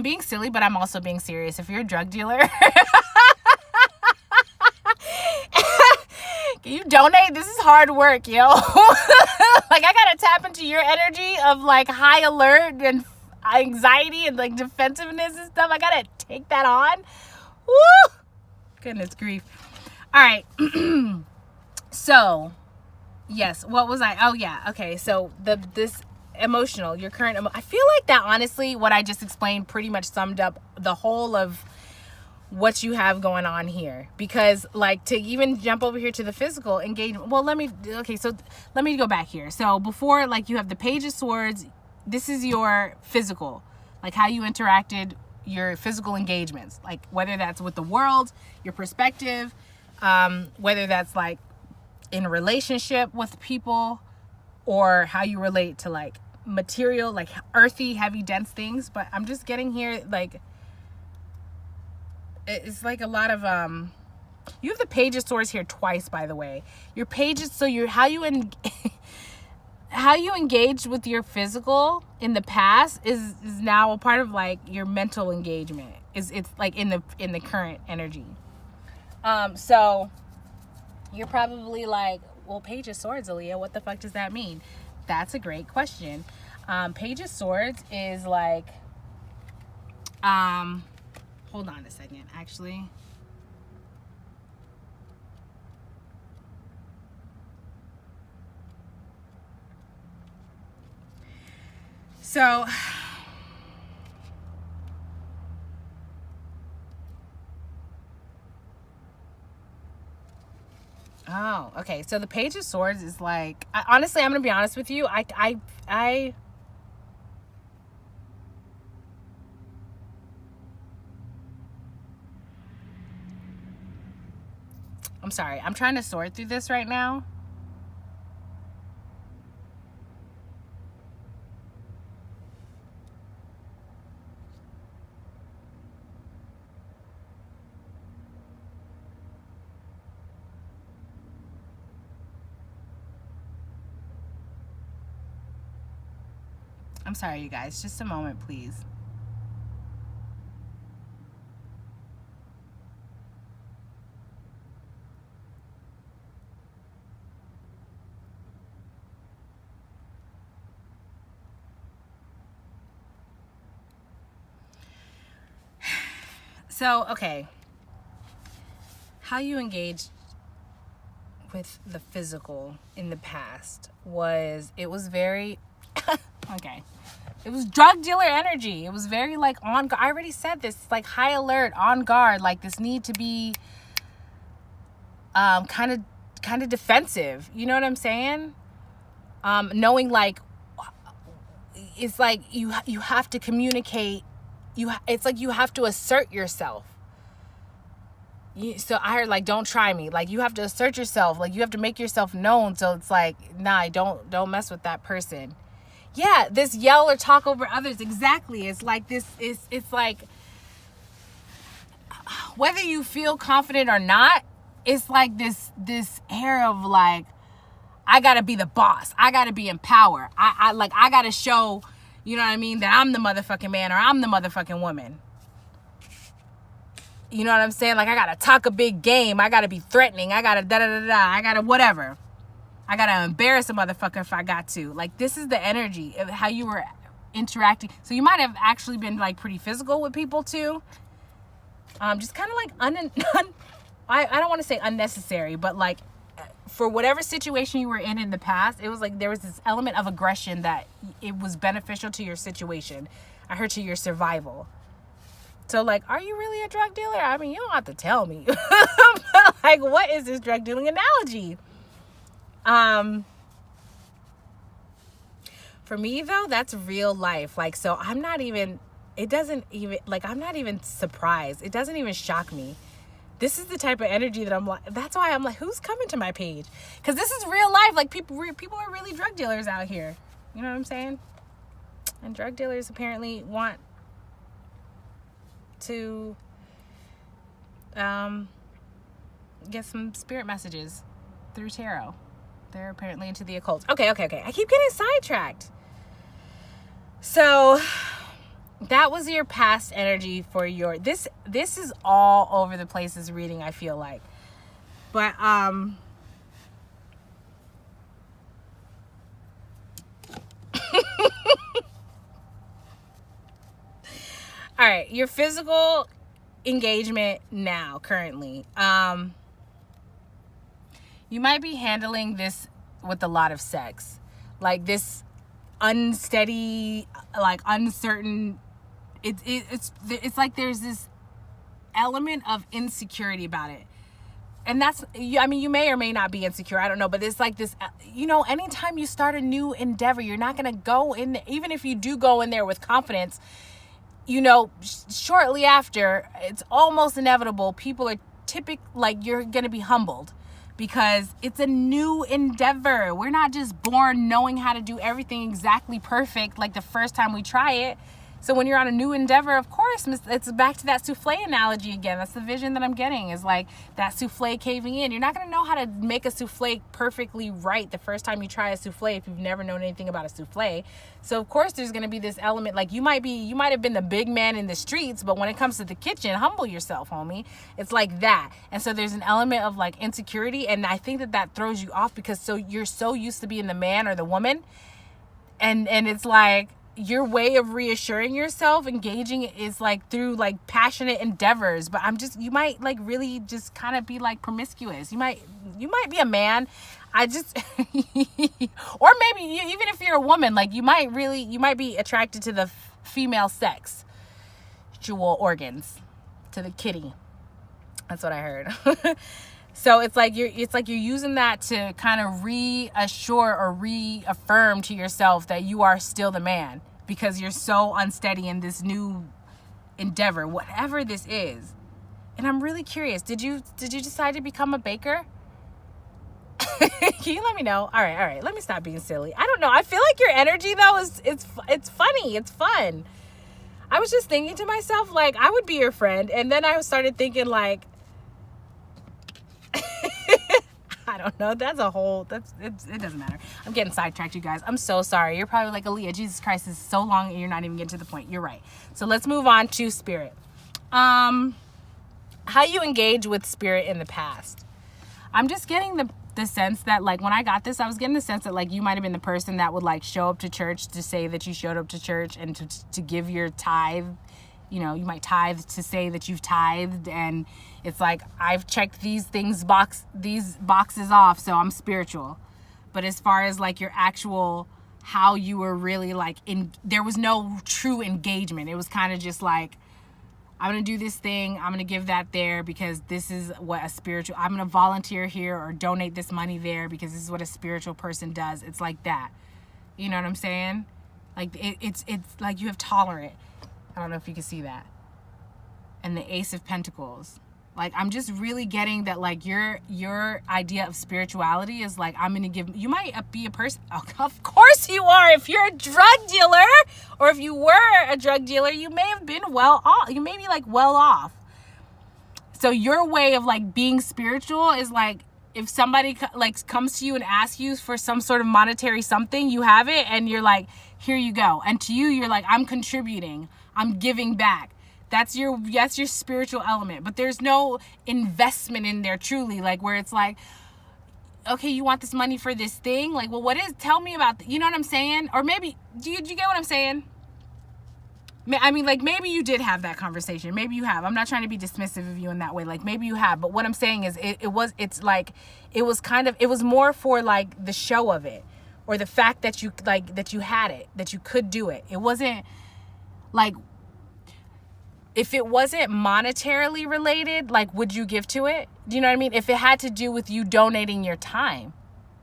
being silly, but I'm also being serious. If you're a drug dealer, you donate. This is hard work, yo. Like I gotta tap into your energy of like high alert and anxiety and like defensiveness and stuff. I gotta take that on. Woo! Goodness grief. All right. So, yes. What was I? Oh yeah. Okay. So this emotional, your current. I feel like that honestly, what I just explained pretty much summed up the whole of what you have going on here, because like to even jump over here to the physical engagement. Well, let me go back here. So before, like you have the Page of Swords. This is your physical, like how you interacted, your physical engagements, like whether that's with the world, your perspective, whether that's like in a relationship with people, or how you relate to like material, like earthy, heavy, dense things. But I'm just getting here like it's like a lot of you have the Page of Swords here twice, by the way. Your pages, so how you engaged with your physical in the past is now a part of like your mental engagement. It's like in the current energy. So you're probably like, well, Page of Swords, Aaliyah, what the fuck does that mean? That's a great question. Page of Swords is like, hold on a second, actually. So, oh, okay. So the Page of Swords is like, honestly, I'm gonna be honest with you. I'm sorry. I'm trying to sort through this right now. I'm sorry, you guys. Just a moment, please. So, okay. How you engaged with the physical in the past was, it was very, okay. It was drug dealer energy. It was very like on, I already said this, like high alert, on guard, like this need to be kind of defensive. You know what I'm saying? Knowing like, it's like you have to communicate. It's like you have to assert yourself. So I heard like, don't try me. Like you have to assert yourself. Like you have to make yourself known. So it's like, nah, don't mess with that person. Yeah, this yell or talk over others. Exactly. It's like this. It's like whether you feel confident or not, it's like this air of like, I gotta be the boss. I gotta be in power. I gotta show, you know what I mean, that I'm the motherfucking man or I'm the motherfucking woman. You know what I'm saying? Like I gotta talk a big game. I gotta be threatening. I gotta da-da-da-da. I gotta whatever. I gotta embarrass a motherfucker if I got to. Like this is the energy of how you were interacting. So you might have actually been like pretty physical with people too. Just kind of like I don't want to say unnecessary, but like for whatever situation you were in the past, it was like there was this element of aggression that it was beneficial to your situation. I heard to your survival. So like, are you really a drug dealer? I mean, you don't have to tell me. But like, what is this drug dealing analogy? For me though, that's real life. Like, so I'm not even surprised. It doesn't even shock me. This is the type of energy that I'm like, that's why I'm like, who's coming to my page? Because this is real life. Like people are really drug dealers out here. You know what I'm saying? And drug dealers apparently want to get some spirit messages through tarot. They're apparently into the occult. Okay. I keep getting sidetracked. So that was your past energy for your, this is all over the place, this reading, I feel like. But all right, your physical engagement now, currently. You might be handling this with a lot of sex. Like this unsteady, like uncertain, it's like there's this element of insecurity about it. And that's, I mean, you may or may not be insecure, I don't know, but it's like this, you know, anytime you start a new endeavor, you're not going to go in, even if you do go in there with confidence, you know, shortly after, it's almost inevitable, people are like, you're going to be humbled because it's a new endeavor. We're not just born knowing how to do everything exactly perfect like the first time we try it. So when you're on a new endeavor, of course, it's back to that souffle analogy again. That's the vision that I'm getting, is like that souffle caving in. You're not going to know how to make a souffle perfectly right the first time you try a souffle if you've never known anything about a souffle. So of course there's going to be this element, like you might have been the big man in the streets, but when it comes to the kitchen, humble yourself, homie. It's like that. And so there's an element of like insecurity, and I think that throws you off because you're so used to being the man or the woman. and it's like your way of reassuring yourself, engaging is like through like passionate endeavors. But you might like really just kind of be like promiscuous. You might be a man. I just, or maybe even if you're a woman, like you might be attracted to the female sex, sexual organs, to the kitty. That's what I heard. So it's like you're using that to kind of reassure or reaffirm to yourself that you are still the man, because you're so unsteady in this new endeavor, whatever this is. And I'm really curious, did you decide to become a baker? Can you let me know? All right. Let me stop being silly. I don't know. I feel like your energy though it's funny. It's fun. I was just thinking to myself, like, I would be your friend. And then I started thinking like, I don't know. It doesn't matter. I'm getting sidetracked, you guys. I'm so sorry. You're probably like, Aaliyah, Jesus Christ, is so long and you're not even getting to the point. You're right. So let's move on to spirit. How you engage with spirit in the past. I'm just getting the sense that, like, when I got this, I was getting the sense that, like, you might have been the person that would, like, show up to church to say that you showed up to church and to give your tithe. You know, you might tithe to say that you've tithed, and it's like, I've checked these boxes off, so I'm spiritual. But as far as like your actual, how you were really like there was no true engagement. It was kind of just like, I'm going to do this thing, I'm going to give that there because this is what I'm going to volunteer here or donate this money there because this is what a spiritual person does. It's like that. You know what I'm saying? Like it's like you have tolerant. I don't know if you can see that. And the Ace of Pentacles. Like, I'm just really getting that, like, your idea of spirituality is like, you might be a person, of course you are. If you're a drug dealer, or if you were a drug dealer, you may have been well off. You may be like well off. So your way of like being spiritual is like, if somebody like comes to you and asks you for some sort of monetary something, you have it and you're like, here you go. And to you, you're like, I'm contributing, I'm giving back. That's your spiritual element. But there's no investment in there truly, like where it's like, okay, you want this money for this thing? Like, well, tell me about, you know what I'm saying? Or maybe, do you get what I'm saying? I mean, like, maybe you did have that conversation. Maybe you have. I'm not trying to be dismissive of you in that way. Like, maybe you have. But what I'm saying is it was more for like the show of it, or the fact that you had it, that you could do it. It wasn't like, if it wasn't monetarily related, like, would you give to it? Do you know what I mean? If it had to do with you donating your time,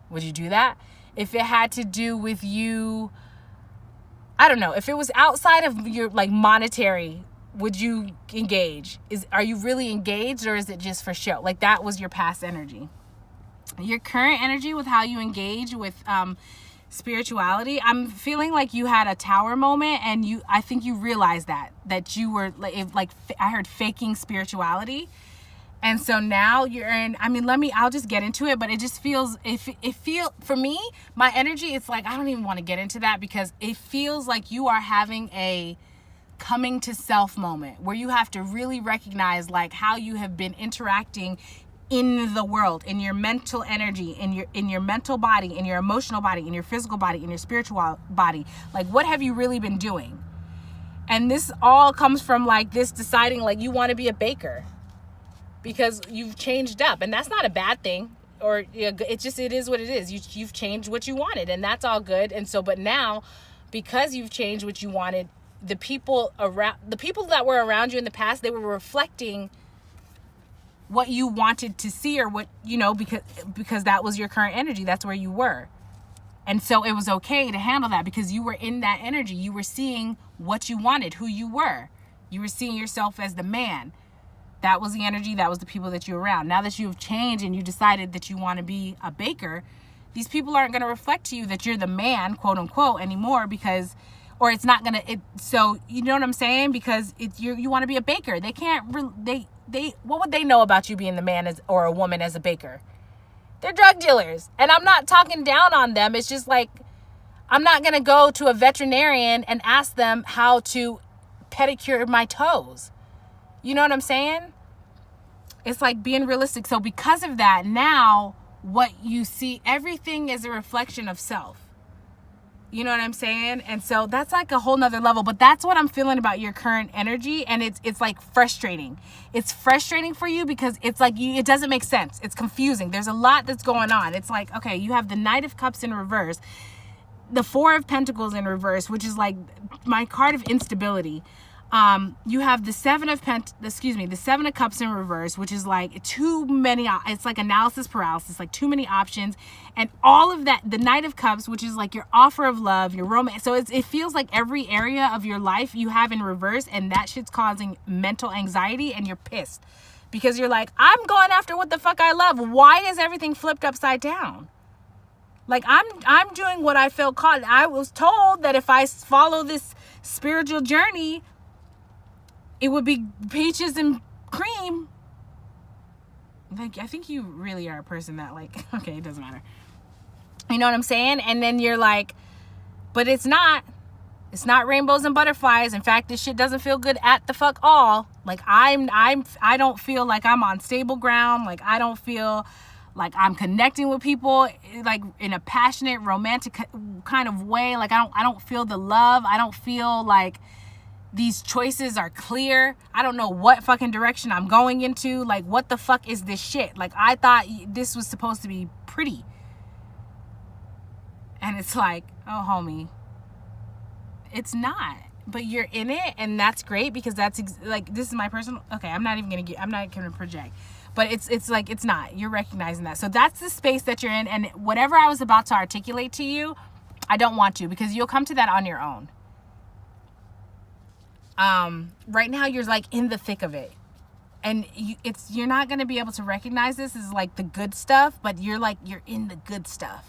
would you do that? If it had to do with you, I don't know, if it was outside of your like monetary, would you engage? Are you really engaged, or is it just for show? Like, that was your past energy. Your current energy with how you engage with spirituality, I'm feeling like you had a tower moment, and I think you realized that you were like I heard faking spirituality. And so now you're in, I mean, I'll just get into it, but it just feels, for me, my energy, it's like, I don't even want to get into that, because it feels like you are having a coming to self moment where you have to really recognize like how you have been interacting in the world, in your mental energy, in your mental body, in your emotional body, in your physical body, in your spiritual body. Like, what have you really been doing? And this all comes from like this deciding like you want to be a baker because you've changed up, and that's not a bad thing, or it is what it is. You've changed what you wanted, and that's all good. And so, but now, because you've changed what you wanted, the people that were around you in the past, they were reflecting what you wanted to see, or what, you know, because that was your current energy. That's where you were. And so it was okay to handle that because you were in that energy. You were seeing what you wanted, who you were. You were seeing yourself as the man. That was the energy. That was the people that you were around. Now that you've changed and you decided that you want to be a baker, these people aren't going to reflect to you that you're the man, quote unquote, anymore, because, or it's not going to, so you know what I'm saying? Because you want to be a baker. They can't, what would they know about you being the man or a woman as a baker? They're drug dealers. And I'm not talking down on them. It's just like, I'm not going to go to a veterinarian and ask them how to pedicure my toes. You know what I'm saying? It's like being realistic. So because of that, now what you see, everything is a reflection of self. You know what I'm saying? And so that's like a whole nother level, but that's what I'm feeling about your current energy. And it's like frustrating. It's frustrating for you because it's like it doesn't make sense. It's confusing. There's a lot that's going on. It's like, okay, you have the Knight of Cups in reverse, the Four of Pentacles in reverse, which is like my card of instability. You have the Seven of Cups in reverse, which is like too many. It's like analysis paralysis, like too many options, and all of that. The Knight of Cups, which is like your offer of love, your romance. So it feels like every area of your life you have in reverse, and that shit's causing mental anxiety, and you're pissed because you're like, I'm going after what the fuck I love. Why is everything flipped upside down? Like I'm doing what I feel called. I was told that if I follow this spiritual journey, it would be peaches and cream. Like, I think you really are a person that like, okay, it doesn't matter. You know what I'm saying? And then you're like, but it's not rainbows and butterflies. In fact, this shit doesn't feel good at the fuck all. Like I don't feel like I'm on stable ground. Like I don't feel like I'm connecting with people like in a passionate, romantic kind of way. Like I don't feel the love. I don't feel like these choices are clear. I don't know what fucking direction I'm going into. Like, what the fuck is this shit? Like, I thought this was supposed to be pretty. And it's like, oh, homie, it's not. But you're in it, and that's great because that's like, this is my personal, okay, I'm not gonna project. But it's like, it's not. You're recognizing that. So that's the space that you're in. And whatever I was about to articulate to you, I don't want to, because you'll come to that on your own. Right now you're like in the thick of it, and you're not going to be able to recognize this as like the good stuff, but you're in the good stuff.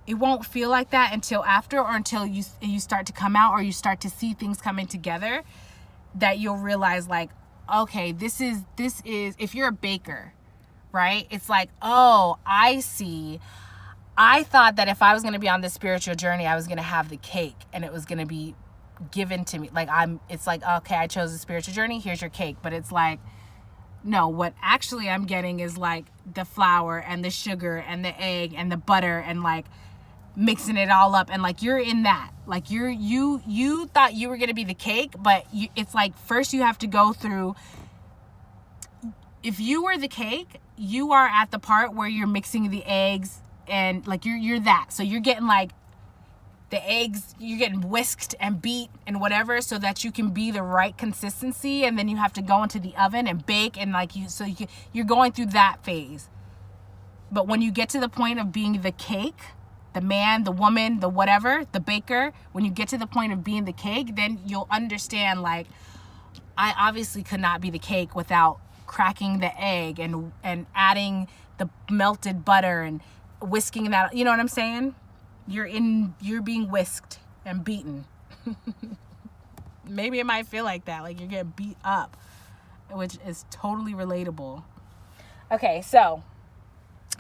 It won't feel like that until after, or until you start to come out, or you start to see things coming together, that you'll realize like, okay, this is, if you're a baker, right? It's like, oh, I see. I thought that if I was going to be on this spiritual journey, I was going to have the cake and it was going to be given to me. Like it's like, okay, I chose a spiritual journey, here's your cake. But it's like, no, what actually I'm getting is like the flour and the sugar and the egg and the butter and like mixing it all up. And like, you're in that, like you thought you were going to be the cake, but it's like, first you have to go through, if you were the cake, you are at the part where you're mixing the eggs and like you're that. So you're getting like the eggs, you're getting whisked and beat and whatever, so that you can be the right consistency, and then you have to go into the oven and bake, and like you're going through that phase. But when you get to the point of being the cake, the man, the woman, the whatever, the baker, when you get to the point of being the cake, then you'll understand like, I obviously could not be the cake without cracking the egg and adding the melted butter and whisking that, you know what I'm saying? You're being whisked and beaten. Maybe it might feel like that, like you're getting beat up, which is totally relatable. Okay, so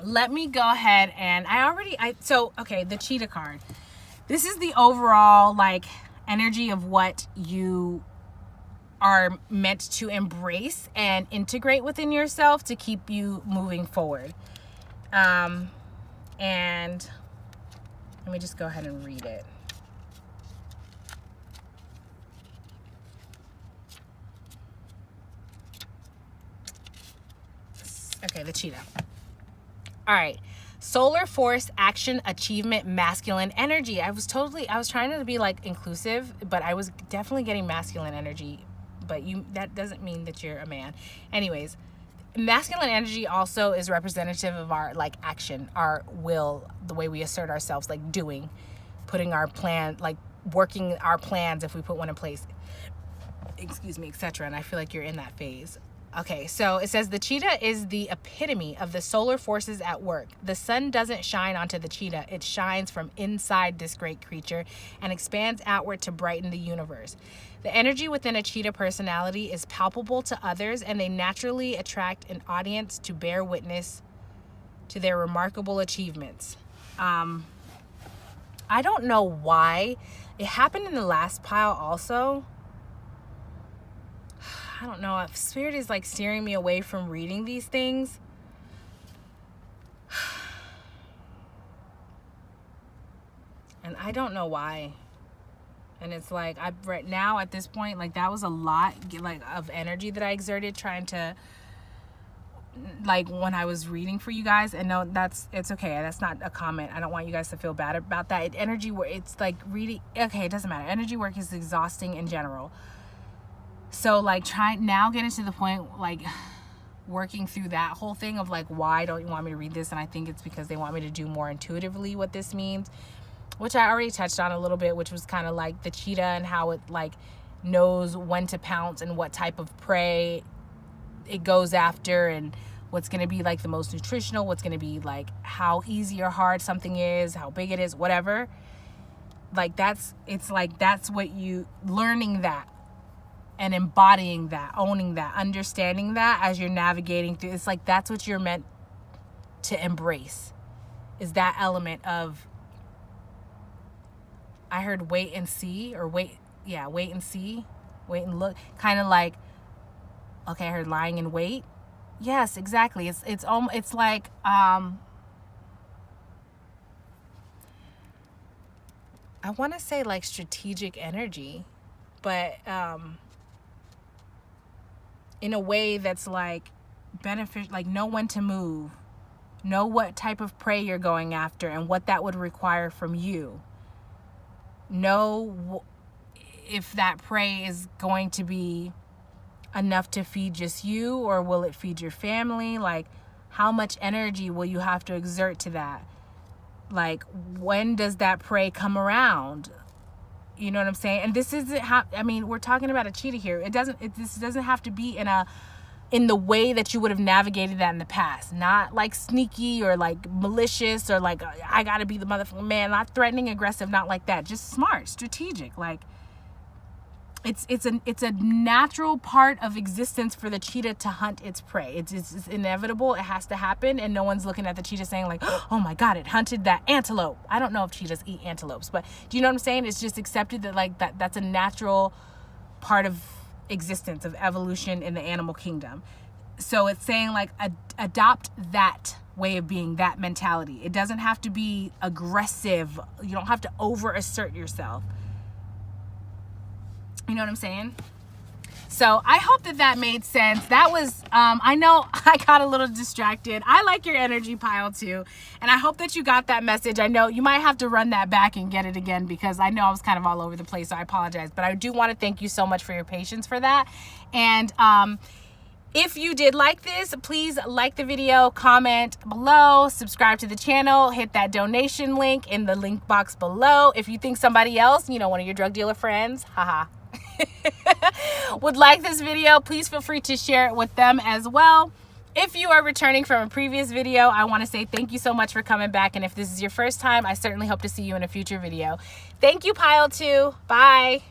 let me go ahead and the cheetah card. This is the overall like energy of what you are meant to embrace and integrate within yourself to keep you moving forward. And let me just go ahead and read it. Okay, the cheetah. All right. Solar force, action, achievement, masculine energy. I was trying to be like inclusive, but I was definitely getting masculine energy. But that doesn't mean that you're a man. Anyways, masculine energy also is representative of our like action, our will, the way we assert ourselves, like doing, putting our plan, like working our plans if we put one in place, etc. And I feel like you're in that phase. Okay, so it says the cheetah is the epitome of the solar forces at work. The sun doesn't shine onto the cheetah. It shines from inside this great creature and expands outward to brighten the universe. The energy within a cheetah personality is palpable to others, and they naturally attract an audience to bear witness to their remarkable achievements. I don't know why. It happened in the last pile also. I don't know if spirit is like steering me away from reading these things. And I don't know why. And it's like, I right now at this point, like that was a lot like of energy that I exerted trying to, like when I was reading for you guys. And no, it's okay, that's not a comment. I don't want you guys to feel bad about that. Energy work, it's like reading, okay, it doesn't matter. Energy work is exhausting in general. So like getting to the point, like working through that whole thing of like, why don't you want me to read this? And I think it's because they want me to do more intuitively what this means, which I already touched on a little bit, which was kind of like the cheetah and how it like knows when to pounce and what type of prey it goes after, and what's going to be like the most nutritional, what's going to be like how easy or hard something is, how big it is, whatever. Like that's what you learning that and embodying that, owning that, understanding that as you're navigating through. It's like that's what you're meant to embrace, is that element of, I heard wait and see, or wait and see, wait and look, kind of like, okay, I heard lying in wait. Yes, exactly. It's like I want to say like strategic energy, but in a way that's like benefit, like know when to move, know what type of prey you're going after and what that would require from you. Know if that prey is going to be enough to feed just you, or will it feed your family? Like how much energy will you have to exert to that? Like when does that prey come around? You know what I'm saying? And this isn't how, I mean, we're talking about a cheetah here. This doesn't have to be in the way that you would have navigated that in the past. Not like sneaky or like malicious or like I gotta be the motherfucking man. Not threatening, aggressive, not like that. Just smart, strategic. Like it's a natural part of existence for the cheetah to hunt its prey. It's inevitable. It has to happen, and no one's looking at the cheetah saying like, oh my god, it hunted that antelope. I don't know if cheetahs eat antelopes, but do you know what I'm saying? It's just accepted that like that's a natural part of existence, of evolution in the animal kingdom. So it's saying like adopt that way of being, that mentality. It doesn't have to be aggressive. You don't have to over assert yourself. You know what I'm saying? So I hope that made sense. That was, I know I got a little distracted. I like your energy pile too. And I hope that you got that message. I know you might have to run that back and get it again, because I know I was kind of all over the place. So I apologize. But I do want to thank you so much for your patience for that. And if you did like this, please like the video, comment below, subscribe to the channel, hit that donation link in the link box below. If you think somebody else, one of your drug dealer friends, haha, would like this video, please feel free to share it with them as well. If you are returning from a previous video, I want to say thank you so much for coming back. And if this is your first time, I certainly hope to see you in a future video. Thank you, Pile 2. Bye.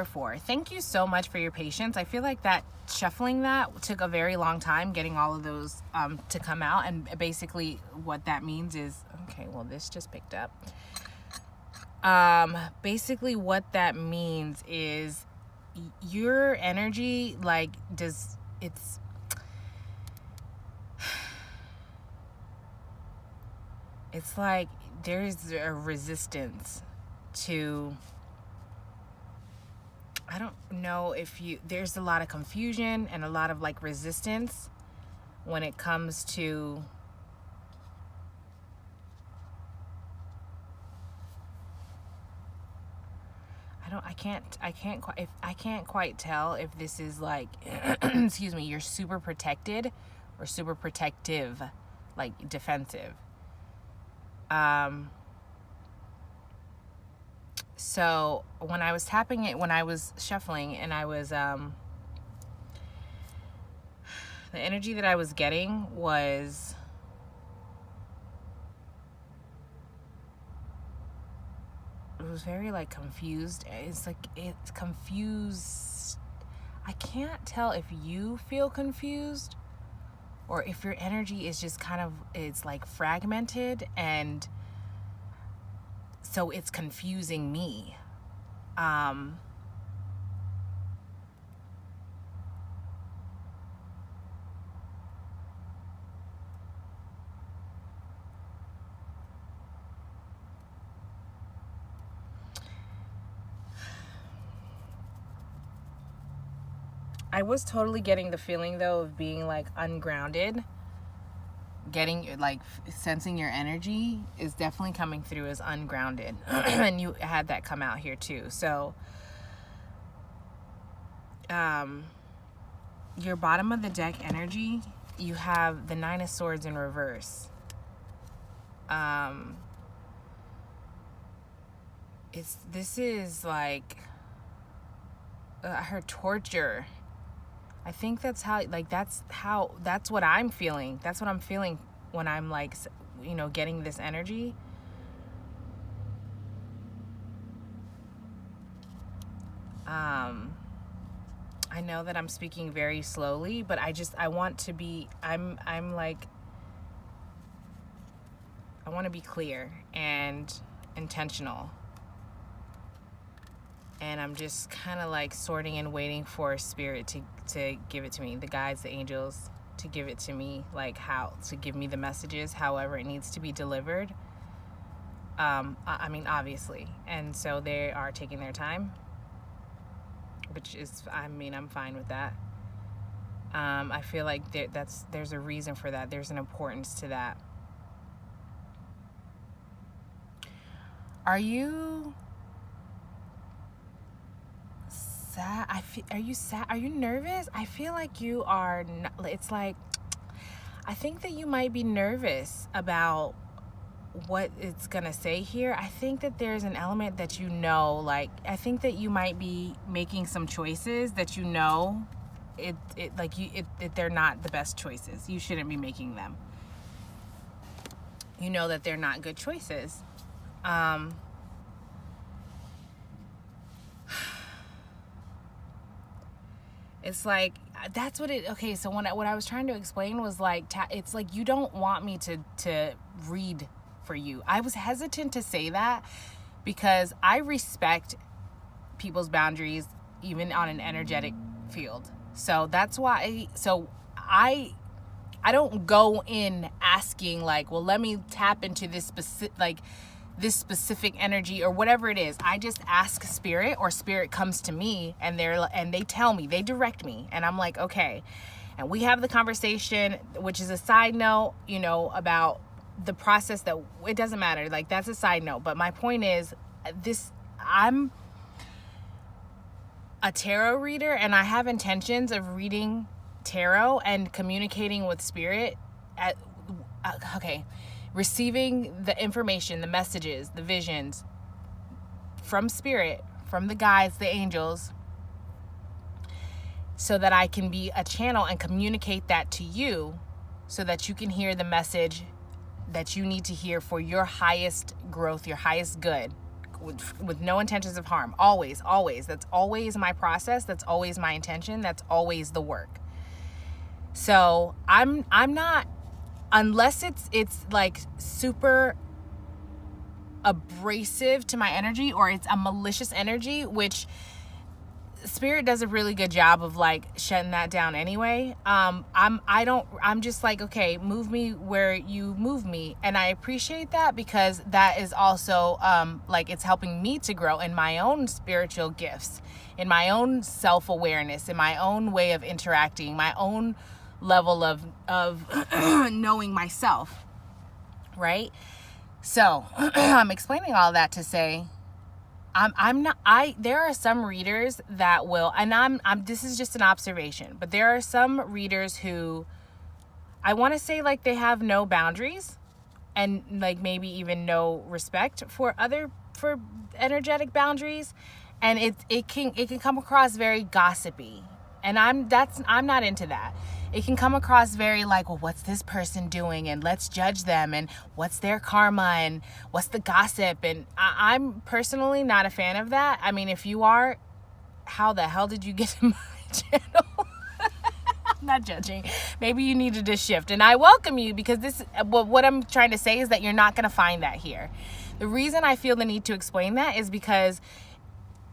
number 4. Thank you so much for your patience. I feel like that shuffling that took a very long time getting all of those to come out. And basically what that means is, okay, well, this just picked up. Basically what that means is your energy, like, it's like there's a resistance to, I don't know if there's a lot of confusion and a lot of like resistance when it comes to I can't quite tell if this is like excuse me, you're super protected or super protective, like defensive. So when I was tapping it, when I was shuffling, and I was the energy that I was getting was very like confused. It's confused. I can't tell if you feel confused or if your energy is just kind of, it's like fragmented, and so it's confusing me. I was totally getting the feeling though of being like ungrounded. Getting like sensing your energy is definitely coming through as ungrounded. And you had that come out here too. So your bottom of the deck energy, you have the 9 of Swords in reverse. This is like, I heard torture. I think that's what I'm feeling. That's what I'm feeling when I'm like, getting this energy. I know that I'm speaking very slowly, but I want to be, I want to be clear and intentional. And I'm just kind of like sorting and waiting for spirit to give it to me, the guides, the angels, to give it to me, like how to give me the messages, however it needs to be delivered. I mean, obviously. And so they are taking their time, which is, I'm fine with that. I feel like there's a reason for that. There's an importance to that. Are you sad? Are you sad? Are you nervous? I feel like you are. It's like, I think that you might be nervous about what it's gonna say here. I think that there's an element that like, I think that you might be making some choices that they're not the best choices. You shouldn't be making them. You know that they're not good choices. It's like, that's what okay, so what I was trying to explain was like, it's like you don't want me to read for you. I was hesitant to say that because I respect people's boundaries, even on an energetic field. So that's why, I don't go in asking like, well, let me tap into this specific energy or whatever it is. I just ask spirit, or spirit comes to me and they tell me, they direct me, and I'm like, okay. And we have the conversation, which is a side note, about the process that it doesn't matter. Like, that's a side note. But my point is I'm a tarot reader, and I have intentions of reading tarot and communicating with spirit receiving the information, the messages, the visions from spirit, from the guides, the angels, so that I can be a channel and communicate that to you so that you can hear the message that you need to hear for your highest growth, your highest good, with no intentions of harm. Always. That's always my process. That's always my intention. That's always the work. So I'm not, unless it's like super abrasive to my energy, or it's a malicious energy, which Spirit does a really good job of like shutting that down anyway. I'm just like, okay, move me where you move me. And I appreciate that, because that is also like, it's helping me to grow in my own spiritual gifts, in my own self-awareness, in my own way of interacting, my own level of knowing myself, right? So I'm explaining all that to say, there are some readers that will, and this is just an observation, but there are some readers who, I want to say like they have no boundaries, and like maybe even no respect for energetic boundaries. And it can come across very gossipy. And I'm not into that. It can come across very like, well, what's this person doing? And let's judge them. And what's their karma? And what's the gossip? And I'm personally not a fan of that. I mean, if you are, how the hell did you get to my channel? I'm not judging. Maybe you needed to shift. And I welcome you, because what I'm trying to say is that you're not going to find that here. The reason I feel the need to explain that is because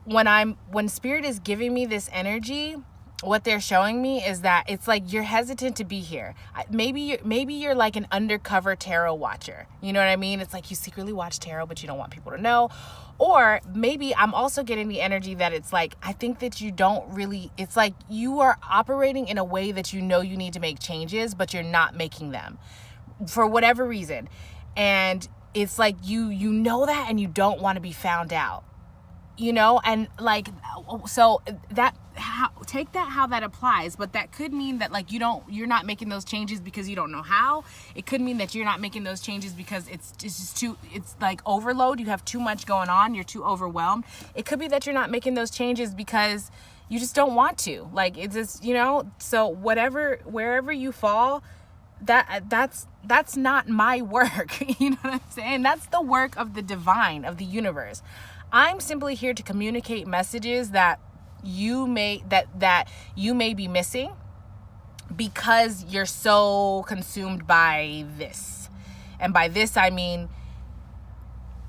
when Spirit is giving me this energy, what they're showing me is that it's like you're hesitant to be here. Maybe you're like an undercover tarot watcher. You know what I mean? It's like you secretly watch tarot, but you don't want people to know. Or maybe I'm also getting the energy that it's like, I think that you don't really, it's like you are operating in a way that you know you need to make changes, but you're not making them for whatever reason. And it's like you know that, and you don't want to be found out. You know, and like, so take that how that applies, but that could mean that like you're not making those changes because you don't know how. It could mean that you're not making those changes because it's just it's like overload. You have too much going on. You're too overwhelmed. It could be that you're not making those changes because you just don't want to. Like, it's just, you know, so wherever you fall, that's not my work. You know what I'm saying? That's the work of the divine, of the universe. I'm simply here to communicate messages that you may be missing because you're so consumed by this. And by this, I mean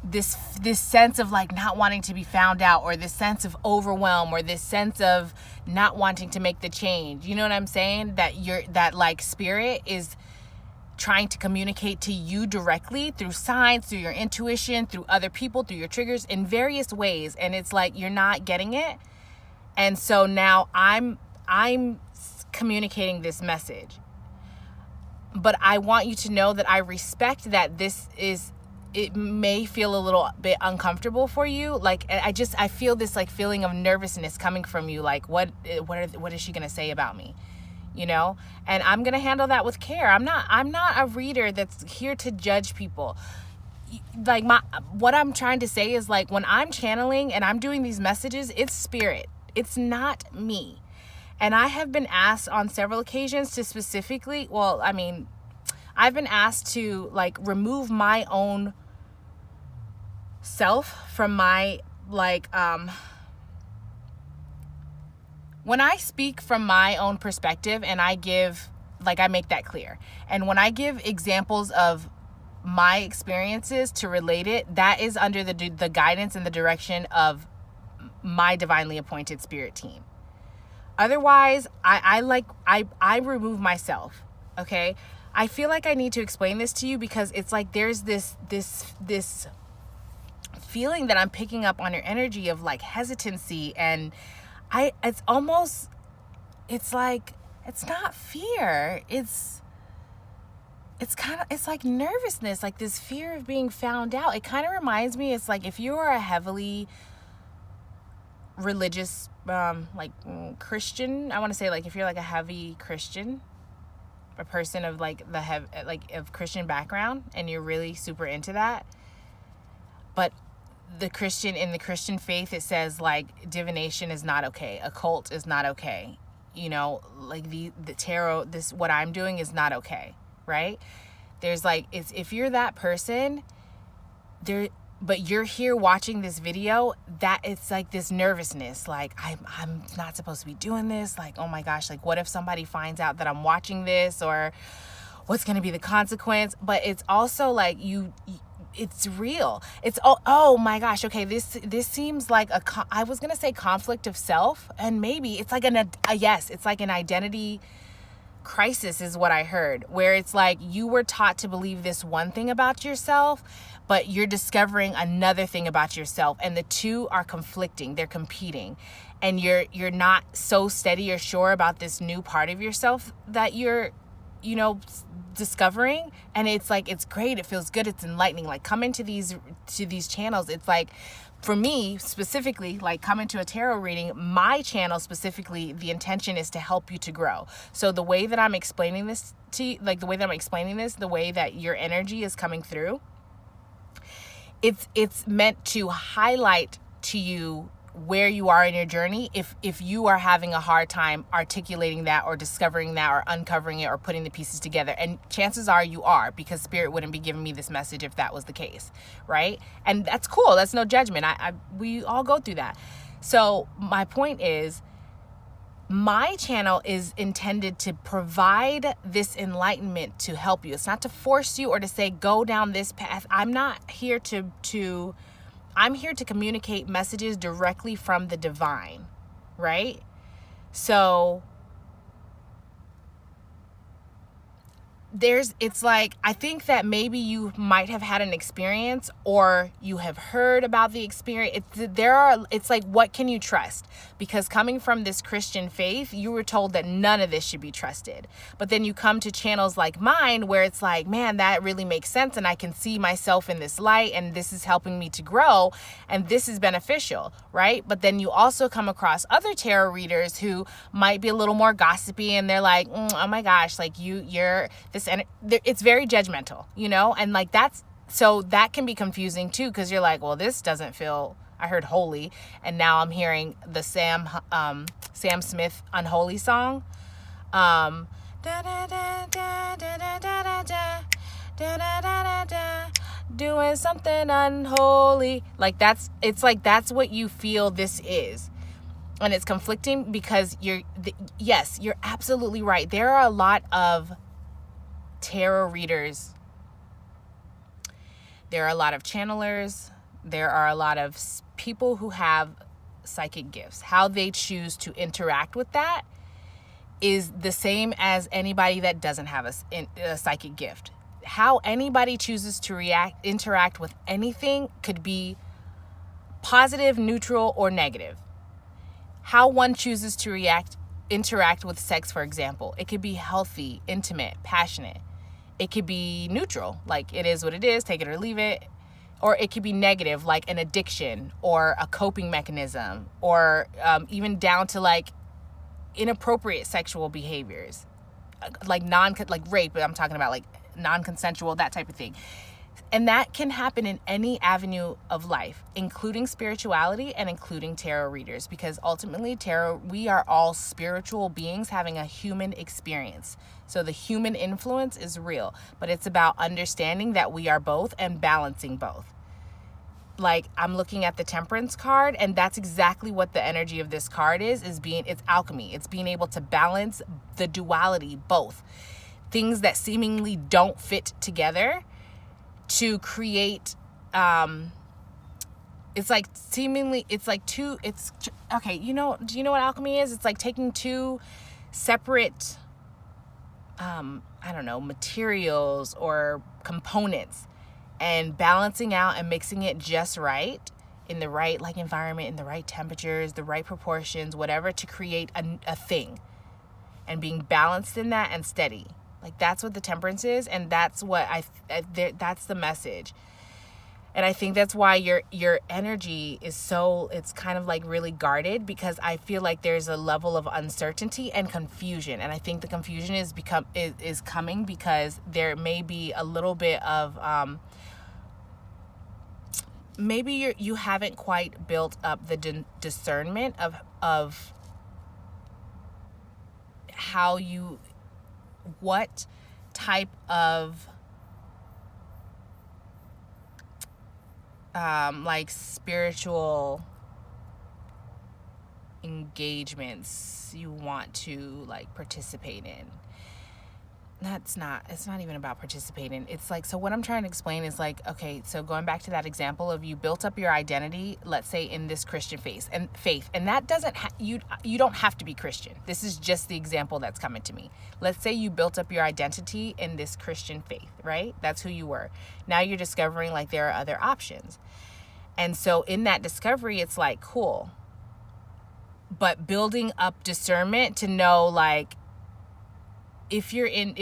this sense of like not wanting to be found out, or this sense of overwhelm, or this sense of not wanting to make the change. You know what I'm saying? That like Spirit is trying to communicate to you directly through signs, through your intuition, through other people, through your triggers, in various ways. And it's like you're not getting it. And so now I'm communicating this message. But I want you to know that I respect that it may feel a little bit uncomfortable for you. Like, I feel this like feeling of nervousness coming from you. Like, what is she going to say about me? You know, and I'm going to handle that with care. I'm not a reader that's here to judge people. Like, what I'm trying to say is like, when I'm channeling and I'm doing these messages, it's Spirit. It's not me. And I have been asked on several occasions to specifically, I've been asked to like remove my own self from my when I speak from my own perspective, and I make that clear. And when I give examples of my experiences to relate it, that is under the guidance and the direction of my divinely appointed Spirit team. Otherwise, I remove myself. Okay. I feel like I need to explain this to you because it's like there's this feeling that I'm picking up on your energy of like hesitancy, and it's like, it's not fear. It's like nervousness, like this fear of being found out. It kind of reminds me, it's like if you are a heavily religious, Christian, I want to say like if you're like a heavy Christian, a person of like of Christian background, and you're really super into that, but in the Christian faith, it says like divination is not okay. Occult is not okay. You know, like the tarot, what I'm doing is not okay. Right? There's like, if you're that person, but you're here watching this video, that it's like this nervousness, like I'm not supposed to be doing this, like, oh my gosh, like what if somebody finds out that I'm watching this, or what's going to be the consequence? But it's also like it's real. It's oh my gosh, okay, this seems like I was going to say conflict of self, and maybe it's like it's like an identity crisis is what I heard, where it's like you were taught to believe this one thing about yourself, but you're discovering another thing about yourself, and the two are conflicting, they're competing, and you're not so steady or sure about this new part of yourself that you're discovering. And it's like, it's great, it feels good, it's enlightening. Like, come into these channels, it's like, for me specifically, like coming to a tarot reading, my channel specifically, the intention is to help you to grow. So the way that I'm explaining this to you, like the way that your energy is coming through, it's meant to highlight to you where you are in your journey, if you are having a hard time articulating that, or discovering that, or uncovering it, or putting the pieces together. And chances are you are, because Spirit wouldn't be giving me this message if that was the case, right? And that's cool, that's no judgment. We all go through that. So my point is, my channel is intended to provide this enlightenment to help you. It's not to force you or to say go down this path. I'm not here I'm here to communicate messages directly from the divine, right? So it's like, I think that maybe you might have had an experience, or you have heard about the experience. It's like, what can you trust? Because coming from this Christian faith, you were told that none of this should be trusted. But then you come to channels like mine, where it's like, man, that really makes sense, and I can see myself in this light, and this is helping me to grow, and this is beneficial, right? But then you also come across other tarot readers who might be a little more gossipy, and they're like, oh my gosh, like you're this, and it's very judgmental, and like so that can be confusing too, because you're like, well, this doesn't feel, I heard holy, and now I'm hearing the Sam Smith Unholy song, da da da da da da da da da da da da, doing something unholy, like that's what you feel this is. And it's conflicting because yes, you're absolutely right. There are a lot of tarot readers, there are a lot of channelers, there are a lot of people who have psychic gifts. How they choose to interact with that is the same as anybody that doesn't have a psychic gift. How anybody chooses to interact with anything could be positive, neutral, or negative. How one chooses to interact with sex, for example, it could be healthy, intimate, passionate. It could be neutral, like it is what it is, take it or leave it. Or it could be negative, like an addiction or a coping mechanism, or even down to like inappropriate sexual behaviors, like rape, but I'm talking about like non-consensual, that type of thing. And that can happen in any avenue of life, including spirituality and including tarot readers, because ultimately we are all spiritual beings having a human experience. So the human influence is real, but it's about understanding that we are both and balancing both. Like, I'm looking at the Temperance card, and that's exactly what the energy of this card is it's alchemy. It's being able to balance the duality, both things that seemingly don't fit together, to create do you know what alchemy is? It's like taking two separate materials or components, and balancing out and mixing it just right, in the right environment, in the right temperatures, the right proportions, whatever, to create a thing, and being balanced in that and steady. Like, that's what the Temperance is, and that's what that's the message. And I think that's why your energy is it's kind of like really guarded, because I feel like there's a level of uncertainty and confusion. And I think the confusion is coming because there may be a little bit of maybe you haven't quite built up the discernment of what type of like spiritual engagements you want to like participate in. It's not even about participating. It's like, so what I'm trying to explain is like, okay, so going back to that example of you built up your identity, let's say in this Christian faith, and that doesn't, you don't have to be Christian. This is just the example that's coming to me. Let's say you built up your identity in this Christian faith, right? That's who you were. Now you're discovering like there are other options. And so in that discovery, it's like, cool. But building up discernment to know like, if you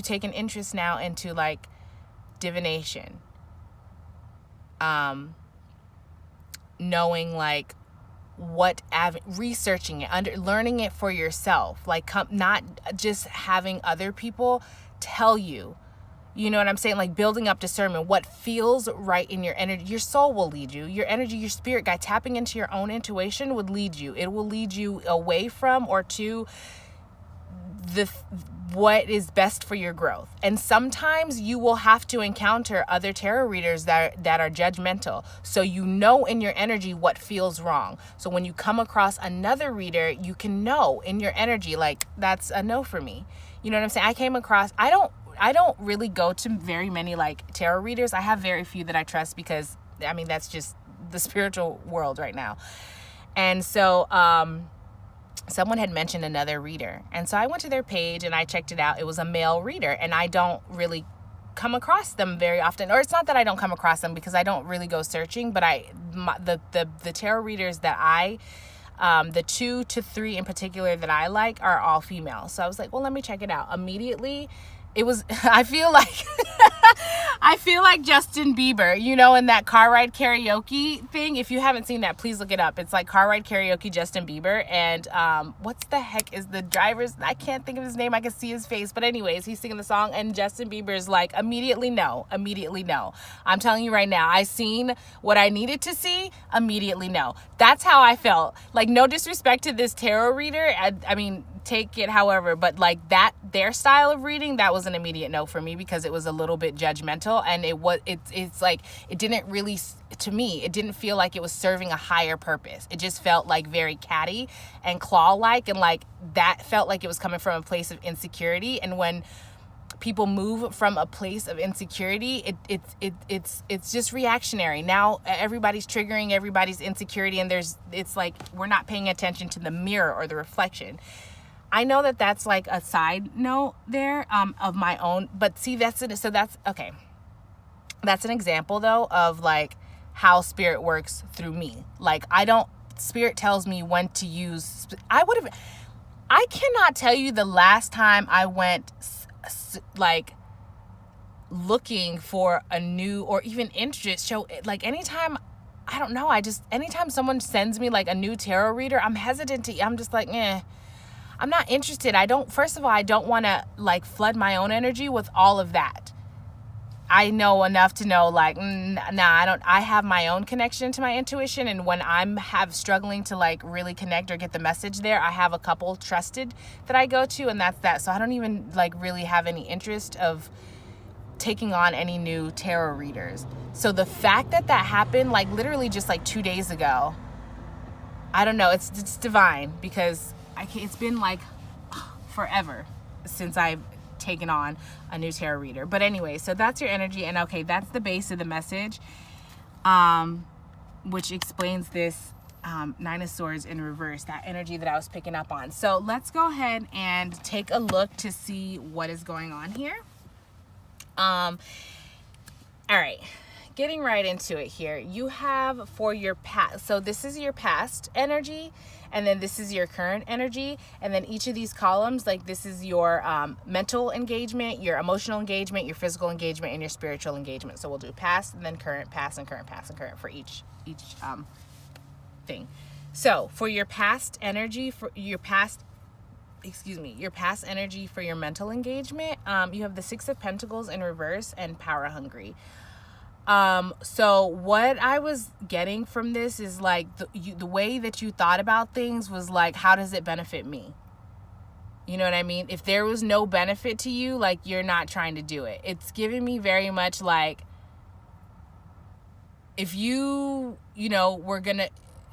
take an interest now into like divination, knowing like researching it, learning it for yourself, like not just having other people tell you, you know what I'm saying? Like building up discernment, what feels right in your energy. Your soul will lead you. Your energy, your spirit guide, tapping into your own intuition would lead you. It will lead you away from or to what is best for your growth. And sometimes you will have to encounter other tarot readers that are judgmental. So you know in your energy what feels wrong. So when you come across another reader, you can know in your energy, like, that's a no for me. You know what I'm saying? I don't really go to very many like tarot readers. I have very few that I trust because, I mean, that's just the spiritual world right now. And so, someone had mentioned another reader. And so I went to their page and I checked it out. It was a male reader, and I don't really come across them very often. Or it's not that I don't come across them because I don't really go searching, but the tarot readers that the 2 to 3 in particular that I like are all female. So I was like, well, let me check it out. Immediately, it was, I feel like Justin Bieber, you know, in that car ride karaoke thing. If you haven't seen that, please look it up. It's like car ride karaoke, Justin Bieber. And what's the heck is the driver's, I can't think of his name. I can see his face. But anyways, he's singing the song and Justin Bieber's like, immediately no. I'm telling you right now, I seen what I needed to see, immediately no. That's how I felt. Like, no disrespect to this tarot reader. I mean, take it however, but like their style of reading, that was an immediate no for me because it was a little bit judgmental, and it's like, it didn't really, to me, it didn't feel like it was serving a higher purpose. It just felt like very catty and claw-like, and like that felt like it was coming from a place of insecurity. And when people move from a place of insecurity, it's just reactionary. Now everybody's triggering everybody's insecurity, and it's like we're not paying attention to the mirror or the reflection. I know that that's like a side note there of my own, but see, that's okay. That's an example though of like how spirit works through me. Like, spirit tells me when to use. I cannot tell you the last time I went like looking for a new or even interest show. Like anytime, I don't know. Anytime someone sends me like a new tarot reader, I'm hesitant I'm just like, I'm not interested. First of all, I don't want to like flood my own energy with all of that. I know enough to know like, I have my own connection to my intuition. And when I'm struggling to like really connect or get the message there, I have a couple trusted that I go to, and that's that. So I don't even like really have any interest of taking on any new tarot readers. So the fact that happened like literally just like 2 days ago, I don't know. It's divine because it's been like forever since I've taken on a new tarot reader. But anyway, so that's your energy. And okay, that's the base of the message, which explains this 9 of Swords in reverse, that energy that I was picking up on. So let's go ahead and take a look to see what is going on here. All right. Getting right into it here, you have for your past, so this is your past energy, and then this is your current energy, and then each of these columns, like this is your mental engagement, your emotional engagement, your physical engagement, and your spiritual engagement. So we'll do past and then current, past and current, past and current for each thing. So for your past energy, your past energy for your mental engagement, you have the 6 of Pentacles in reverse and power hungry. So what I was getting from this is like the way that you thought about things was like, how does it benefit me? You know what I mean? If there was no benefit to you, like you're not trying to do it. It's giving me very much like if you, were gonna,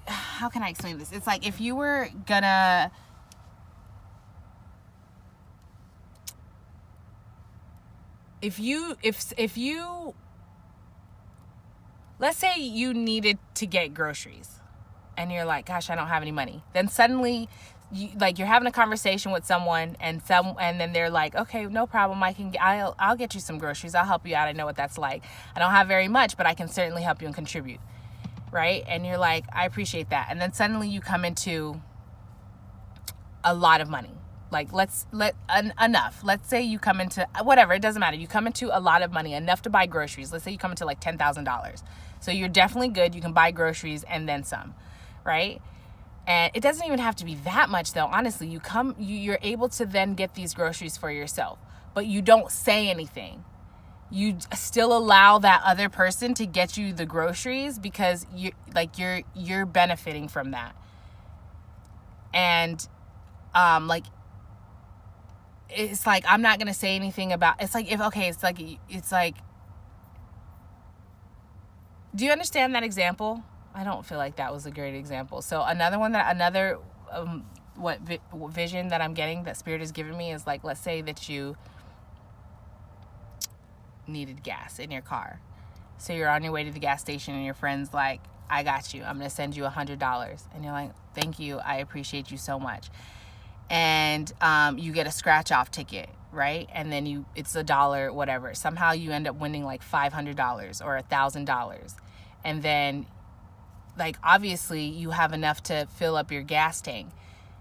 how can I explain this? It's like if you were gonna, if you, let's say you needed to get groceries and you're like, gosh, I don't have any money. Then suddenly you're having a conversation with someone and then they're like, okay, no problem. I'll get you some groceries. I'll help you out. I know what that's like. I don't have very much, but I can certainly help you and contribute. Right. And you're like, I appreciate that. And then suddenly you come into a lot of money. Like enough. Let's say you come into whatever, it doesn't matter. You come into a lot of money, enough to buy groceries. Let's say you come into like $10,000. So you're definitely good. You can buy groceries and then some, right? And it doesn't even have to be that much though. Honestly, you're able to then get these groceries for yourself, but you don't say anything. You still allow that other person to get you the groceries because you're benefiting from that. And it's like, I'm not going to say anything about, it's like, do you understand that example? I don't feel like that was a great example. So vision that I'm getting, that Spirit is giving me is like, let's say that you needed gas in your car. So you're on your way to the gas station and your friend's like, I got you. I'm going to send you $100. And you're like, thank you. I appreciate you so much. And you get a scratch off ticket, right? And then it's $1, whatever. Somehow you end up winning like $500 or $1,000. And then like, obviously you have enough to fill up your gas tank.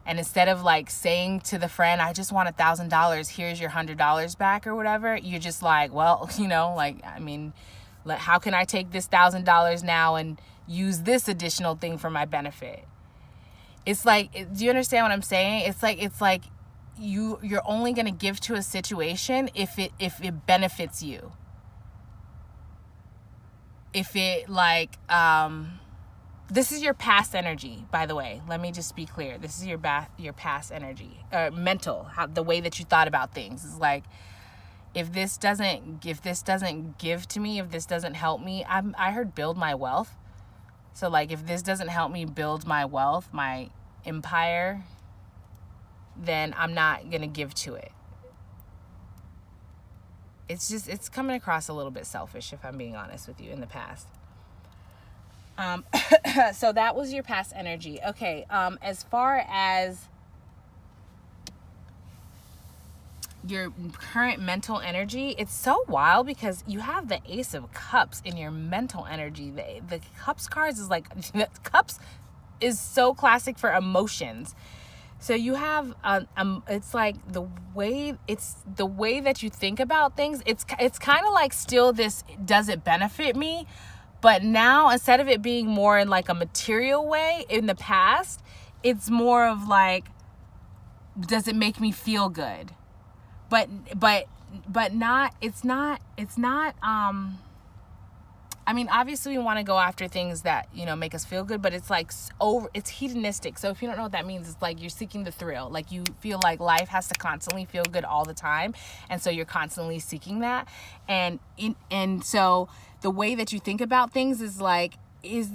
And instead of like saying to the friend, I just want $1,000, here's your $100 back or whatever, you're just like, well, how can I take this $1,000 now and use this additional thing for my benefit? It's like, do you understand what I'm saying? It's like you're only going to give to a situation if it benefits you. If it this is your past energy, by the way. Let me just be clear. This is your past energy, mental, the way that you thought about things. It's like, if this doesn't give to me, if this doesn't help me, I heard build my wealth. So like, if this doesn't help me build my wealth, my empire, then I'm not going to give to it. It's coming across a little bit selfish, if I'm being honest with you, in the past. So that was your past energy. Okay. As far as your current mental energy, it's so wild because you have the Ace of Cups in your mental energy. The Cups cards is like, Cups is so classic for emotions. So you have, it's like the way that you think about things. It's kind of like still this, does it benefit me? But now, instead of it being more in like a material way in the past, it's more of like, does it make me feel good? But not, it's not, I mean, obviously we want to go after things that, make us feel good, but it's like it's hedonistic. So if you don't know what that means, it's like you're seeking the thrill. Like you feel like life has to constantly feel good all the time. And so you're constantly seeking that. And so the way that you think about things is like, I'm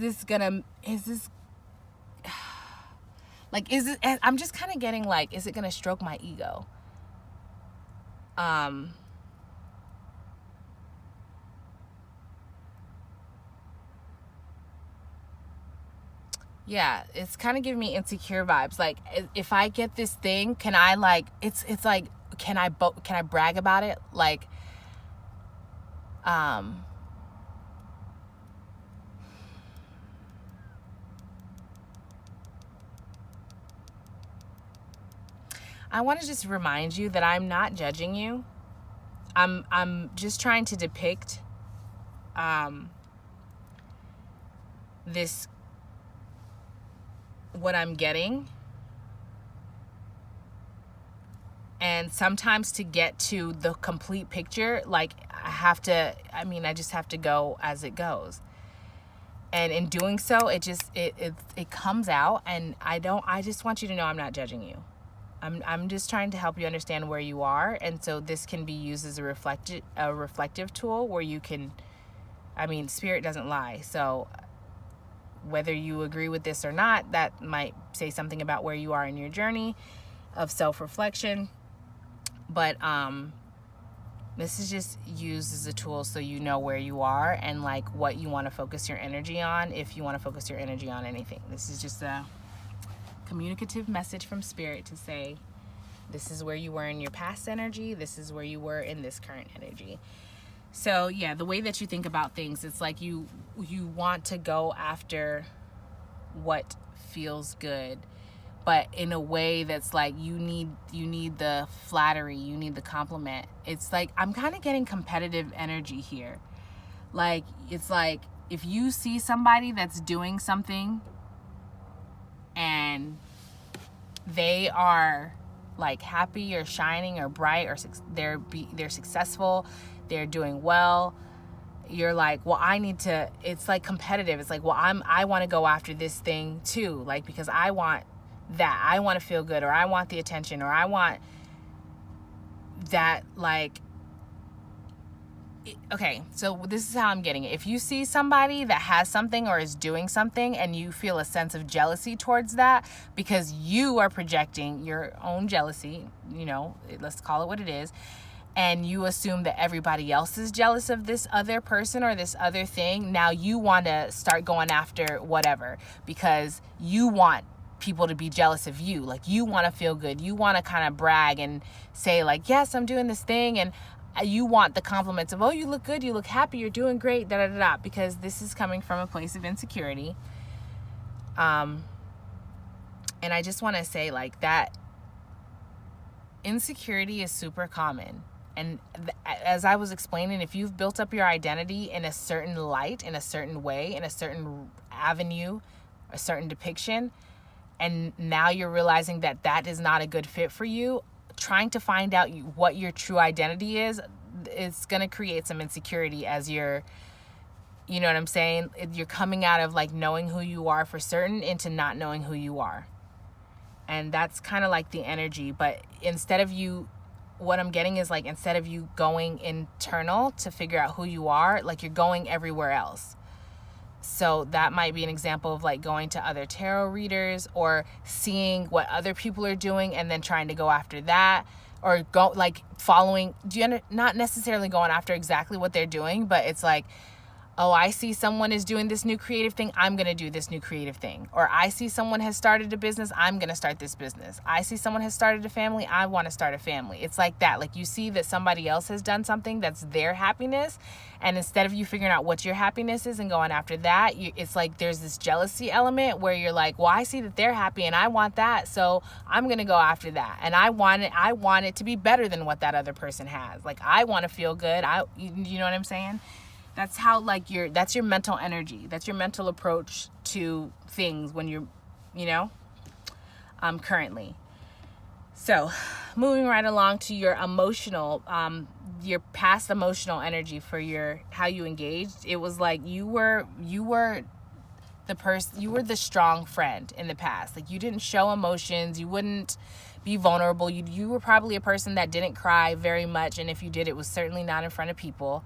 just kind of getting like, is it going to stroke my ego? Yeah, it's kind of giving me insecure vibes. Like, if I get this thing, can I like, it's like, can I brag about it? Like, I want to just remind you that I'm not judging you. I'm just trying to depict this, what I'm getting. And sometimes to get to the complete picture, like I just have to go as it goes. And in doing so, it comes out, and I just want you to know I'm not judging you. I'm just trying to help you understand where you are. And so this can be used as a reflective tool where you can I mean, spirit doesn't lie. So whether you agree with this or not, that might say something about where you are in your journey of self-reflection. But this is just used as a tool so you know where you are and like what you want to focus your energy on, if you want to focus your energy on anything. This is just a communicative message from spirit to say, this is where you were in your past energy, this is where you were in this current energy. So yeah, the way that you think about things, it's like you want to go after what feels good, but in a way that's like you need the flattery, you need the compliment. It's like I'm kind of getting competitive energy here. Like it's like if you see somebody that's doing something and they are like happy or shining or bright or they're successful, they're doing well, you're like, well, I need to, it's like competitive. It's like, well, I want to go after this thing too, like, because I want that, I want to feel good, or I want the attention, or I want that, like, okay, so this is how I'm getting it. If you see somebody that has something or is doing something and you feel a sense of jealousy towards that because you are projecting your own jealousy, you know, let's call it what it is, and you assume that everybody else is jealous of this other person or this other thing, now you want to start going after whatever because you want people to be jealous of you. Like you want to feel good. You want to kind of brag and say like, yes, I'm doing this thing, and you want the compliments of, oh, you look good, you look happy, you're doing great, da da da da, because this is coming from a place of insecurity. And I just want to say like that insecurity is super common. And as I was explaining, if you've built up your identity in a certain light, in a certain way, in a certain avenue, a certain depiction, and now you're realizing that that is not a good fit for you, trying to find out what your true identity is, it's going to create some insecurity as you're, you know what I'm saying? You're coming out of like knowing who you are for certain into not knowing who you are. And that's kind of like the energy. But instead of you, what I'm getting is like, instead of you going internal to figure out who you are, like you're going everywhere else. So that might be an example of like going to other tarot readers or seeing what other people are doing and then trying to go after that, or go like following, not necessarily going after exactly what they're doing, but it's like, oh, I see someone is doing this new creative thing, I'm going to do this new creative thing. Or I see someone has started a business, I'm going to start this business. I see someone has started a family, I want to start a family. It's like that. Like you see that somebody else has done something that's their happiness, and instead of you figuring out what your happiness is and going after that, it's like there's this jealousy element where you're like, well, I see that they're happy and I want that, so I'm going to go after that. And I want it to be better than what that other person has. Like I want to feel good. You know what I'm saying? That's how like that's your mental energy. That's your mental approach to things when you're, you know, currently. So moving right along to your emotional, your past emotional energy for how you engaged. It was like you were the strong friend in the past. Like you didn't show emotions. You wouldn't be vulnerable. You were probably a person that didn't cry very much. And if you did, it was certainly not in front of people.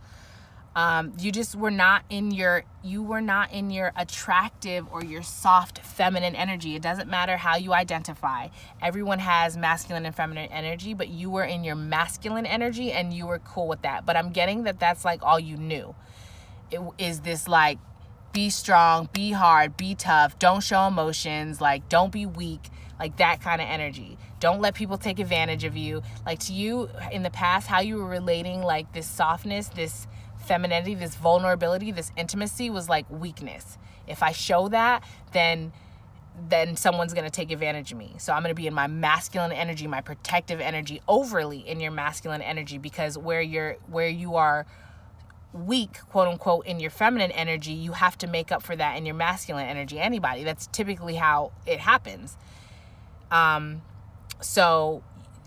You just were not in your attractive or your soft feminine energy. It doesn't matter how you identify. Everyone has masculine and feminine energy, but you were in your masculine energy and you were cool with that. But I'm getting that that's like all you knew. It is this like, be strong, be hard, be tough, don't show emotions, like don't be weak, like that kind of energy. Don't let people take advantage of you. Like to you in the past, how you were relating like this softness, this femininity, this vulnerability, this intimacy was like weakness. If I show that, then someone's going to take advantage of me. So I'm going to be in my masculine energy, my protective energy, overly in your masculine energy, because where you are weak, quote unquote, in your feminine energy, you have to make up for that in your masculine energy. Anybody, that's typically how it happens. So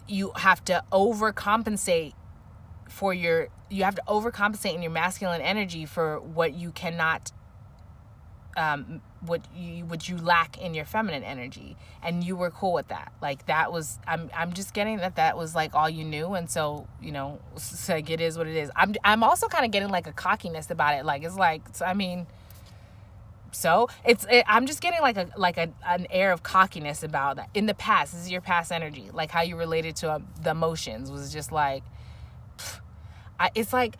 you have to overcompensate in your masculine energy for what you cannot what you lack in your feminine energy, and you were cool with that. Like, that was, I'm just getting that was like all you knew, and so, you know, it's like, it is what it is. I'm also kind of getting like a cockiness about it. Like, it's like, I mean, so I'm just getting like an air of cockiness about that. In the past, this is your past energy, like how you related to the emotions was just like, it's like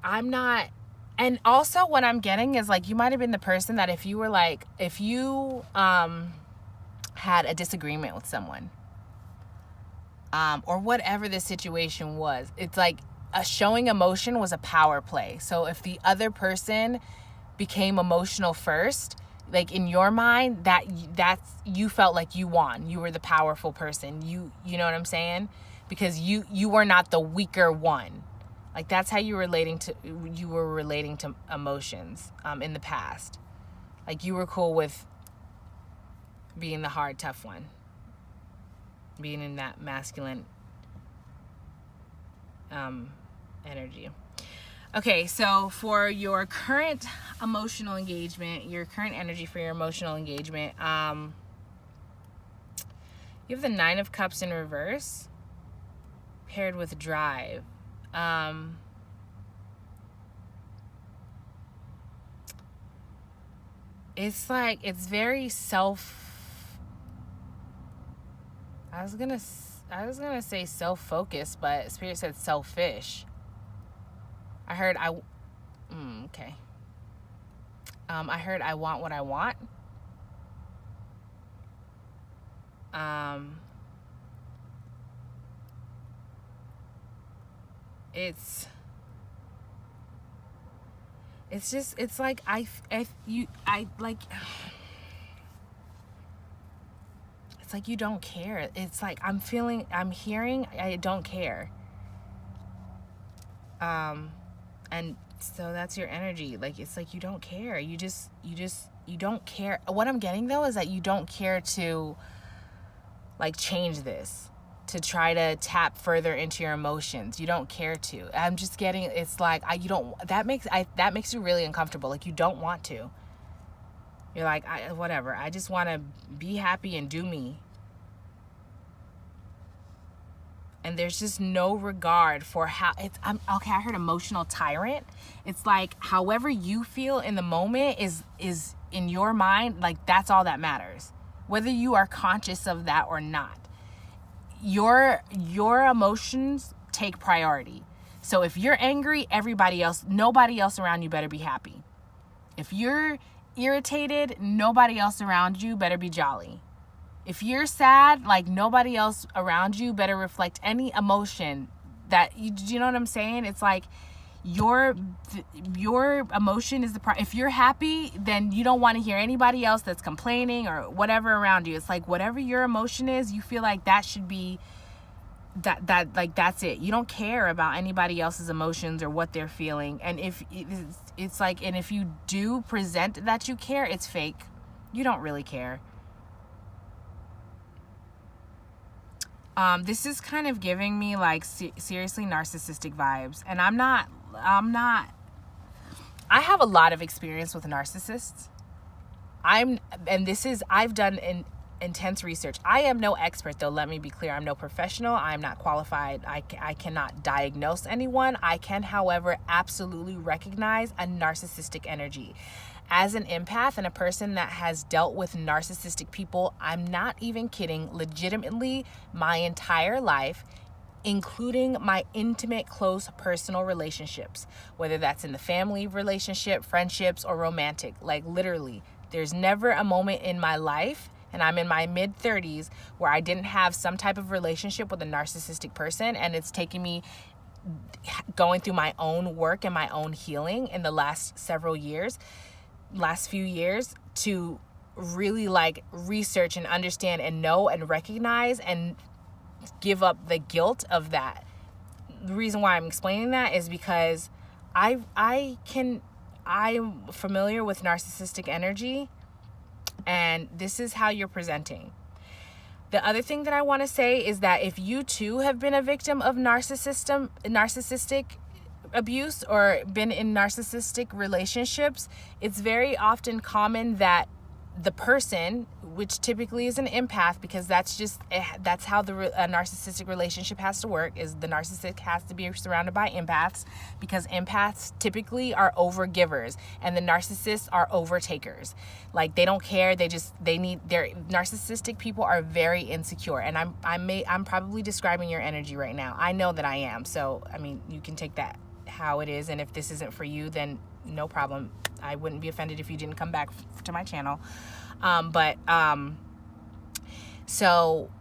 I'm not. And also what I'm getting is like, you might have been the person that if you had a disagreement with someone, or whatever the situation was, it's like showing emotion was a power play. So if the other person became emotional first, like in your mind, that's you felt like you won. You were the powerful person. You know what I'm saying? Because you were not the weaker one. Like, that's how you were relating to emotions in the past. Like, you were cool with being the hard, tough one, being in that masculine energy. Okay, so for your current emotional engagement, your current energy for your emotional engagement, you have the 9 of Cups in reverse paired with drive. It's like, it's very I was gonna say self-focused, but Spirit said selfish. I heard I heard I want what I want. It's just, it's like it's like you don't care. It's like I'm hearing I don't care. And so that's your energy. Like, it's like you don't care. You don't care. What I'm getting though is that you don't care to like change this, to try to tap further into your emotions. You don't care to. I'm just getting, it's like that makes you really uncomfortable. Like, you don't want to. You're like, whatever. I just want to be happy and do me. And there's just no regard for how I heard emotional tyrant. It's like, however you feel in the moment is in your mind, like, that's all that matters. Whether you are conscious of that or not. Your emotions take priority. So if you're angry, nobody else around you better be happy. If you're irritated, nobody else around you better be jolly. If you're sad, like, nobody else around you better reflect any emotion that do you know what I'm saying? It's like your emotion is if you're happy, then you don't want to hear anybody else that's complaining or whatever around you. It's like, whatever your emotion is, you feel like that should be that like, that's it. You don't care about anybody else's emotions or what they're feeling. And if it's like, and if you do present that you care, it's fake. You don't really care. This is kind of giving me like seriously narcissistic vibes. And I have a lot of experience with narcissists. I've done intense research. I am no expert though, let me be clear. I'm no professional. I'm not qualified. I cannot diagnose anyone. I can, however, absolutely recognize a narcissistic energy. As an empath and a person that has dealt with narcissistic people, I'm not even kidding, legitimately my entire life, including my intimate, close, personal relationships, whether that's in the family relationship, friendships, or romantic. Like, literally, there's never a moment in my life, and I'm in my mid-30s, where I didn't have some type of relationship with a narcissistic person, and it's taken me going through my own work and my own healing in the last few years to really like research and understand and know and recognize and give up the guilt of that. The reason why I'm explaining that is because I'm familiar with narcissistic energy, and this is how you're presenting. The other thing that I want to say is that if you too have been a victim of narcissistic abuse or been in narcissistic relationships, it's very often common that the person, which typically is an empath, because that's how a narcissistic relationship has to work, is the narcissist has to be surrounded by empaths, because empaths typically are overgivers and the narcissists are overtakers. Like, they don't care, their narcissistic people are very insecure. And I'm probably describing your energy right now. I know that I am. So I mean, you can take that how it is, and if this isn't for you, then no problem. I wouldn't be offended if you didn't come back to my channel. So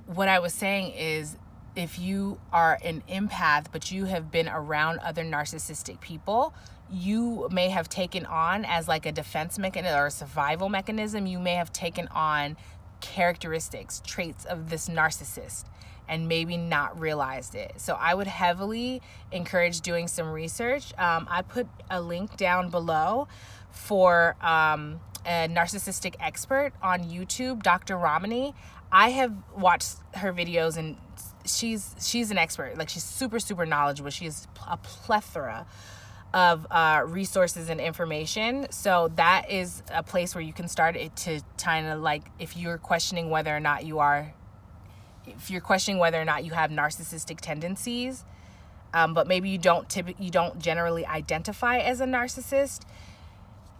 what I was saying is, if you are an empath, but you have been around other narcissistic people, you may have taken on, as like a defense mechanism or a survival mechanism, you may have taken on characteristics, traits of this narcissist, and maybe not realized it. So I would heavily encourage doing some research. I put a link down below for a narcissistic expert on YouTube, Dr. Ramani. I have watched her videos, and she's an expert. Like, she's super, super knowledgeable. She has a plethora of resources and information. So that is a place where you can start it, to kind of like, if you're questioning whether or not you have narcissistic tendencies, but maybe you don't generally identify as a narcissist.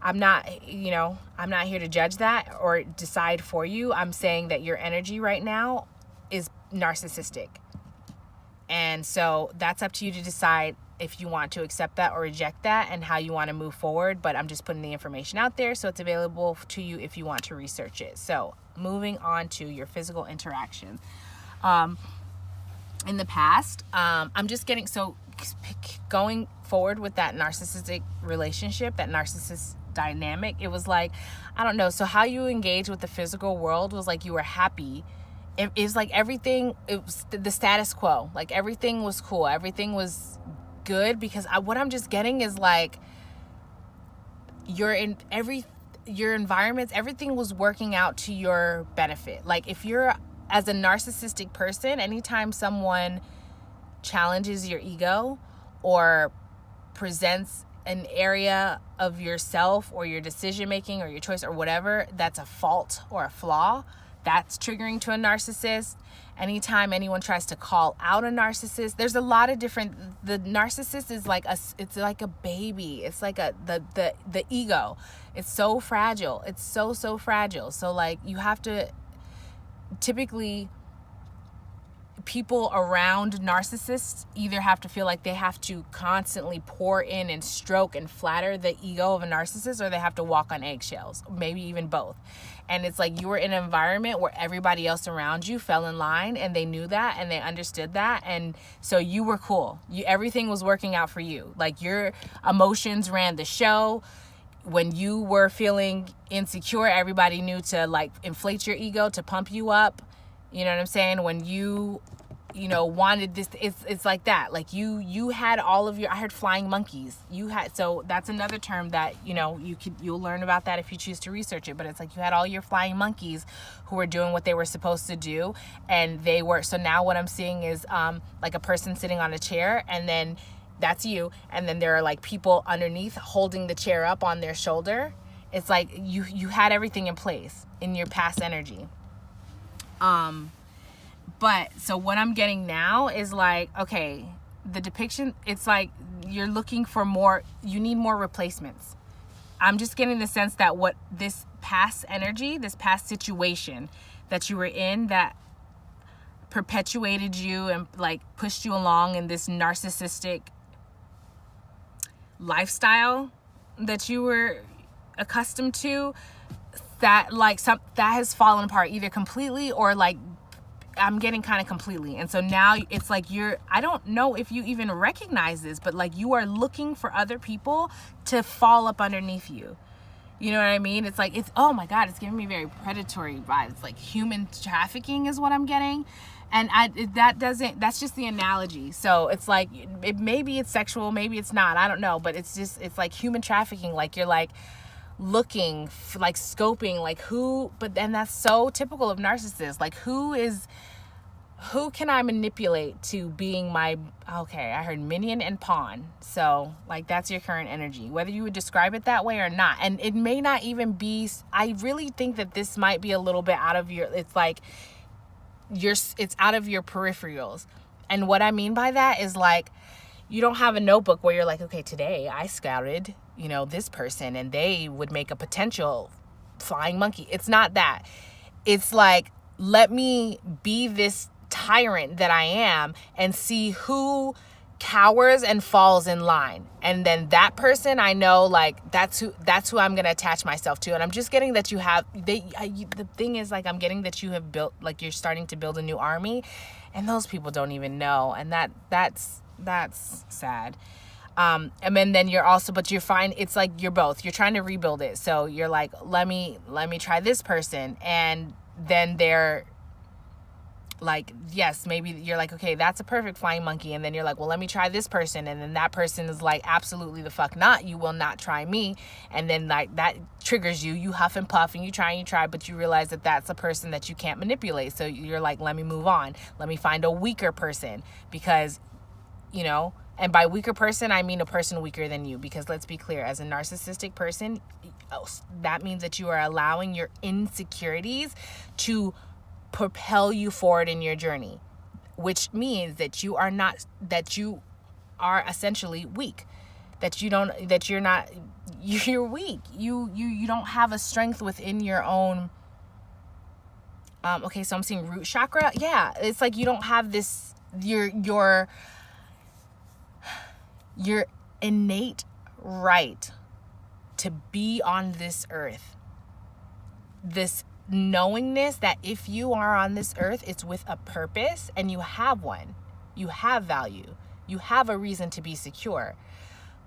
I'm not here to judge that or decide for you. I'm saying that your energy right now is narcissistic. And so that's up to you to decide if you want to accept that or reject that, and how you want to move forward. But I'm just putting the information out there, so it's available to you if you want to research it. So moving on to your physical interaction. In the past, I'm just going forward with that narcissistic relationship, that narcissist dynamic. It was like, I don't know. So how you engage with the physical world was like, you were happy. It was like everything, it was the status quo. Like, everything was cool. Everything was good, because what I'm just getting is like, your environments, everything was working out to your benefit. Like, if you're, as a narcissistic person, anytime someone challenges your ego or presents an area of yourself or your decision making or your choice or whatever that's a fault or a flaw, that's triggering to a narcissist. Anytime anyone tries to call out a narcissist, there's a lot of different, the narcissist is like it's like a baby. It's like the ego. It's so fragile. It's so fragile. So like, you have to, typically people around narcissists either have to feel like they have to constantly pour in and stroke and flatter the ego of a narcissist, or they have to walk on eggshells, maybe even both. And it's like, you were in an environment where everybody else around you fell in line, and they knew that and they understood that, and so you were cool. Everything was working out for you. Like, your emotions ran the show. When you were feeling insecure, everybody knew to like inflate your ego, to pump you up. You know what I'm saying? When you wanted this, it's like that. Like, you had all of your, I heard flying monkeys. So that's another term that, you'll learn about that if you choose to research it. But it's like, you had all your flying monkeys who were doing what they were supposed to do. And so now what I'm seeing is like a person sitting on a chair, and then that's you. And then there are like people underneath holding the chair up on their shoulder. It's like you had everything in place in your past energy. But so what I'm getting now is like, okay, the depiction, it's like you're looking for more, you need more replacements. I'm just getting the sense that what this past energy, this past situation that you were in, that perpetuated you and like pushed you along in this narcissistic lifestyle that you were accustomed to, that like that has fallen apart either completely or like, I'm getting kind of completely. And so now it's like I don't know if you even recognize this, but like, you are looking for other people to fall up underneath you. You know what I mean? It's like, oh my God, it's giving me very predatory vibes. It's like human trafficking is what I'm getting. And that's just the analogy. So it's like, maybe it's sexual, maybe it's not, I don't know. But it's like human trafficking. Like, you're like looking, like scoping, like who, but then that's so typical of narcissists. Like, who is who can I manipulate to being my, okay, I heard minion and pawn. So like that's your current energy, whether you would describe it that way or not. And it may not even be, I really think that this might be a little bit out of your, it's like it's out of your peripherals. And what I mean by that is like, you don't have a notebook where you're like, okay, today I scouted, this person and they would make a potential flying monkey. It's not that. It's like, let me be this tyrant that I am and see who cowers and falls in line. And then that person, I know, like, that's who I'm going to attach myself to. And I'm just getting that you have, the thing is, like, I'm getting that you have built, like, you're starting to build a new army, and those people don't even know. And that's sad. And then you're also, but you're fine. It's like you're both, you're trying to rebuild it. So you're like, let me try this person. And then they're like, yes, maybe you're like, okay, that's a perfect flying monkey. And then you're like, well, let me try this person. And then that person is like, absolutely the fuck not. You will not try me. And then like that triggers you huff and puff and you try, but you realize that that's a person that you can't manipulate. So you're like, let me move on. Let me find a weaker person because, and by weaker person, I mean a person weaker than you, because let's be clear, as a narcissistic person, that means that you are allowing your insecurities to propel you forward in your journey, which means that you are essentially weak, you're weak. You don't have a strength within your own. Okay, so I'm seeing root chakra. Yeah, it's like you don't have this, your innate right to be on this earth, this knowingness that if you are on this earth, it's with a purpose, and you have one, you have value, you have a reason to be secure,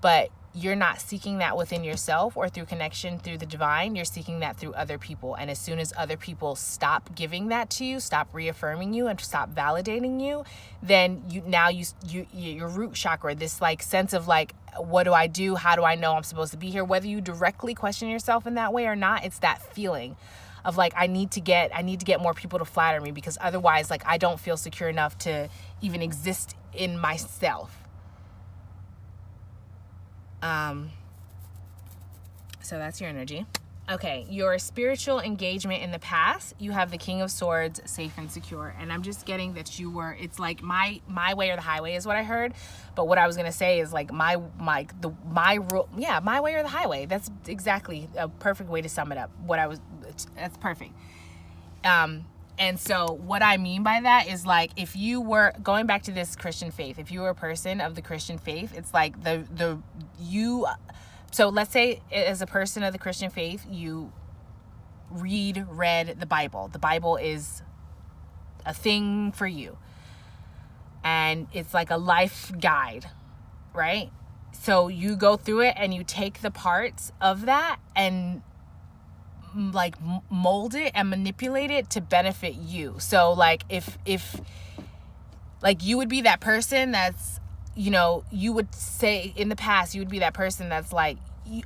but you're not seeking that within yourself or through connection through the divine. You're seeking that through other people. And as soon as other people stop giving that to you, stop reaffirming you and stop validating you, then your root chakra, this like sense of like, what do I do? How do I know I'm supposed to be here? Whether you directly question yourself in that way or not, it's that feeling of like, I need to get more people to flatter me, because otherwise, like, I don't feel secure enough to even exist in myself. So that's your energy. Okay, your spiritual engagement in the past, you have the King of Swords, safe and secure. And I'm just getting that it's like my way or the highway is what I heard. But what I was going to say is like my way or the highway. That's exactly a perfect way to sum it up. That's perfect. And so what I mean by that is like, if you were going back to this Christian faith, if you were a person of the Christian faith, it's like so let's say as a person of the Christian faith, you read the Bible. The Bible is a thing for you. And it's like a life guide, right? So you go through it and you take the parts of that and like mold it and manipulate it to benefit you. So like if like you would be that person that's, you would say in the past, you would be that person that's like,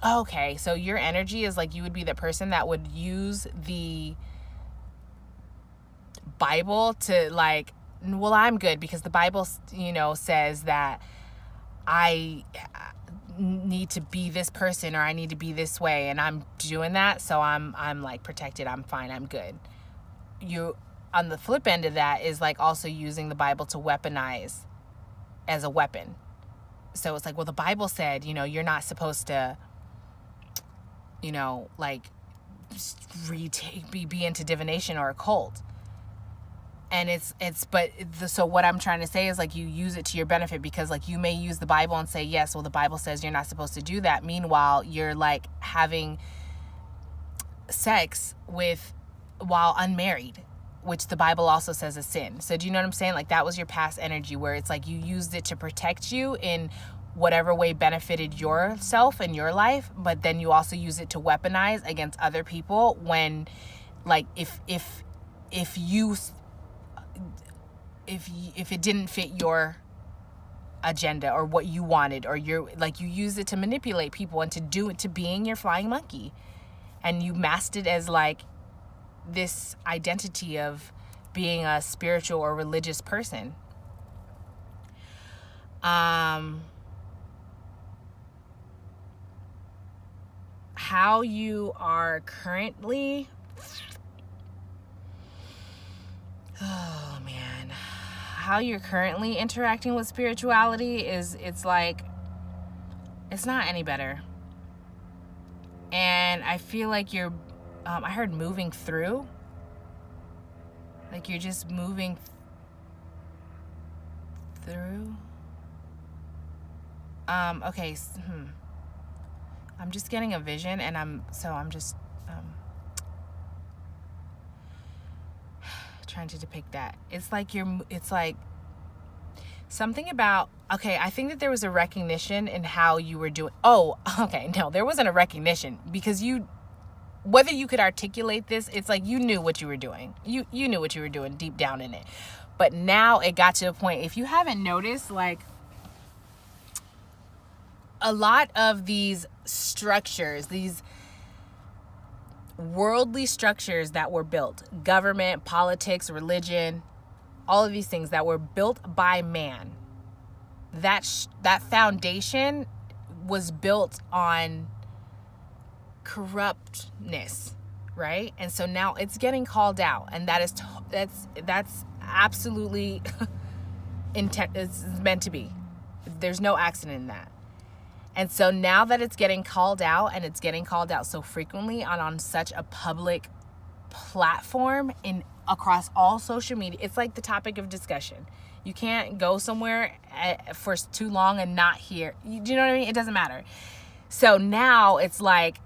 okay, so your energy is like, you would be the person that would use the Bible to like, well, I'm good because the Bible, says that I need to be this person or I need to be this way, and I'm doing that, so I'm like protected, I'm fine, I'm good. You, on the flip end of that, is like also using the Bible to weaponize as a weapon. So it's like, well, the Bible said, you're not supposed to, like be into divination or occult. And so what I'm trying to say is like, you use it to your benefit, because like you may use the Bible and say, yes, well, the Bible says you're not supposed to do that. Meanwhile, you're like having sex while unmarried, which the Bible also says is sin. So do you know what I'm saying? Like that was your past energy, where it's like you used it to protect you in whatever way benefited yourself and your life, but then you also use it to weaponize against other people when, like, if it didn't fit your agenda or what you wanted, or you use it to manipulate people and to do it, to being your flying monkey, and you masked it as like this identity of being a spiritual or religious person. How you are currently, oh man, how you're currently interacting with spirituality it's like, it's not any better. And I feel like you're, I heard moving through, like you're just moving through. Okay. I'm just getting a vision, and I'm just trying to depict that. It's like something about, okay, I think that there was a recognition in how you were doing. Oh, okay, no, there wasn't a recognition, because whether you could articulate this, it's like you knew what you were doing. You knew what you were doing deep down in it. But now it got to a point, if you haven't noticed, like, a lot of these structures, these worldly structures that were built, government, politics, religion, all of these things that were built by man, that foundation was built on corruptness, right? And so now it's getting called out, and that's absolutely it's meant to be. There's no accident in that. And so now that it's getting called out, and it's getting called out so frequently on such a public platform across all social media, it's like the topic of discussion. You can't go somewhere for too long and not hear. Do you know what I mean? It doesn't matter. So now it's like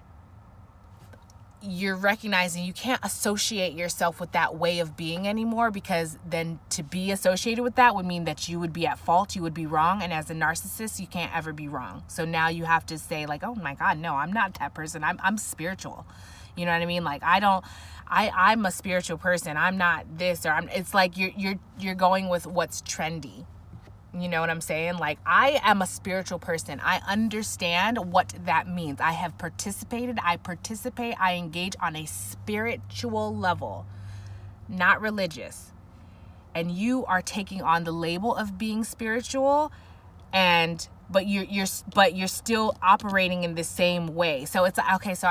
you're recognizing you can't associate yourself with that way of being anymore, because then to be associated with that would mean that you would be at fault, you would be wrong. And as a narcissist, you can't ever be wrong. So now you have to say, like, oh my God, no, I'm not that person. I'm spiritual. You know what I mean? Like, I'm a spiritual person. I'm not this, or it's like you're going with what's trendy. You know what I'm saying? Like, I am a spiritual person. I understand what that means. I have participated. I engage on a spiritual level, not religious. And you are taking on the label of being spiritual, but you're still operating in the same way. So it's okay. So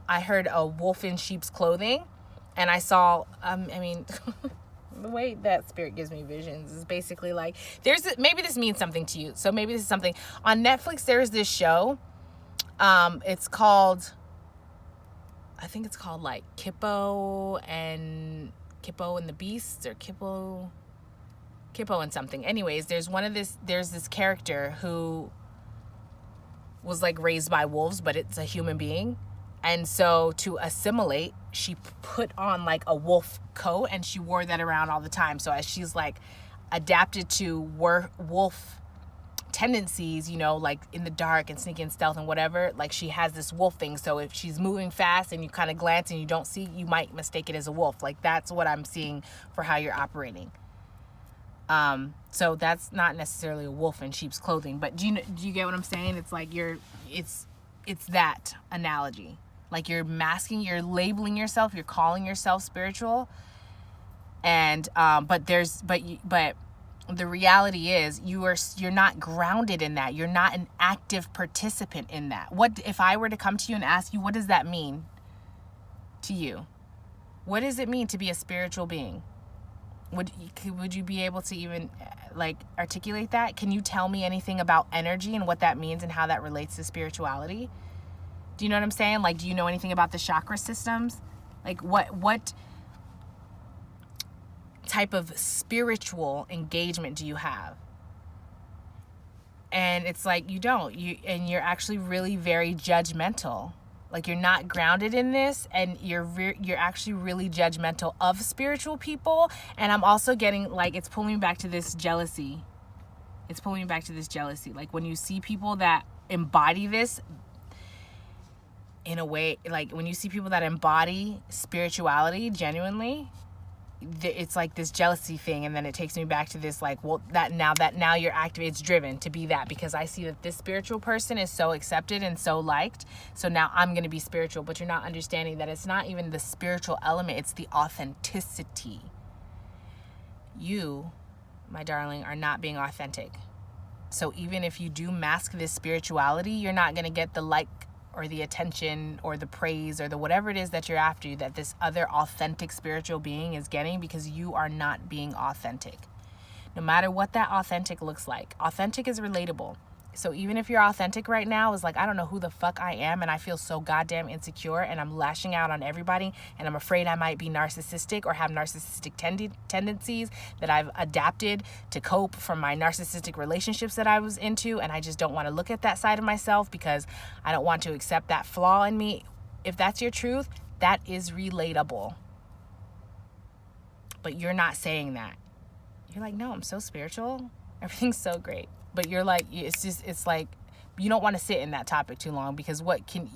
I heard a wolf in sheep's clothing, and I saw, the way that spirit gives me visions is basically like, maybe this means something to you. So maybe this is something on Netflix. There's this show. It's called, I think it's called like Kippo and the Beasts, or Kippo and something. Anyways, there's this character who was like raised by wolves, but it's a human being. And so to assimilate, she put on like a wolf coat, and she wore that around all the time. So as she's like adapted to wolf tendencies, like in the dark and sneaking and stealth and whatever, like she has this wolf thing. So if she's moving fast and you kind of glance and you don't see, you might mistake it as a wolf. Like, that's what I'm seeing for how you're operating. So that's not necessarily a wolf in sheep's clothing, but do you get what I'm saying? It's like it's that analogy. Like, you're masking, you're labeling yourself, you're calling yourself spiritual. And, but the reality is you're not grounded in that. You're not an active participant in that. What if I were to come to you and ask you, what does that mean to you? What does it mean to be a spiritual being? Would you be able to even like articulate that? Can you tell me anything about energy and what that means and how that relates to spirituality? Do you know what I'm saying? Like, do you know anything about the chakra systems? Like, what type of spiritual engagement do you have? And it's like, you don't. And you're actually really very judgmental. Like, you're not grounded in this, and you're actually really judgmental of spiritual people. And I'm also getting, like, it's pulling me back to this jealousy. Like, when you see people that embody this, in a way, like when you see people that embody spirituality genuinely, it's like this jealousy thing. And then it takes me back to this, like, well, now you're active, it's driven to be that, because I see that this spiritual person is so accepted and so liked, so now I'm going to be spiritual. But you're not understanding that it's not even the spiritual element, it's the authenticity. you, my darling, are not being authentic. So even if you do mask this spirituality, you're not going to get the like or the attention or the praise or the whatever it is that you're after, that this other authentic spiritual being is getting, because you are not being authentic. No matter what that authentic looks like. Authentic is relatable. So even if you're authentic right now, is like, I don't know who the fuck I am, and I feel so goddamn insecure, and I'm lashing out on everybody, and I'm afraid I might be narcissistic or have narcissistic tendencies that I've adapted to cope from my narcissistic relationships that I was into, and I just don't want to look at that side of myself because I don't want to accept that flaw in me. If that's your truth, that is relatable. But you're not saying that. You're like, no, I'm so spiritual. Everything's so great. But you're like, it's like, you don't want to sit in that topic too long, because what can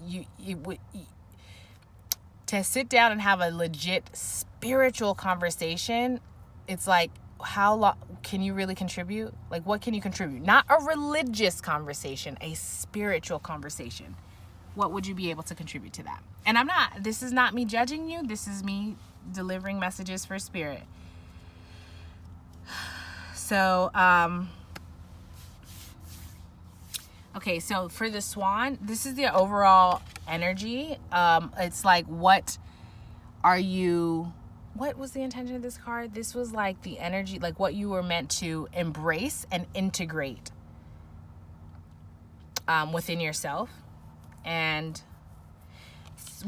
to sit down and have a legit spiritual conversation, it's like, how long can you really contribute? Like, what can you contribute? Not a religious conversation, a spiritual conversation. What would you be able to contribute to that? And this is not me judging you. This is me delivering messages for spirit. So, okay, so for the swan, this is the overall energy. It's like, what was the intention of this card? This was like the energy, like what you were meant to embrace and integrate within yourself. And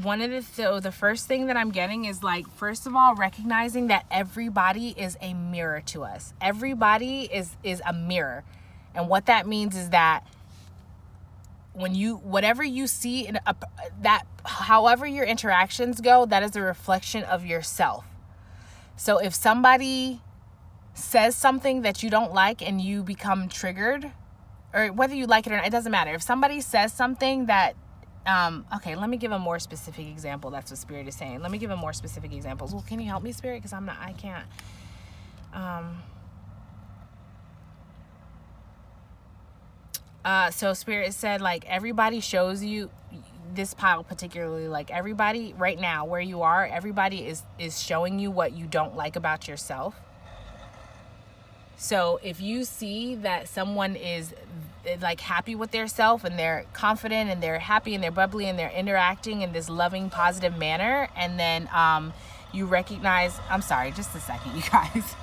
one of the first thing that I'm getting is, like, first of all, recognizing that everybody is a mirror to us. Everybody is a mirror. And what that means is that whatever you see however your interactions go, that is a reflection of yourself. So if somebody says something that you don't like and you become triggered, or whether you like it or not, it doesn't matter. If somebody says something that, okay, let me give a more specific example. That's what Spirit is saying. Let me give a more specific examples. Well, can you help me, Spirit? Because I can't. So Spirit said, like, everybody shows you, this pile particularly, like, everybody right now where you are, everybody is showing you what you don't like about yourself. So if you see that someone is like happy with their self, and they're confident, and they're happy, and they're bubbly, and they're interacting in this loving, positive manner, and then you recognize, I'm sorry, just a second, you guys.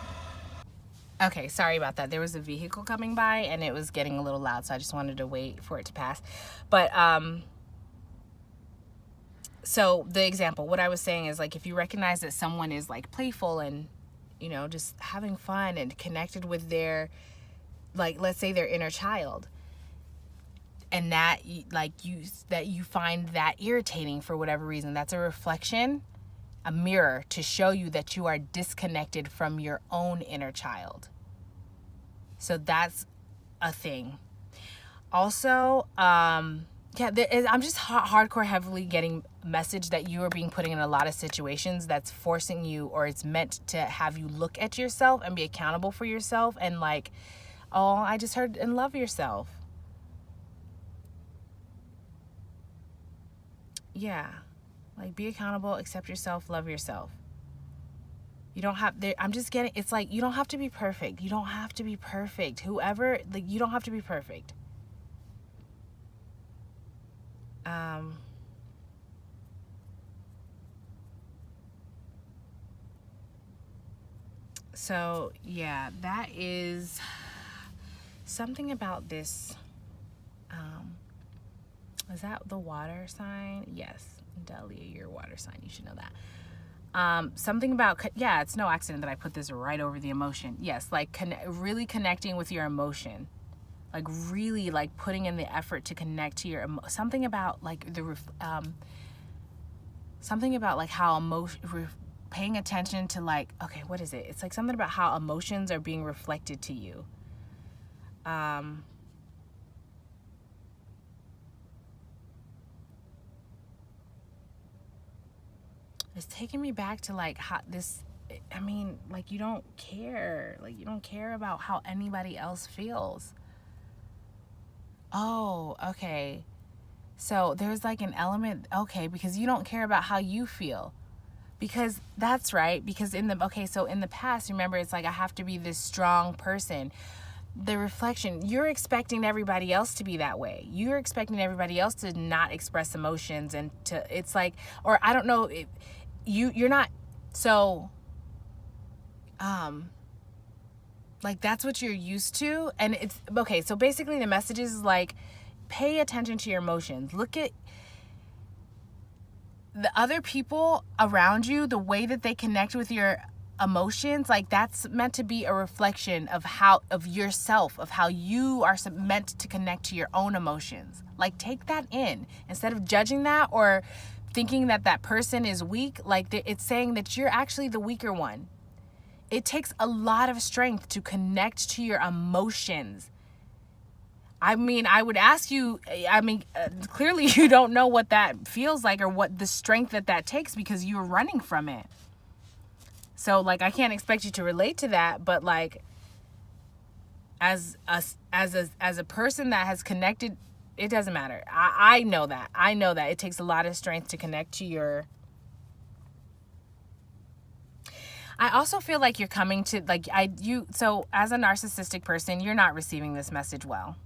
Okay, sorry about that. There was a vehicle coming by and it was getting a little loud, so I just wanted to wait for it to pass. But so the example, what I was saying is, like, if you recognize that someone is like playful and, you know, just having fun and connected with their, like, let's say their inner child, and that you find that irritating for whatever reason, that's a reflection, a mirror to show you that you are disconnected from your own inner child. So that's a thing. Also, I'm just hardcore heavily getting message that you are being put in a lot of situations that's forcing you, or it's meant to have you look at yourself and be accountable for yourself, and like, oh, I just heard, and love yourself. Yeah. Like, be accountable, accept yourself, love yourself. You don't have, I'm just getting, it's like, you don't have to be perfect. You don't have to be perfect. Whoever, like, you don't have to be perfect. So yeah, that is something about this. Is that the water sign? Yes. Dahlia, your water sign. You should know that. Something about, yeah, it's no accident that I put this right over the emotion. Yes, like really connecting with your emotion. Like really like putting in the effort to connect to your something about like something about like how paying attention to, like, okay, what is it? It's like something about how emotions are being reflected to you. It's taking me back to like how this, I mean, like, you don't care. Like, you don't care about how anybody else feels. Oh, okay. So there's like an element, okay, because you don't care about how you feel. Because that's right. Because in the past, remember, it's like I have to be this strong person. The reflection, you're expecting everybody else to be that way. You're expecting everybody else to not express emotions, and it's like, or I don't know, you're not. So, like, that's what you're used to. And it's okay. So basically the message is like, pay attention to your emotions. Look at the other people around you, the way that they connect with your emotions. Like, that's meant to be a reflection of yourself, of how you are meant to connect to your own emotions. Like, take that in instead of judging that or thinking that that person is weak. Like, it's saying that you're actually the weaker one. It takes a lot of strength to connect to your emotions. I mean, I would ask you, clearly you don't know what that feels like or what the strength that takes, because you're running from it. So, like, I can't expect you to relate to that, but like, as a person that has connected, it doesn't matter. I know that it takes a lot of strength to connect to your. I also feel like you're coming to, like, so as a narcissistic person, you're not receiving this message well.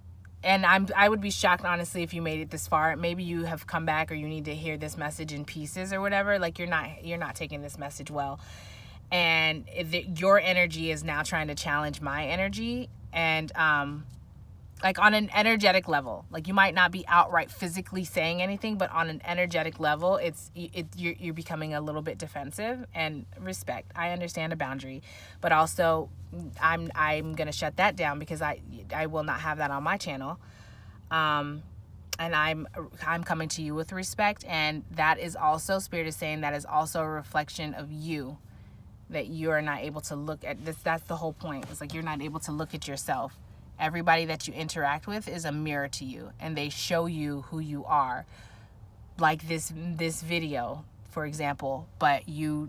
And I would be shocked, honestly, if you made it this far. Maybe you have come back, or you need to hear this message in pieces or whatever. Like, you're not taking this message well. And your energy is now trying to challenge my energy. And, like, on an energetic level, like, you might not be outright physically saying anything, but on an energetic level, you're becoming a little bit defensive. And respect, I understand a boundary, but also I'm gonna shut that down, because I will not have that on my channel. And I'm coming to you with respect, and that is also, Spirit is saying, that is also a reflection of you, that you are not able to look at this. That's the whole point. It's like, you're not able to look at yourself. Everybody that you interact with is a mirror to you, and they show you who you are. Like this video, for example, but you're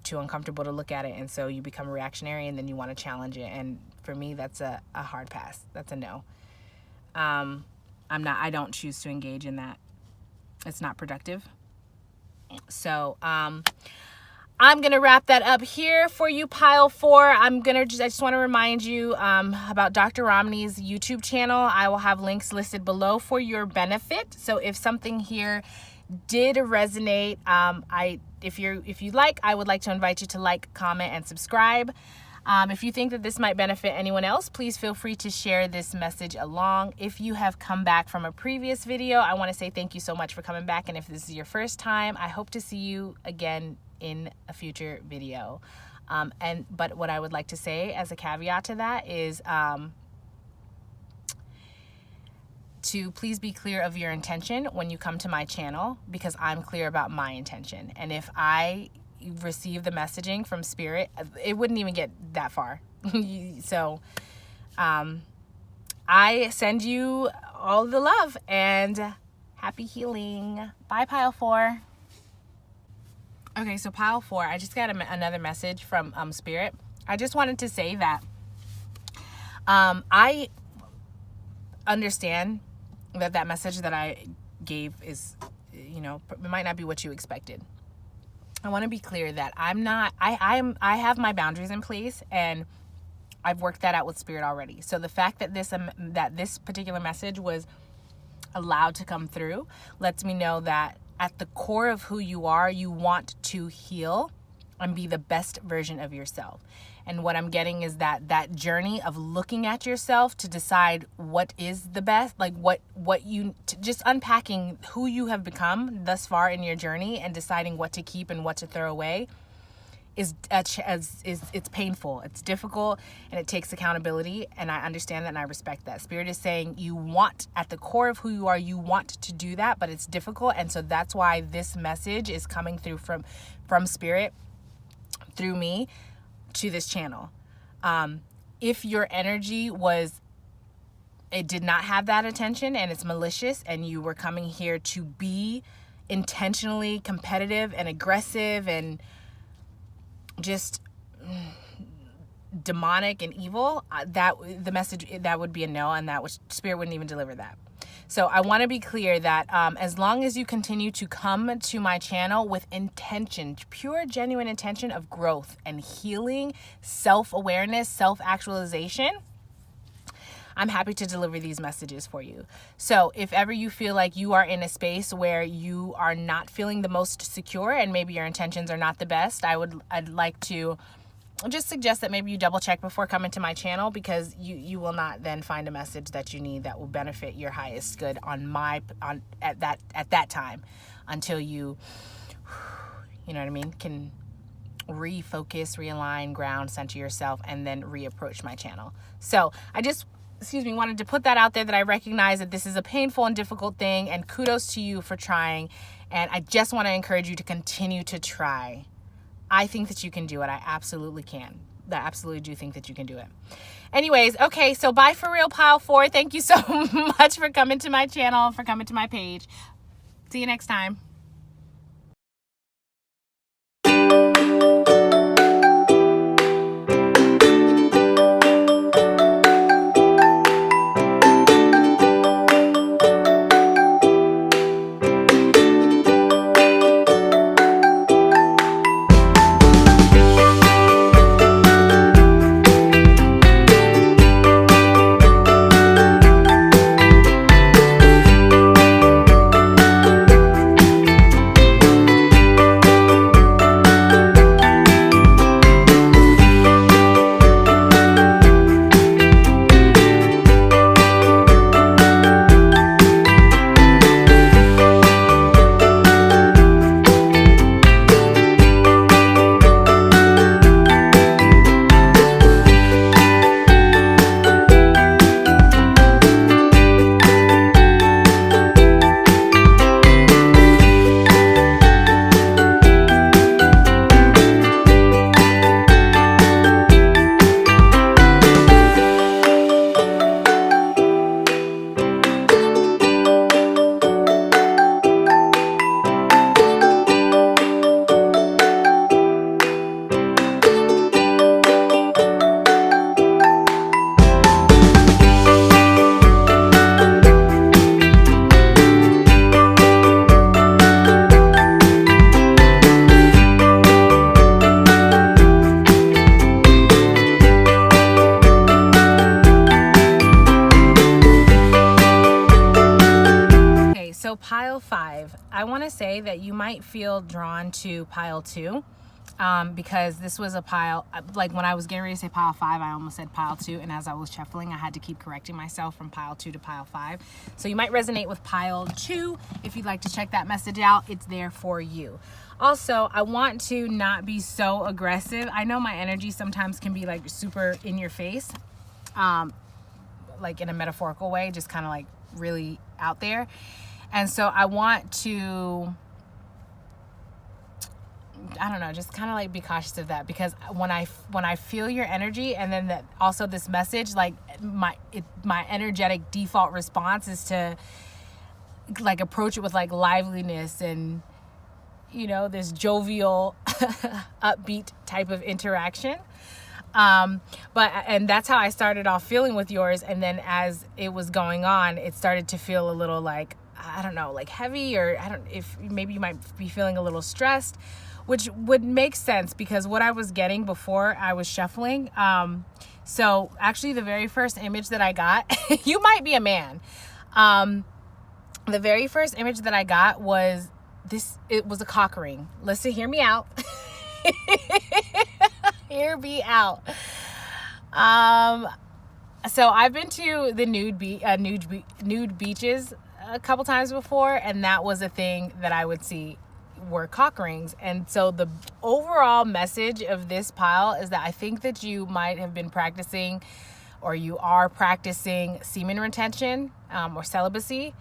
too uncomfortable to look at it, and so you become reactionary, and then you want to challenge it. And for me, that's a hard pass. That's a no. I don't choose to engage in that. It's not productive. So, I'm going to wrap that up here for you, Pile 4. I just want to remind you about Dr. Romney's YouTube channel. I will have links listed below for your benefit. So if something here did resonate, if you like, I would like to invite you to like, comment, and subscribe. If you think that this might benefit anyone else, please feel free to share this message along. If you have come back from a previous video, I want to say thank you so much for coming back. And if this is your first time, I hope to see you again in a future video. But what I would like to say as a caveat to that is to please be clear of your intention when you come to my channel, because I'm clear about my intention. And if I receive the messaging from Spirit, it wouldn't even get that far. So I send you all the love and happy healing. Bye, Pile 4. Okay, so Pile 4, I just got another message from Spirit. I just wanted to say that I understand that message that I gave is, it might not be what you expected. I want to be clear that I have my boundaries in place, and I've worked that out with Spirit already. So the fact that this particular message was allowed to come through lets me know that at the core of who you are, you want to heal and be the best version of yourself. And what I'm getting is that journey of looking at yourself to decide what is the best, like just unpacking who you have become thus far in your journey and deciding what to keep and what to throw away is it's painful, it's difficult, and it takes accountability. And I understand that, and I respect that. Spirit is saying you want, at the core of who you are, you want to do that, but it's difficult. And so that's why this message is coming through from Spirit through me to this channel. If your energy it did not have that attention, and it's malicious, and you were coming here to be intentionally competitive and aggressive and just demonic and evil, that the message, that would be a no, and Spirit wouldn't even deliver that. So I want to be clear that as long as you continue to come to my channel with intention, pure, genuine intention of growth and healing, self-awareness, self-actualization, I'm happy to deliver these messages for you. So if ever you feel like you are in a space where you are not feeling the most secure and maybe your intentions are not the best, I'd like to just suggest that maybe you double check before coming to my channel, because you will not then find a message that you need that will benefit your highest good at that time, until you know what I mean, can refocus, realign, ground, center yourself, and then reapproach my channel. So I just wanted to put that out there, that I recognize that this is a painful and difficult thing, and kudos to you for trying. And I just want to encourage you to continue to try. I think that you can do it. I absolutely can. I absolutely do think that you can do it. Anyways, okay, so bye for real, pile 4. Thank you so much for coming to my channel, for coming to my page. See you next time. So pile 5, I want to say that you might feel drawn to pile 2, because this was a pile, like when I was getting ready to say pile 5, I almost said pile 2. And as I was shuffling, I had to keep correcting myself from pile 2 to pile 5. So you might resonate with pile 2. If you'd like to check that message out, it's there for you. Also, I want to not be so aggressive. I know my energy sometimes can be like super in your face, like in a metaphorical way, just kind of like really out there. And so I want to, I don't know, just kind of like be cautious of that, because when I feel your energy, and then that also this message, like my energetic default response is to like approach it with like liveliness and, you know, this jovial, upbeat type of interaction. And that's how I started off feeling with yours. And then as it was going on, it started to feel a little like, I don't know, like heavy, or if maybe you might be feeling a little stressed, which would make sense because what I was getting before I was shuffling. So actually the very first image that I got, you might be a man. The very first image that I got was this, it was a cock ring. Listen, hear me out. Hear me out. So I've been to the nude beaches a couple times before, and that was a thing that I would see were cock rings. And so the overall message of this pile is that I think that you might have been practicing, or you are practicing semen retention, or celibacy.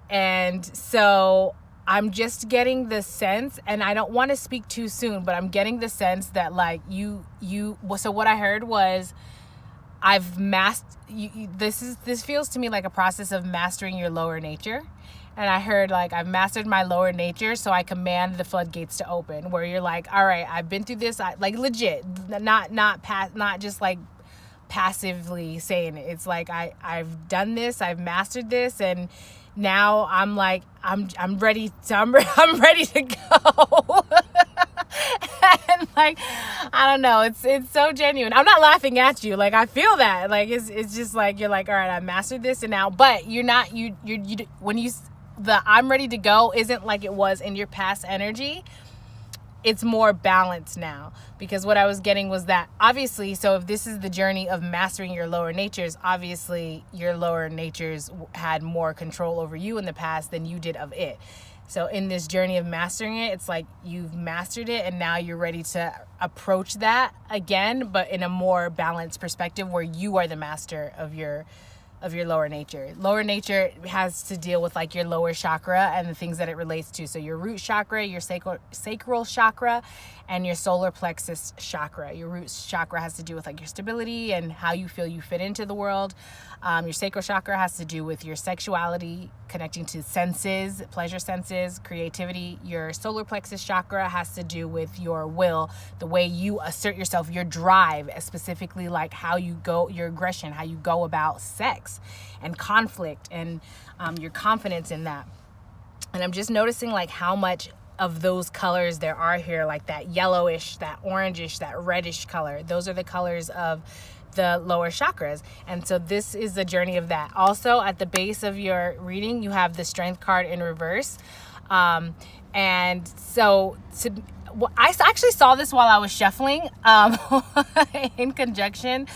And so I'm just getting the sense, and I don't want to speak too soon, but I'm getting the sense that like so what I heard was, I've this feels to me like a process of mastering your lower nature. And I heard like, I've mastered my lower nature, so I command the floodgates to open, where you're like, all right, I've been through this, like legit, not just like passively saying it. It's like I've done this, I've mastered this, and now I'm like I'm ready to I'm ready to go. And like, I don't know, it's so genuine. I'm not laughing at you. Like, I feel that. Like, it's just like, you're like, all right, I mastered this, and now, but you're not, when the I'm ready to go isn't like it was in your past energy. It's more balanced now, because what I was getting was that, obviously, so if this is the journey of mastering your lower natures, obviously your lower natures had more control over you in the past than you did of it. So in this journey of mastering it, it's like you've mastered it, and now you're ready to approach that again, but in a more balanced perspective where you are the master of your lower nature. Lower nature has to deal with like your lower chakra and the things that it relates to. So your root chakra, your sacral chakra, and your solar plexus chakra. Your root chakra has to do with like your stability and how you feel you fit into the world. Your sacral chakra has to do with your sexuality, connecting to senses, pleasure senses, creativity. Your solar plexus chakra has to do with your will, the way you assert yourself, your drive, specifically like how you go, your aggression, how you go about sex and conflict, and your confidence in that. And I'm just noticing like how much of those colors there are here, like that yellowish, that orangish, that reddish color. Those are the colors of the lower chakras. And so this is the journey of that. Also, at the base of your reading, you have the strength card in reverse. And so I actually saw this while I was shuffling in conjunction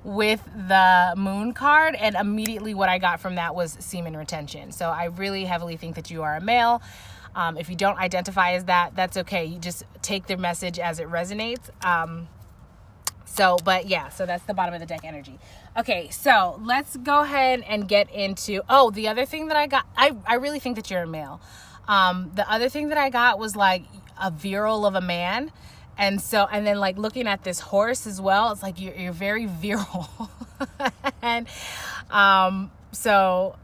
with the moon card, and immediately what I got from that was semen retention. So I really heavily think that you are a male. If you don't identify as that, that's okay. You just take the message as it resonates. So that's the bottom of the deck energy. Okay, so let's go ahead and get into, the other thing that I got, I really think that you're a male. The other thing that I got was like a virile of a man. And then like looking at this horse as well, it's like you're very virile. And so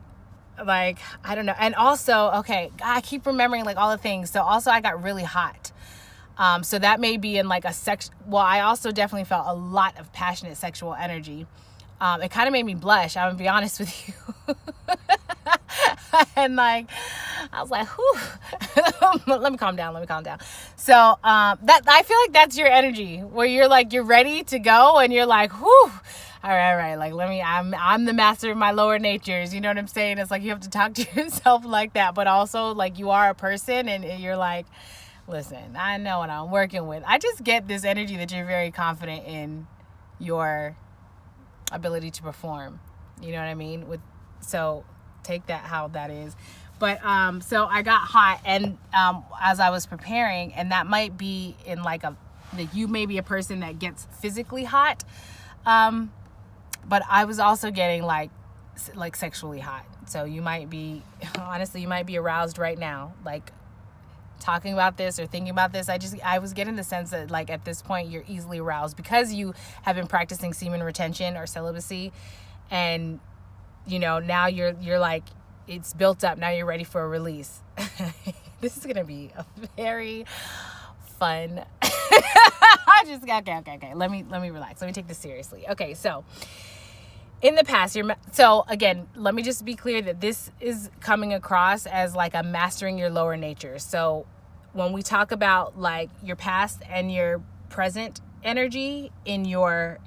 like, I don't know. And also, okay, I keep remembering like all the things. So also I got really hot. So that may be in like I also definitely felt a lot of passionate sexual energy. It kind of made me blush, I'm gonna be honest with you. And like, I was like, whew. let me calm down. So that, I feel like that's your energy, where you're like, you're ready to go, and you're like, whew. All right. Like, I'm the master of my lower natures. You know what I'm saying? It's like you have to talk to yourself like that, but also like you are a person, and you're like, listen, I know what I'm working with. I just get this energy that you're very confident in your ability to perform. You know what I mean? So take that how that is. But so I got hot, and as I was preparing, and that might be in like you may be a person that gets physically hot, but I was also getting like sexually hot. So you might be aroused right now, like talking about this or thinking about this. I was getting the sense that like at this point you're easily aroused because you have been practicing semen retention or celibacy, and you know, now you're like, it's built up, now you're ready for a release. This is gonna be a very fun okay, let me relax, let me take this seriously. Okay, so in the past, so again, let me just be clear that this is coming across as like a mastering your lower nature. So when we talk about like your past and your present energy in your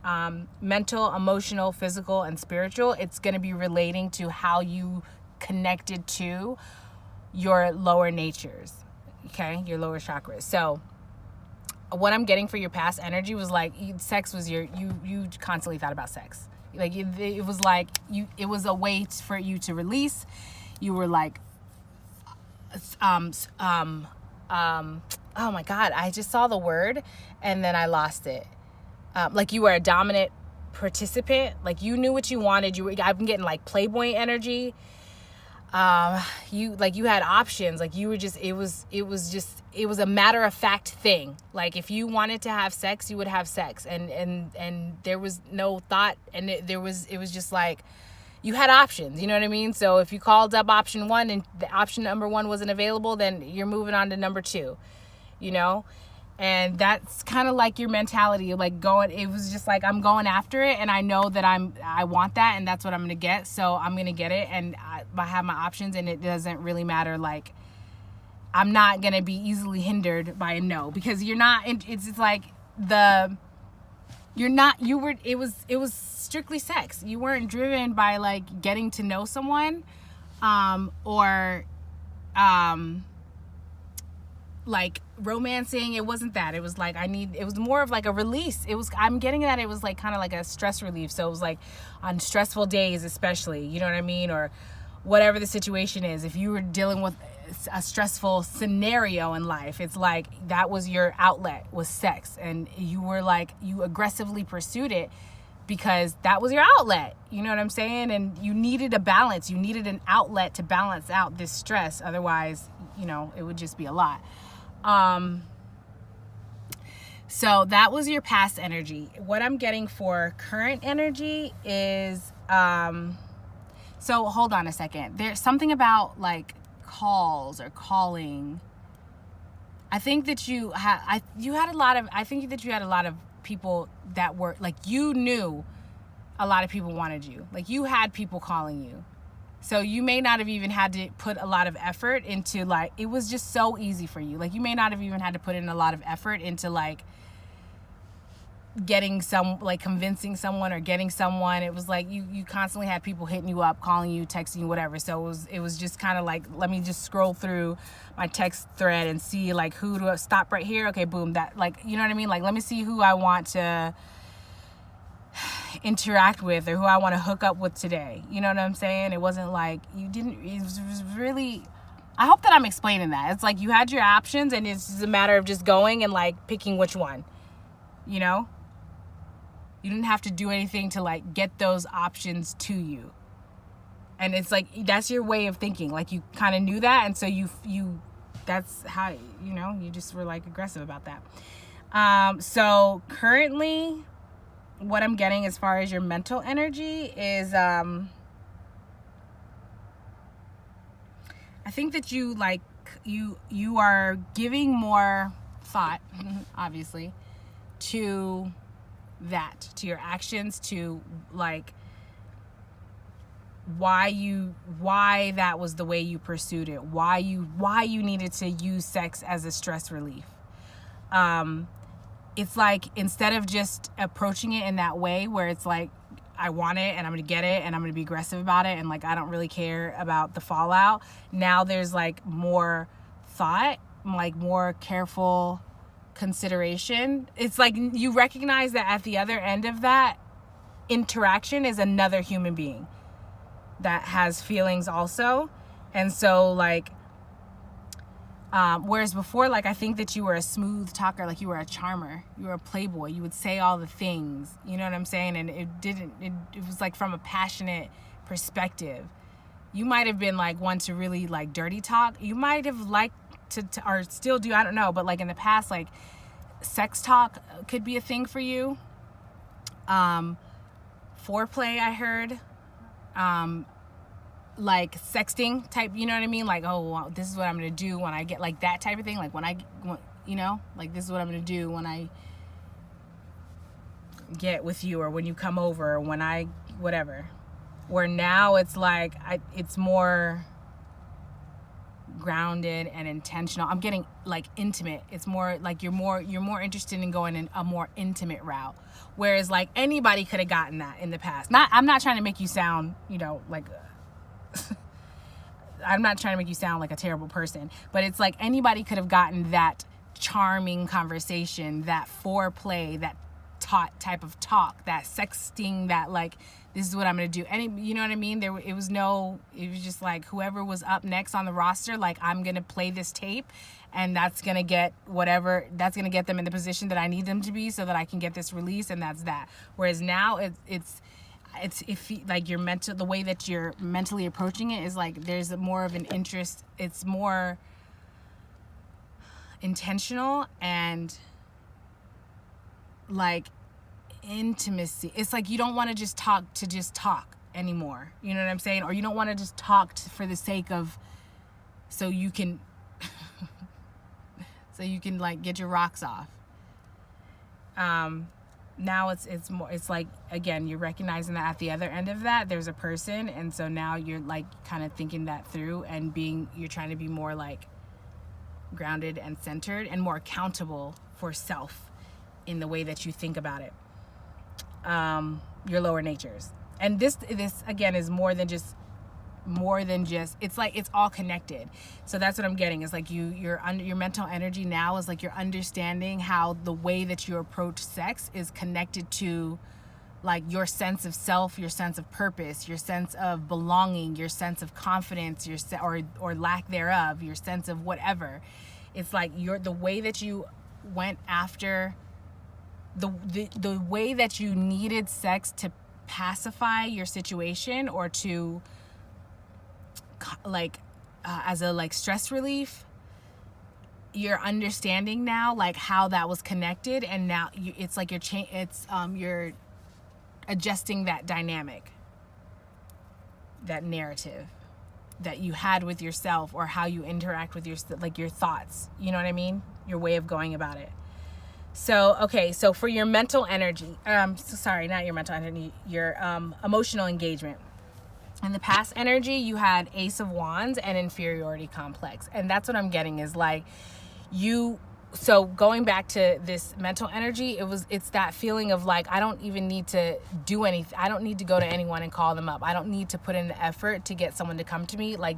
mental, emotional, physical, and spiritual, it's going to be relating to how you connected to your lower natures, okay, your lower chakras. So what I'm getting for your past energy was like sex was you constantly thought about sex. Like it was like it was a way for you to release. You were like, oh my God, I just saw the word and then I lost it. Like you were a dominant participant. Like you knew what you wanted. I've been getting like Playboy energy. You had options. Like you were just, it was a matter of fact thing. Like if you wanted to have sex, you would have sex, and there was no thought, and it was just like you had options, you know what I mean? So if you called up option 1 and the option number 1 wasn't available, then you're moving on to number 2, you know? And that's kind of like your mentality, like going, it was just like, I'm going after it, and I know that I want that, and that's what I'm going to get. So I'm going to get it, and I have my options, and it doesn't really matter. Like, I'm not going to be easily hindered by a no, because you're not, it's like it was strictly sex. You weren't driven by like getting to know someone, or like romancing. It wasn't that. It was like, it was more of like a release. I'm getting that it was like kind of like a stress relief. So it was like on stressful days, especially, you know what I mean? Or whatever the situation is, if you were dealing with a stressful scenario in life, it's like that was your outlet, was sex, and you were like, you aggressively pursued it because that was your outlet, you know what I'm saying? And you needed a balance, you needed an outlet to balance out this stress, otherwise, you know, it would just be a lot. So that was your past energy. What I'm getting for current energy is so hold on a second. There's something about like calls or calling. I think that you had a lot of people that were like, you knew a lot of people wanted you. Like, you had people calling you. So you may not have even had to put a lot of effort into, like, it was just so easy for you. Like, you may not have even had to put in a lot of effort into like getting convincing someone or getting someone. It was like you constantly had people hitting you up, calling you, texting you, whatever. So it was just kind of like, let me just scroll through my text thread and see like who to stop right here. Okay, boom, that, like, you know what I mean? Like, let me see who I want to interact with or who I want to hook up with today. You know what I'm saying? It wasn't like it was really, I hope that I'm explaining that. It's like you had your options, and it's just a matter of just going and like picking which one, you know? You didn't have to do anything to like get those options to you. And it's like, that's your way of thinking. Like, you kind of knew that. And so you that's how, you know, you just were like aggressive about that. So currently what I'm getting as far as your mental energy is, I think that you like, you are giving more thought, obviously, to that, to your actions, to like why that was the way you pursued it, why you needed to use sex as a stress relief. It's like, instead of just approaching it in that way where it's like, I want it and I'm gonna get it and I'm gonna be aggressive about it and like I don't really care about the fallout, now there's like more thought, like more careful consideration. It's like you recognize that at the other end of that interaction is another human being that has feelings also. And so like, whereas before, like, I think that you were a smooth talker, like you were a charmer, you were a playboy, you would say all the things, you know what I'm saying? And it was like from a passionate perspective. You might have been like one to really like dirty talk. You might have liked to or still do, I don't know, but like in the past, like sex talk could be a thing for you. Foreplay, I heard, like sexting type, you know what I mean? Like, oh, well, this is what I'm gonna do when I get, like that type of thing. Like you know, like this is what I'm gonna do when I get with you, or when you come over, or when I whatever. Where now it's like it's more grounded and intentional. I'm getting like intimate. It's more like you're more interested in going in a more intimate route, whereas like anybody could have gotten that in the past. I'm not trying to make you sound, you know, like I'm not trying to make you sound like a terrible person, but it's like anybody could have gotten that charming conversation, that foreplay, that type of talk, that sexting, that like, this is what I'm gonna do. And you know what I mean? It was just like whoever was up next on the roster, like, I'm gonna play this tape, and that's gonna get them in the position that I need them to be, so that I can get this release, and that's that. Whereas now it's if like your mental, the way that you're mentally approaching it is like there's more of an interest. It's more intentional and like intimacy. It's like you don't want to just talk anymore, you know what I'm saying? Or you don't want to just talk for the sake of, so you can so you can like get your rocks off. Now it's more, it's like, again, you're recognizing that at the other end of that there's a person, and so now you're like kind of thinking that through, and you're trying to be more like grounded and centered and more accountable for self in the way that you think about it, your lower natures. And this again is more than just, it's like it's all connected. So that's what I'm getting, is like your mental energy now is like you're understanding how the way that you approach sex is connected to like your sense of self, your sense of purpose, your sense of belonging, your sense of confidence, or lack thereof, your sense of whatever. It's like the way that you went after the way that you needed sex to pacify your situation, or to like as a like stress relief. You're understanding now like how that was connected, and now it's like you're adjusting that dynamic, that narrative that you had with yourself, or how you interact with your thoughts, you know what I mean, your way of going about it. So okay, so for your mental energy, sorry, not your mental energy, your emotional engagement. In the past energy, you had Ace of Wands and inferiority complex. And that's what I'm getting, is like so going back to this mental energy, it's that feeling of like, I don't even need to do anything. I don't need to go to anyone and call them up. I don't need to put in the effort to get someone to come to me, like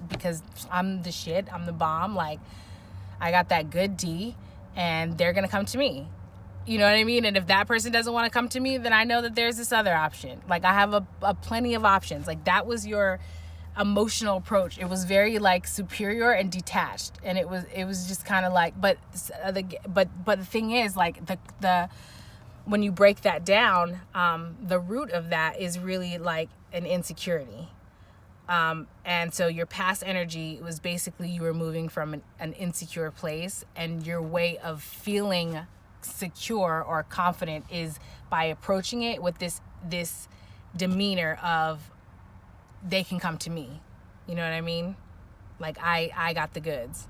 because I'm the shit, I'm the bomb, like I got that good D, and they're going to come to me. You know what I mean? And if that person doesn't want to come to me, then I know that there's this other option. Like I have a plenty of options. Like that was your emotional approach. It was very like superior and detached, and it was just kind of like, but the thing is, like the when you break that down, the root of that is really like an insecurity. And so your past energy was basically you were moving from an insecure place, and your way of feeling secure or confident is by approaching it with this demeanor of, they can come to me. You know what I mean? Like I got the goods.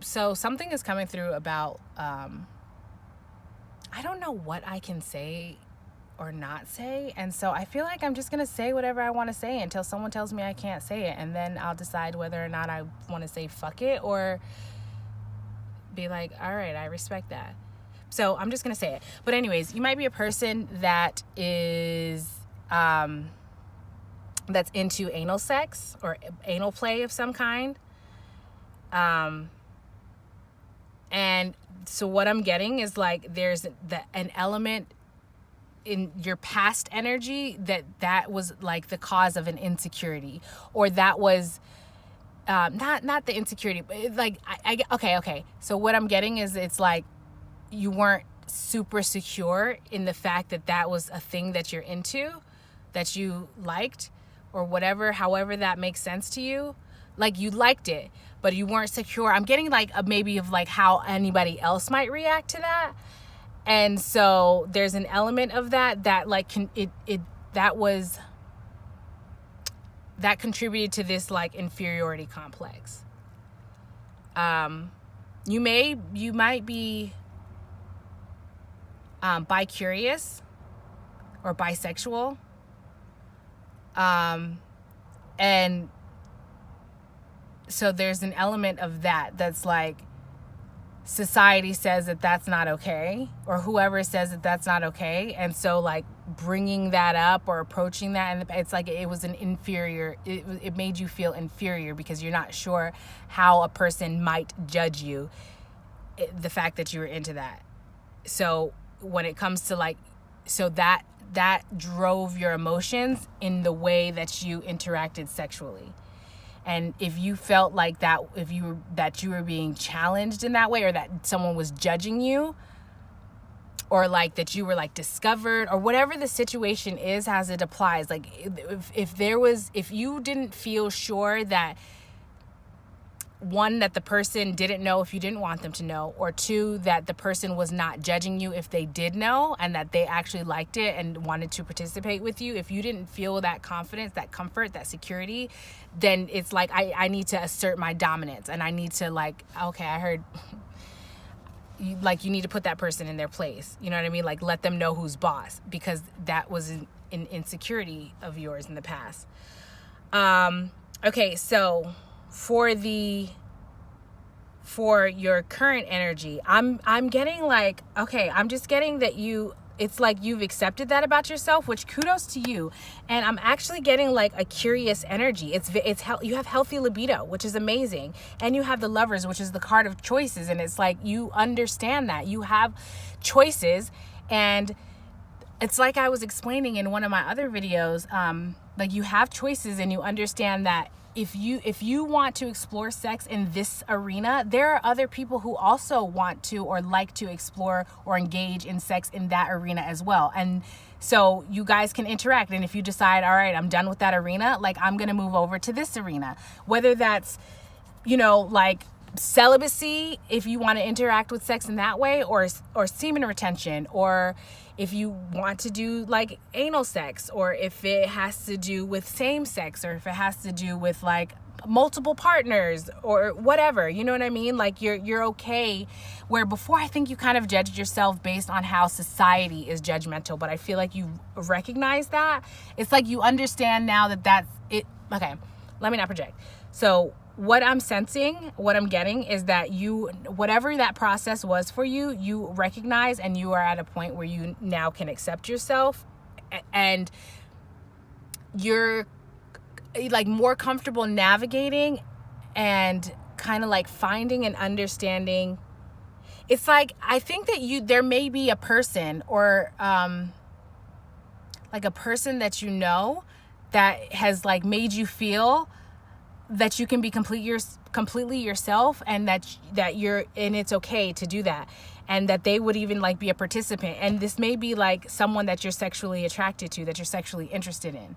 So something is coming through about I don't know what I can say or not say, and so I feel like I'm just gonna say whatever I want to say until someone tells me I can't say it, and then I'll decide whether or not I want to say fuck it, or be like, all right, I respect that. So I'm just gonna say it. But anyways, you might be a person that is that's into anal sex or anal play of some kind. And so what I'm getting is like there's an element in your past energy that was like the cause of an insecurity, or that was not the insecurity, but it's like okay. So what I'm getting is it's like you weren't super secure in the fact that was a thing that you're into, that you liked, or whatever, however that makes sense to you. Like you liked it, but you weren't secure. I'm getting like a maybe of like how anybody else might react to that. And so there's an element of that like that contributed to this like inferiority complex. You might be bi-curious or bisexual. And so there's an element of that's like society says that that's not okay, or whoever says that that's not okay. And so like bringing that up or approaching that, and it's like it was an inferior, it made you feel inferior because you're not sure how a person might judge you, the fact that you were into that. So when it comes to like, so that drove your emotions in the way that you interacted sexually. And if you felt like that, that you were being challenged in that way, or that someone was judging you, or like that you were like discovered, or whatever the situation is as it applies, like if you didn't feel sure that one, that the person didn't know if you didn't want them to know, or two, that the person was not judging you if they did know and that they actually liked it and wanted to participate with you. If you didn't feel that confidence, that comfort, that security, then it's like I need to assert my dominance, and I need to, like, okay, I heard you need to put that person in their place. You know what I mean? Like, let them know who's boss, because that was an insecurity of yours in the past. Okay, so for your current energy, I'm getting like, okay, I'm just getting that it's like you've accepted that about yourself, which kudos to you. And I'm actually getting like a curious energy. You have healthy libido, which is amazing. And you have the Lovers, which is the card of choices. And it's like, you understand that you have choices. And it's like I was explaining in one of my other videos, like, you have choices, and you understand that if you want to explore sex in this arena, there are other people who also want to or like to explore or engage in sex in that arena as well. And so you guys can interact. And if you decide, all right, I'm done with that arena, like, I'm going to move over to this arena, whether that's, like celibacy, if you want to interact with sex in that way, or semen retention, or if you want to do like anal sex, or if it has to do with same sex, or if it has to do with like multiple partners or whatever, you know what I mean? Like, you're okay. Where before, I think you kind of judged yourself based on how society is judgmental, but I feel like you recognize that. It's like you understand now that that's it. Okay, let me not project. So what I'm sensing, what I'm getting is that whatever that process was for you, you recognize, and you are at a point where you now can accept yourself, and you're like more comfortable navigating and kind of like finding and understanding. It's like, I think that there may be a person, or like a person that that has like made you feel that you can be completely yourself, and that you're, and it's okay to do that, and that they would even like be a participant. And this may be like someone that you're sexually attracted to, that you're sexually interested in.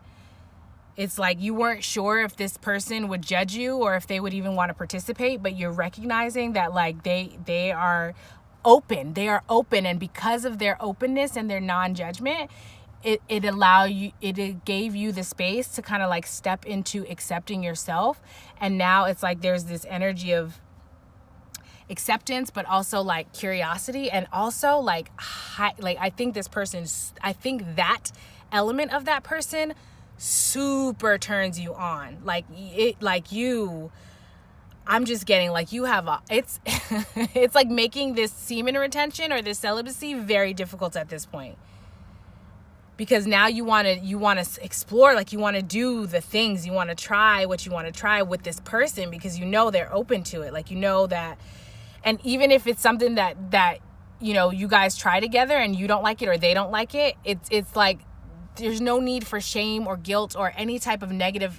It's like you weren't sure if this person would judge you or if they would even want to participate, but you're recognizing that like they are open. They are open, and because of their openness and their non-judgment, it gave you the space to kind of like step into accepting yourself. And now it's like there's this energy of acceptance, but also like curiosity, and also like I think that element of that person super turns you on. I'm just getting like you have it's it's like making this semen retention or this celibacy very difficult at this point. Because now you want to explore, like you want to do the things, you want to try what you want to try with this person, because they're open to it. Like, that, and even if it's something that you guys try together and you don't like it or they don't like it, it's like there's no need for shame or guilt or any type of negative,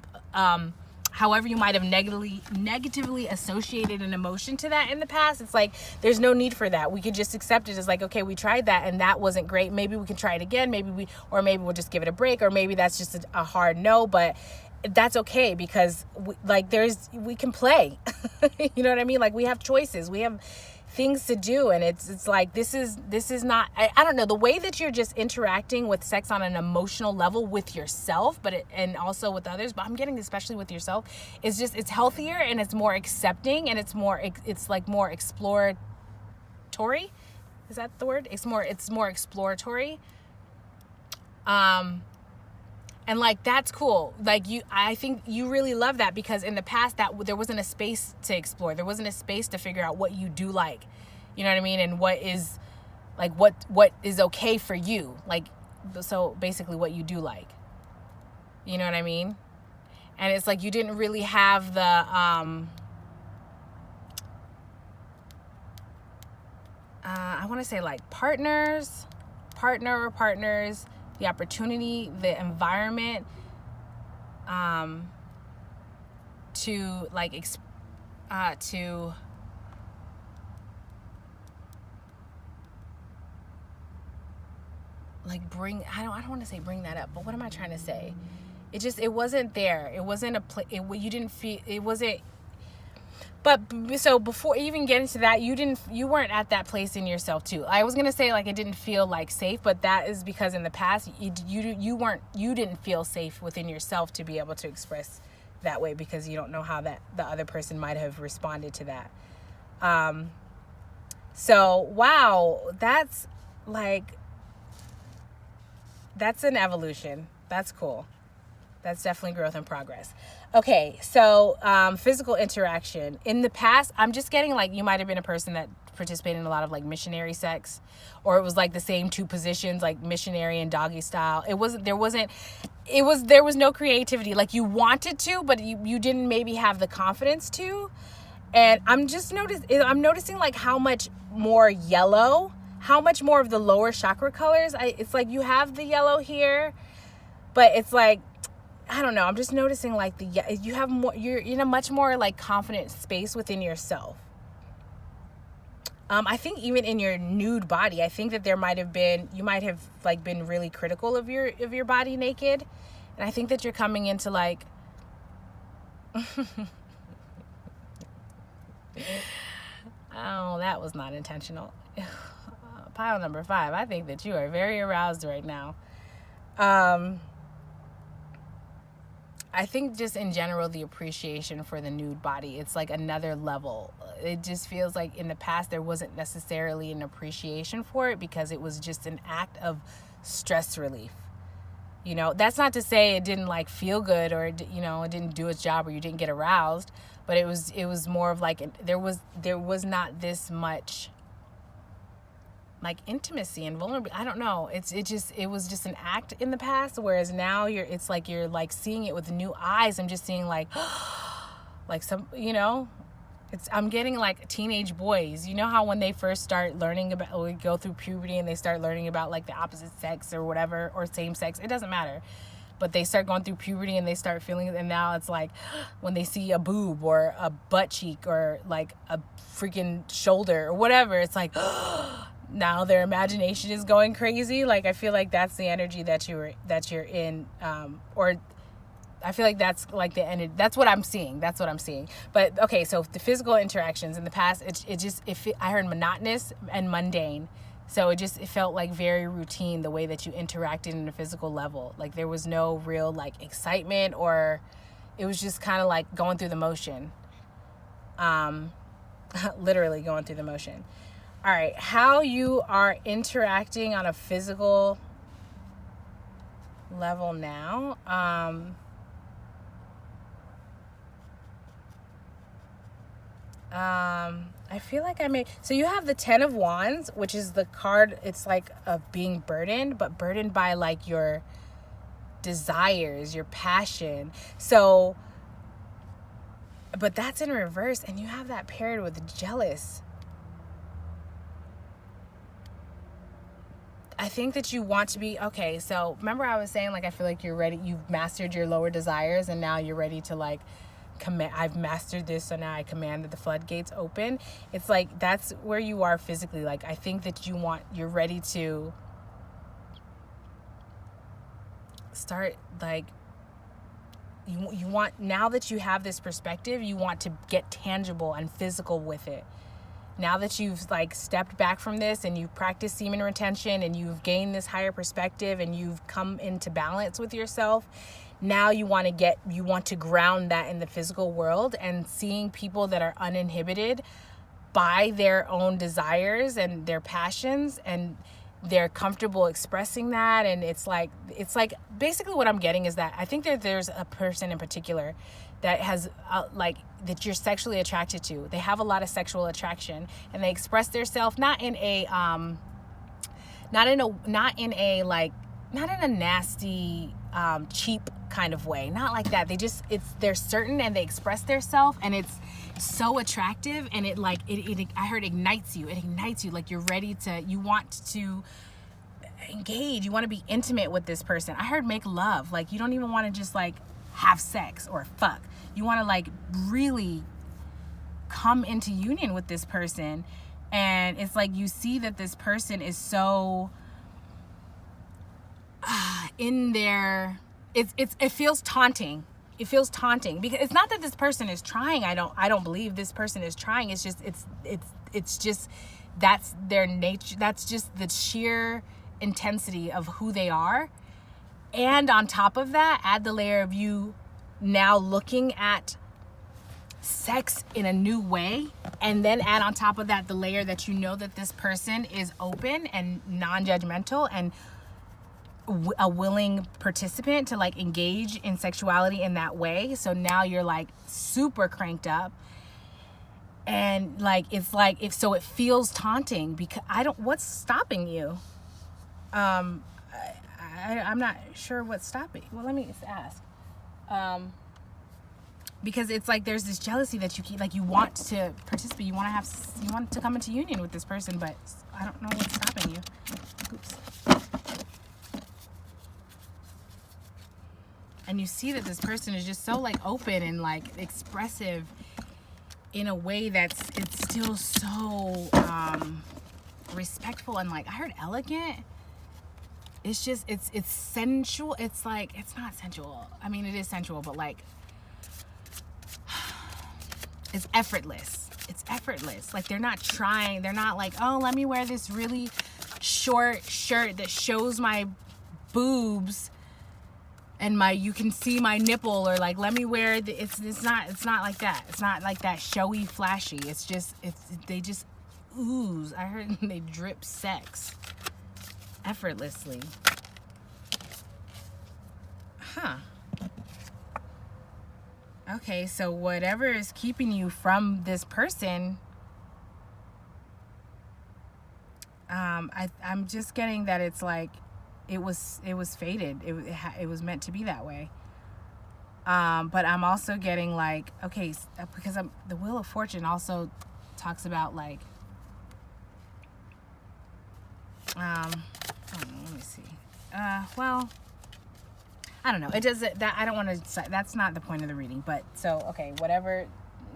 however you might have negatively associated an emotion to that in the past. It's like there's no need for that. We could just accept it as like, okay, we tried that and that wasn't great. Maybe we can try it again. Maybe we'll just give it a break, or maybe that's just a hard no. But that's okay, because we can play. You know what I mean? Like, we have choices. We have things to do, and it's like this is not, I don't know, the way that you're just interacting with sex on an emotional level with yourself, and also with others, but I'm getting especially with yourself, it's healthier, and it's more accepting, and it's like more exploratory. Is that the word? It's more exploratory. And like, that's cool. Like, I think you really love that, because in the past that there wasn't a space to explore. There wasn't a space to figure out what you do like, you know what I mean? And what is like, what is okay for you. Like, so basically what you do like, you know what I mean? And it's like, you didn't really have the, I want to say like partner or partners, the opportunity, the environment, to like, to like bring, I don't want to say bring that up, but what am I trying to say? It wasn't there. It wasn't you didn't feel, it wasn't, But so before even getting to that, you weren't at that place in yourself too. I was gonna say like it didn't feel like safe, but that is because in the past you didn't feel safe within yourself to be able to express that way, because you don't know how that the other person might have responded to that. So wow, that's an evolution. That's cool. That's definitely growth and progress. Okay, so physical interaction. In the past, I'm just getting like you might have been a person that participated in a lot of like missionary sex, or it was like the same two positions, like missionary and doggy style. There was no creativity. Like you wanted to, but you didn't maybe have the confidence to. And I'm noticing like how much more yellow, how much more of the lower chakra colors. It's like you have the yellow here, but it's like, I don't know. I'm just noticing like you have more, you're in a much more like confident space within yourself. I think even in your nude body, I think that you might have like been really critical of your body naked. And I think that you're coming into like, oh, that was not intentional. Pile number 5. I think that you are very aroused right now. I think just in general, the appreciation for the nude body, it's like another level. It just feels like in the past, there wasn't necessarily an appreciation for it because it was just an act of stress relief. You know, that's not to say it didn't like feel good or, you know, it didn't do its job or you didn't get aroused, but it was more of like, there was not this much like intimacy and vulnerability. I don't know. It was just an act in the past. Whereas now it's like you're like seeing it with new eyes. I'm just seeing like, like some, you know, I'm getting like teenage boys. You know how when they first start learning about, or go through puberty and they start learning about like the opposite sex or whatever, or same sex, it doesn't matter. But they start going through puberty and they start feeling it. And now it's like when they see a boob or a butt cheek or like a freaking shoulder or whatever, it's like, now their imagination is going crazy. Like I feel like that's the energy that you're in, or I feel like that's like the energy. That's what I'm seeing. But okay, so the physical interactions in the past, I heard monotonous and mundane. So it felt like very routine the way that you interacted in a physical level. Like there was no real like excitement, or it was just kind of like going through the motion. Literally going through the motion. All right, how you are interacting on a physical level now. I feel like so you have the 10 of Wands, which is the card, it's like of being burdened, but burdened by like your desires, your passion. So, but that's in reverse, and you have that paired with jealous. I think that you want to be, okay, so remember I was saying, like, I feel like you're ready, you've mastered your lower desires, and now you're ready to, like, I've mastered this, so now I command that the floodgates open. It's like, that's where you are physically. Like, I think that you're ready to start, like, you want, now that you have this perspective, you want to get tangible and physical with it. Now that you've like stepped back from this and you've practiced semen retention and you've gained this higher perspective and you've come into balance with yourself, now you want to ground that in the physical world, and seeing people that are uninhibited by their own desires and their passions, and they're comfortable expressing that. And it's like basically what I'm getting is that I think that there's a person in particular that has that you're sexually attracted to. They have a lot of sexual attraction, and they express themselves not in a nasty cheap kind of way, not like that. They're certain, and they express themselves, and it's so attractive, and it I heard ignites you. It ignites you, like you're ready to, you want to engage, you want to be intimate with this person. I heard make love, like you don't even want to just like have sex or fuck. You want to like really come into union with this person. And it's like you see that this person is so in there, it feels taunting. it feels taunting, because it's not that this person is trying. I don't believe this person is trying. It's just it's just that's their nature. That's just the sheer intensity of who they are. And on top of that, add the layer of you now looking at sex in a new way, and then add on top of that the layer that you know that this person is open and non-judgmental and a willing participant to like engage in sexuality in that way. So now you're like super cranked up, and like it's like if so it feels taunting, because what's stopping you? I'm not sure what's stopping. Well, let me just ask. Because it's like there's this jealousy that you keep, like you want to participate, you want to come into union with this person, but I don't know what's stopping you. Oops. And you see that this person is just so like open and like expressive in a way it's still so respectful and like, I heard elegant. It's just it's sensual. It's like, it's not sensual. I mean, it is sensual, but like it's effortless. It's effortless. Like they're not trying. They're not like, oh, let me wear this really short shirt that shows my boobs and you can see my nipple, or like, let me wear it's not like that. It's not like that showy, flashy. It's just they just ooze. I heard they drip sex effortlessly. Huh. Okay, so whatever is keeping you from this person, I'm just getting that it's like it was fated. It was meant to be that way. But I'm also getting like, okay, because the Wheel of Fortune also talks about like, let me see. Well, I don't know. It doesn't, that I don't want to, that's not the point of the reading. But so, okay, whatever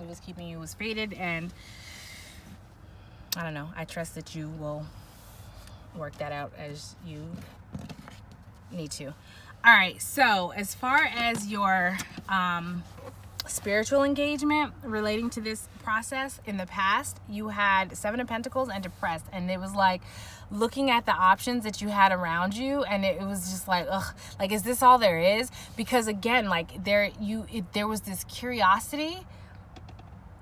was keeping you was fated, and I don't know. I trust that you will work that out as you need to. All right. So as far as your spiritual engagement relating to this process, in the past, you had Seven of Pentacles and depressed, and it was like looking at the options that you had around you, and it was just like, ugh, like, is this all there is? Because again, like there was this curiosity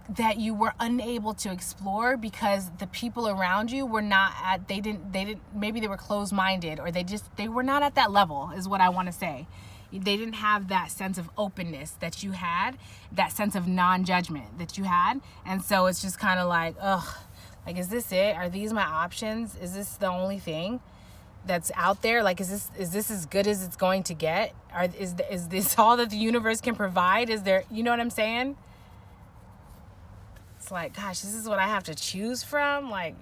that you were unable to explore because the people around you were not at, they didn't, maybe they were closed-minded, or they were not at that level, is what I want to say. They didn't have that sense of openness that you had, that sense of non-judgment that you had. And so it's just kind of like, ugh, like, is this it? Are these my options? Is this the only thing that's out there? Like, is this as good as it's going to get? Is this all that the universe can provide? Is there, you know what I'm saying? It's like, gosh, this is what I have to choose from? Like,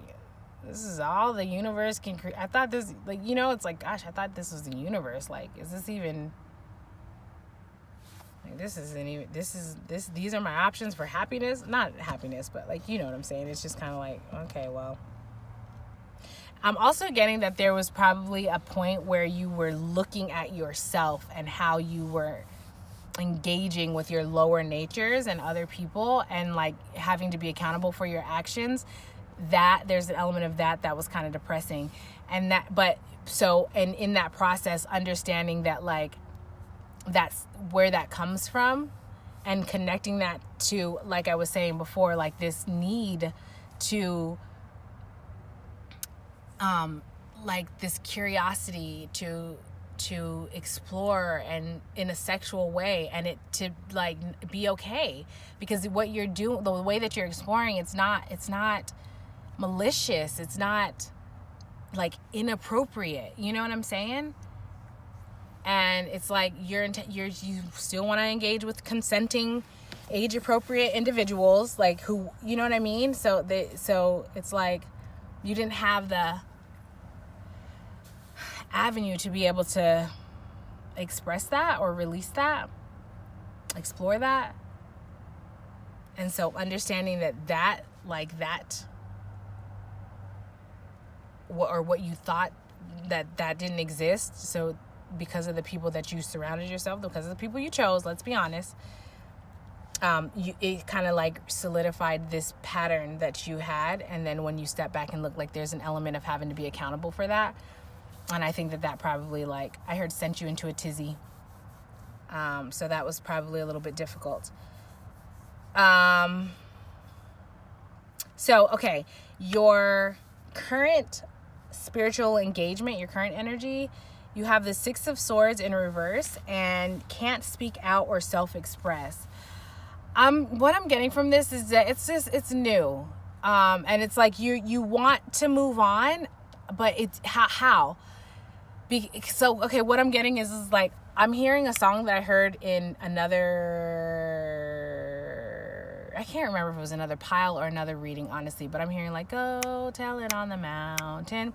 this is all the universe can create. I thought this, like, you know, it's like, gosh, I thought this was the universe. Like, is this even... Like, these are my options for happiness. Not happiness, but like, you know what I'm saying? It's just kind of like, okay, well. I'm also getting that there was probably a point where you were looking at yourself and how you were engaging with your lower natures and other people, and like having to be accountable for your actions. That there's an element of that was kind of depressing. And in that process, understanding that like, that's where that comes from, and connecting that to, like I was saying before, like this need to like this curiosity to explore, and in a sexual way, and it to like be okay, because what you're doing, the way that you're exploring, it's not malicious, it's not like inappropriate, you know what I'm saying? And it's like you still want to engage with consenting, age-appropriate individuals, like who, you know what I mean? So it's like you didn't have the avenue to be able to express that or release that, explore that. And so understanding that or what you thought that didn't exist, so because of the people that you surrounded yourself, because of the people you chose, let's be honest, it kind of like solidified this pattern that you had. And then when you step back and look, like there's an element of having to be accountable for that. And I think that probably, like, I heard, sent you into a tizzy. So that was probably a little bit difficult. So, okay, your current spiritual engagement, your current energy, you have the Six of Swords in reverse and can't speak out or self-express. What I'm getting from this is that it's new. And it's like you want to move on, but it's how? So, okay, what I'm getting is like, I'm hearing a song that I heard in another, I can't remember if it was another pile or another reading, honestly, but I'm hearing like, go tell it on the mountain.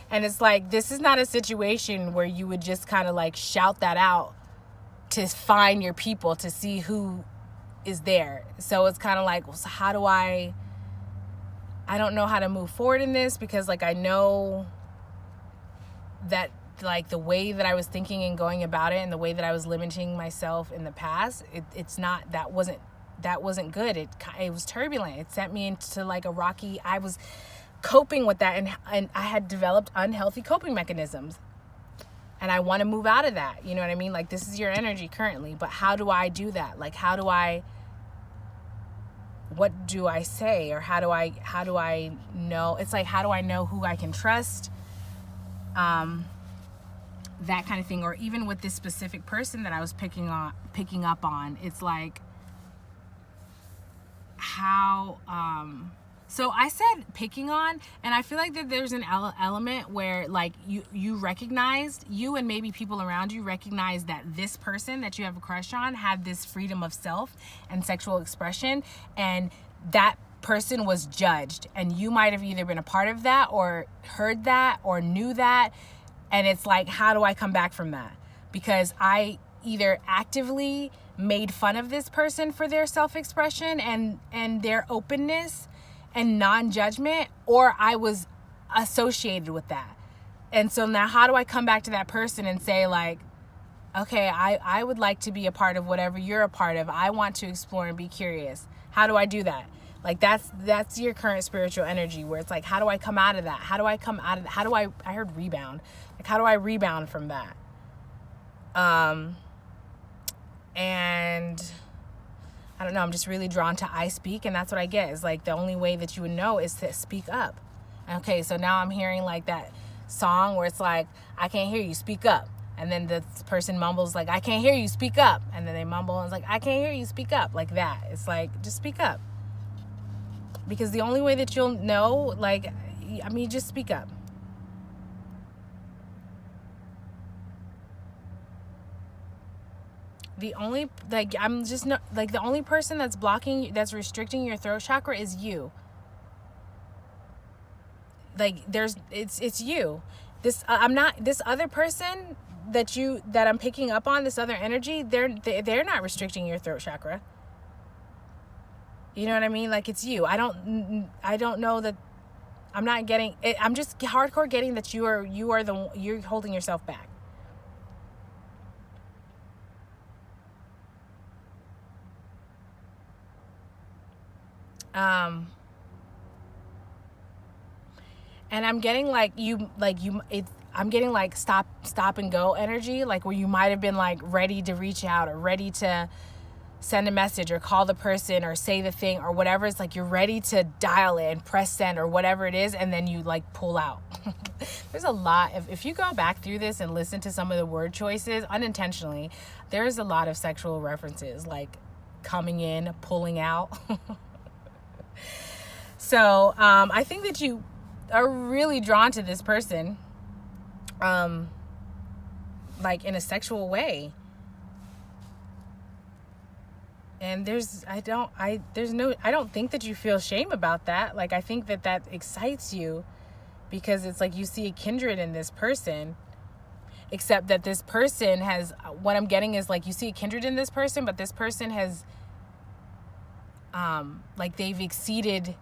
And it's like, this is not a situation where you would just kind of like shout that out to find your people, to see who is there. So it's kind of like, well, so how do I don't know how to move forward in this, because like I know that like the way that I was thinking and going about it and the way that I was limiting myself in the past, that wasn't good. It was turbulent. It sent me into like a rocky, I was coping with that, and I had developed unhealthy coping mechanisms, and I want to move out of that. You know what I mean? Like, this is your energy currently, but how do I do that? Like, what do I say? Or how do I know? It's like, how do I know who I can trust? That kind of thing. Or even with this specific person that I was picking up on, it's like, how, so I said picking on, and I feel like that there's an element where like you recognized, you and maybe people around you recognize that this person that you have a crush on had this freedom of self and sexual expression, and that person was judged, and you might have either been a part of that or heard that or knew that. And it's like, how do I come back from that? Because I either actively made fun of this person for their self-expression and their openness and non-judgment, or I was associated with that. And so now how do I come back to that person and say like, okay, I would like to be a part of whatever you're a part of. I want to explore and be curious. How do I do that? Like, that's your current spiritual energy, where it's like, how do I come out of that? How do I come out of that? How do I heard rebound. Like, how do I rebound from that? And I don't know, I'm just really drawn to I speak, and that's what I get. Is like, the only way that you would know is to speak up. Okay, so now I'm hearing like that song where it's like, I can't hear you, speak up. And then the person mumbles like, I can't hear you, speak up. And then they mumble and it's like, I can't hear you, speak up. Like that. It's like, just speak up. Because the only way that you'll know, like, I mean, just speak up. The only, like, I'm just not, like, the only person that's blocking, that's restricting your throat chakra is you. Like, it's you. This, I'm not, this other person that I'm picking up on, this other energy, they're not restricting your throat chakra. You know what I mean? Like, it's you. I don't know that, I'm not getting it. I'm just hardcore getting that you're holding yourself back. And I'm getting I'm getting like stop and go energy, like where you might have been like ready to reach out or ready to send a message or call the person or say the thing or whatever. It's like you're ready to dial it and press send or whatever it is, and then you like pull out. There's a lot of, if you go back through this and listen to some of the word choices unintentionally, there's a lot of sexual references, like coming in, pulling out. So I think that you are really drawn to this person, like in a sexual way. And I don't think that you feel shame about that. Like, I think that excites you, because it's like you see a kindred in this person, except that this person has, what I'm getting is like you see a kindred in this person, but this person has, like, they've exceeded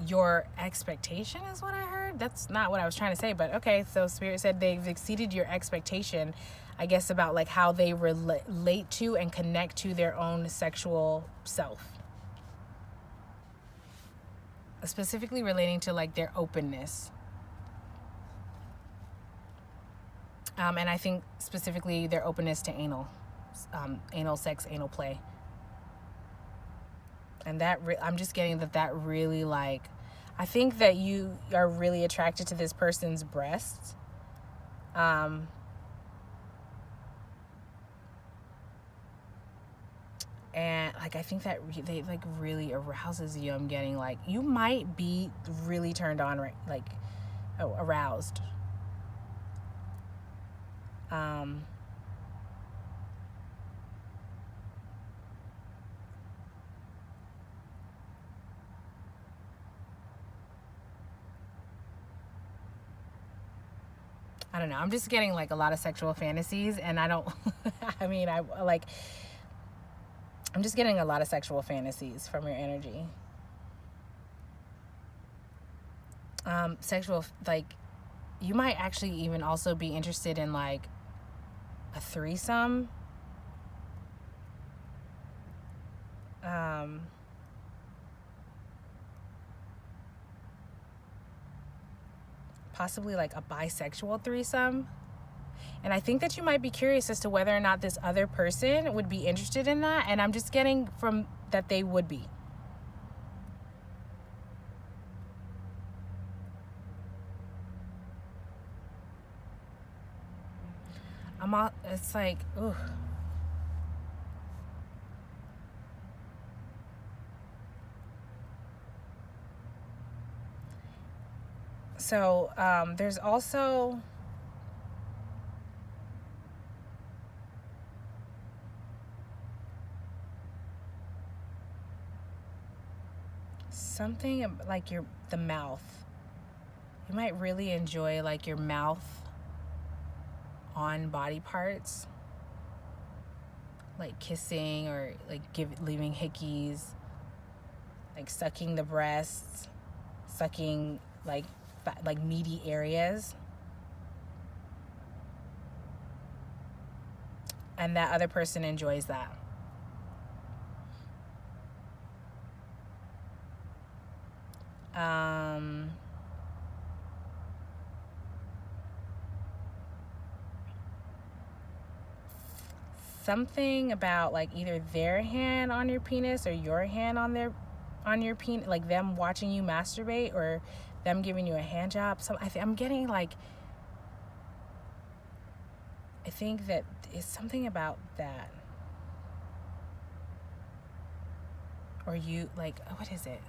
your expectation is what I heard. That's not what I was trying to say, but okay. So Spirit said they've exceeded your expectation, I guess, about like how they relate to and connect to their own sexual self. Specifically relating to like their openness. And I think specifically their openness to anal sex, anal play. And that I'm just getting that really, like, I think that you are really attracted to this person's breasts. And like, I think that they like really arouses you. I'm getting like, you might be really turned on, right? Like, aroused. I don't know. I'm just getting like a lot of sexual fantasies, and I don't, I mean, I'm just getting a lot of sexual fantasies from your energy. Sexual, like, you might actually even also be interested in like a threesome. Possibly like a bisexual threesome. And I think that you might be curious as to whether or not this other person would be interested in that. And I'm just getting from that they would be. It's like, ooh. So there's also something like the mouth. You might really enjoy like your mouth on body parts, like kissing or like leaving hickeys, like sucking the breasts, sucking like meaty areas. And that other person enjoys that. Something about like either their hand on your penis or your hand on your penis, like them watching you masturbate or them giving you a hand job. So I'm getting like, I think that it's something about that. Or you like, what is it?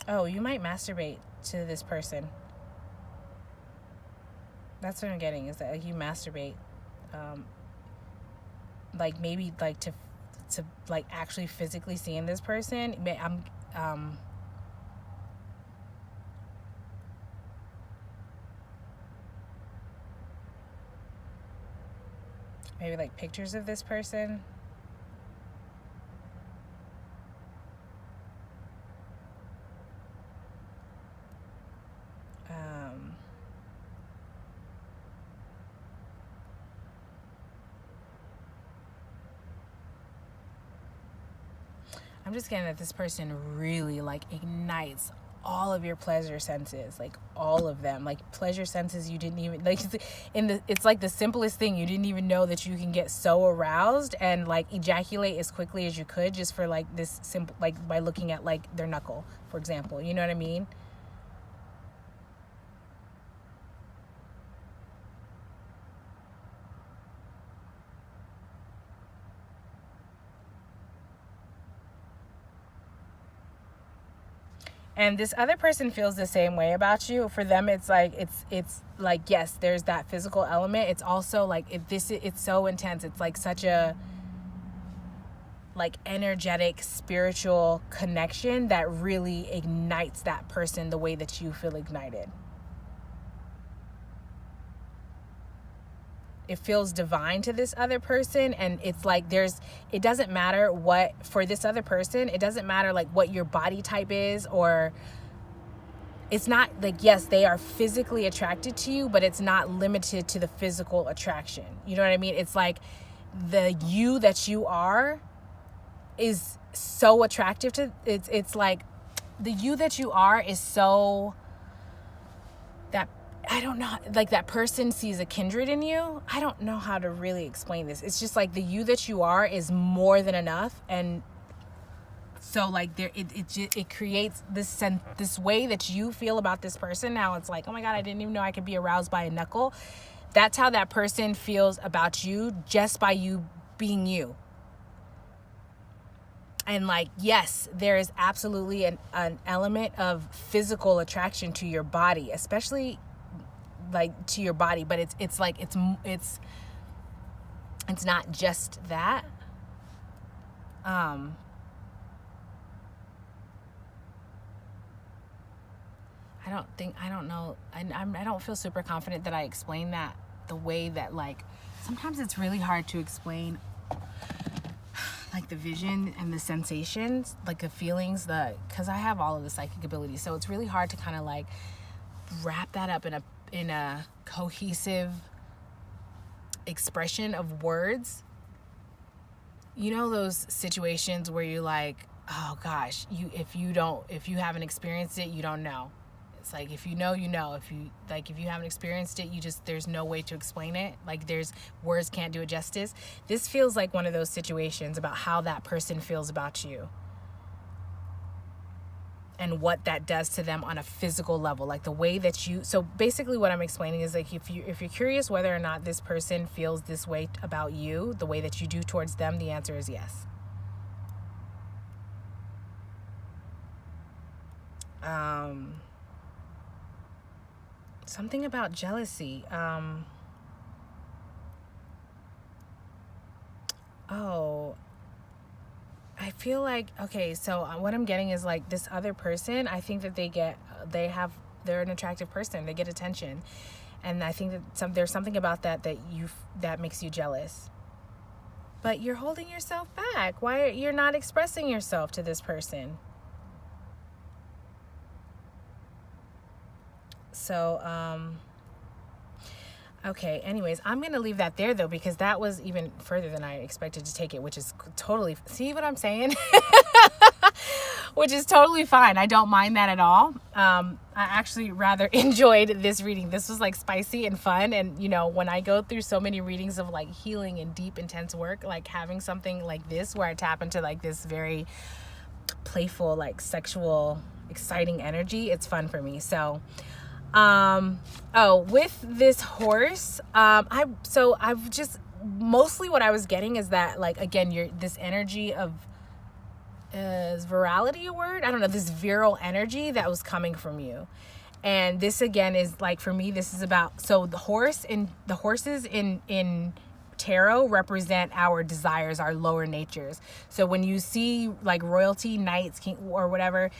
Oh, you might masturbate to this person. That's what I'm getting, is that like you masturbate, like maybe like to like actually physically seeing this person. Maybe like pictures of this person. I'm just getting that this person really like ignites all of your pleasure senses, like all of them, like pleasure senses you didn't even like. It's like the simplest thing. You didn't even know that you can get so aroused and like ejaculate as quickly as you could just for like this simple, like by looking at like their knuckle, for example. You know what I mean? And this other person feels the same way about you. For them, it's like yes, there's that physical element. It's also like it's so intense. It's like such a like energetic, spiritual connection that really ignites that person the way that you feel ignited. it feels divine to this other person. And it's like it doesn't matter what, for this other person, it doesn't matter like what your body type is, or it's not like, yes, they are physically attracted to you, but it's not limited to the physical attraction. You know what I mean? It's like the you that you are is so attractive to, it's like the you that you are is so, that, I don't know, like that person sees a kindred in you. I don't know how to really explain this. It's just like the you that you are is more than enough. And so like it creates this way that you feel about this person. Now it's like, oh my God, I didn't even know I could be aroused by a knuckle. That's how that person feels about you, just by you being you. And like, yes, there is absolutely an element of physical attraction to your body, especially like to your body, but it's not just that. I don't feel super confident that I explain that the way that, like, sometimes it's really hard to explain like the vision and the sensations, like the feelings, because I have all of the psychic abilities. So it's really hard to kind of like wrap that up in a cohesive expression of words. You know, those situations where you're like, oh gosh, if you haven't experienced it, you don't know. It's like, if you know, you know. If you haven't experienced it, there's no way to explain it. Like, words can't do it justice. This feels like one of those situations about how that person feels about you and what that does to them on a physical level. Like the way that so basically what I'm explaining is like, if you're curious whether or not this person feels this way about you, the way that you do towards them, the answer is yes. Something about jealousy. I feel like, okay, so what I'm getting is like this other person, I think that they're an attractive person. They get attention. And I think that there's something about that makes you jealous. But you're holding yourself back. Why you're not expressing yourself to this person? So, okay, anyways, I'm going to leave that there though, because that was even further than I expected to take it, which is totally, see what I'm saying? Which is totally fine. I don't mind that at all. I actually rather enjoyed this reading. This was like spicy and fun. And, you know, when I go through so many readings of like healing and deep, intense work, like having something like this where I tap into like this very playful, like sexual, exciting energy, it's fun for me. So, with this horse, I've just, mostly what I was getting is that, like, again, this energy of, is virality a word? I don't know, this virile energy that was coming from you. And this again is like, for me, this is about, so the horses in tarot represent our desires, our lower natures. So when you see like royalty, knights, king, or whatever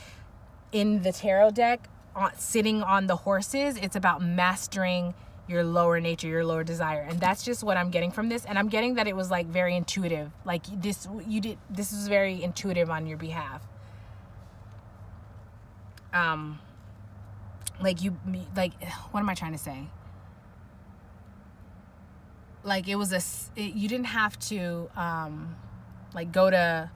in the tarot deck, sitting on the horses, it's about mastering your lower nature, your lower desire. And that's just what I'm getting from this. And I'm getting that it was like very intuitive. Like this was very intuitive on your behalf. What am I trying to say? Like you didn't have to, like go to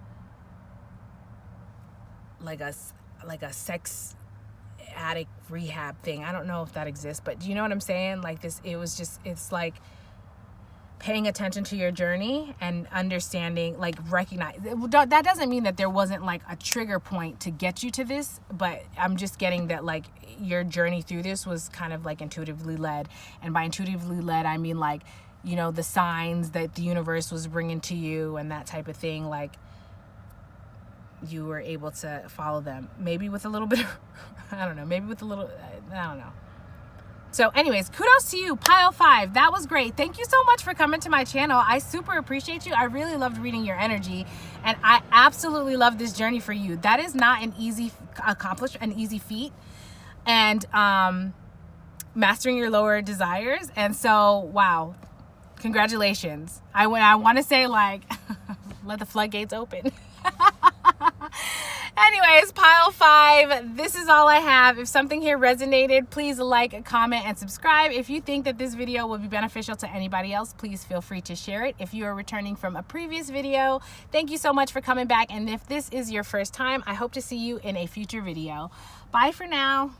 like a sex addict rehab thing. I don't know if that exists, but do you know what I'm saying? Like this, it's like paying attention to your journey and understanding, like recognize, that doesn't mean that there wasn't like a trigger point to get you to this, but I'm just getting that like your journey through this was kind of like intuitively led. And by intuitively led, I mean like, you know, the signs that the universe was bringing to you and that type of thing, like you were able to follow them, maybe with a little bit of, I don't know. So anyways, kudos to you, pile 5. That was great. Thank you so much for coming to my channel. I super appreciate you. I really loved reading your energy, and I absolutely love this journey for you. That is not an easy feat, and mastering your lower desires. And so, wow, congratulations. I want to say, like, let the floodgates open. Anyways, pile 5, this is all I have. If something here resonated, please like, comment, and subscribe. If you think that this video will be beneficial to anybody else, please feel free to share it. If you are returning from a previous video, thank you so much for coming back. And if this is your first time, I hope to see you in a future video. Bye for now.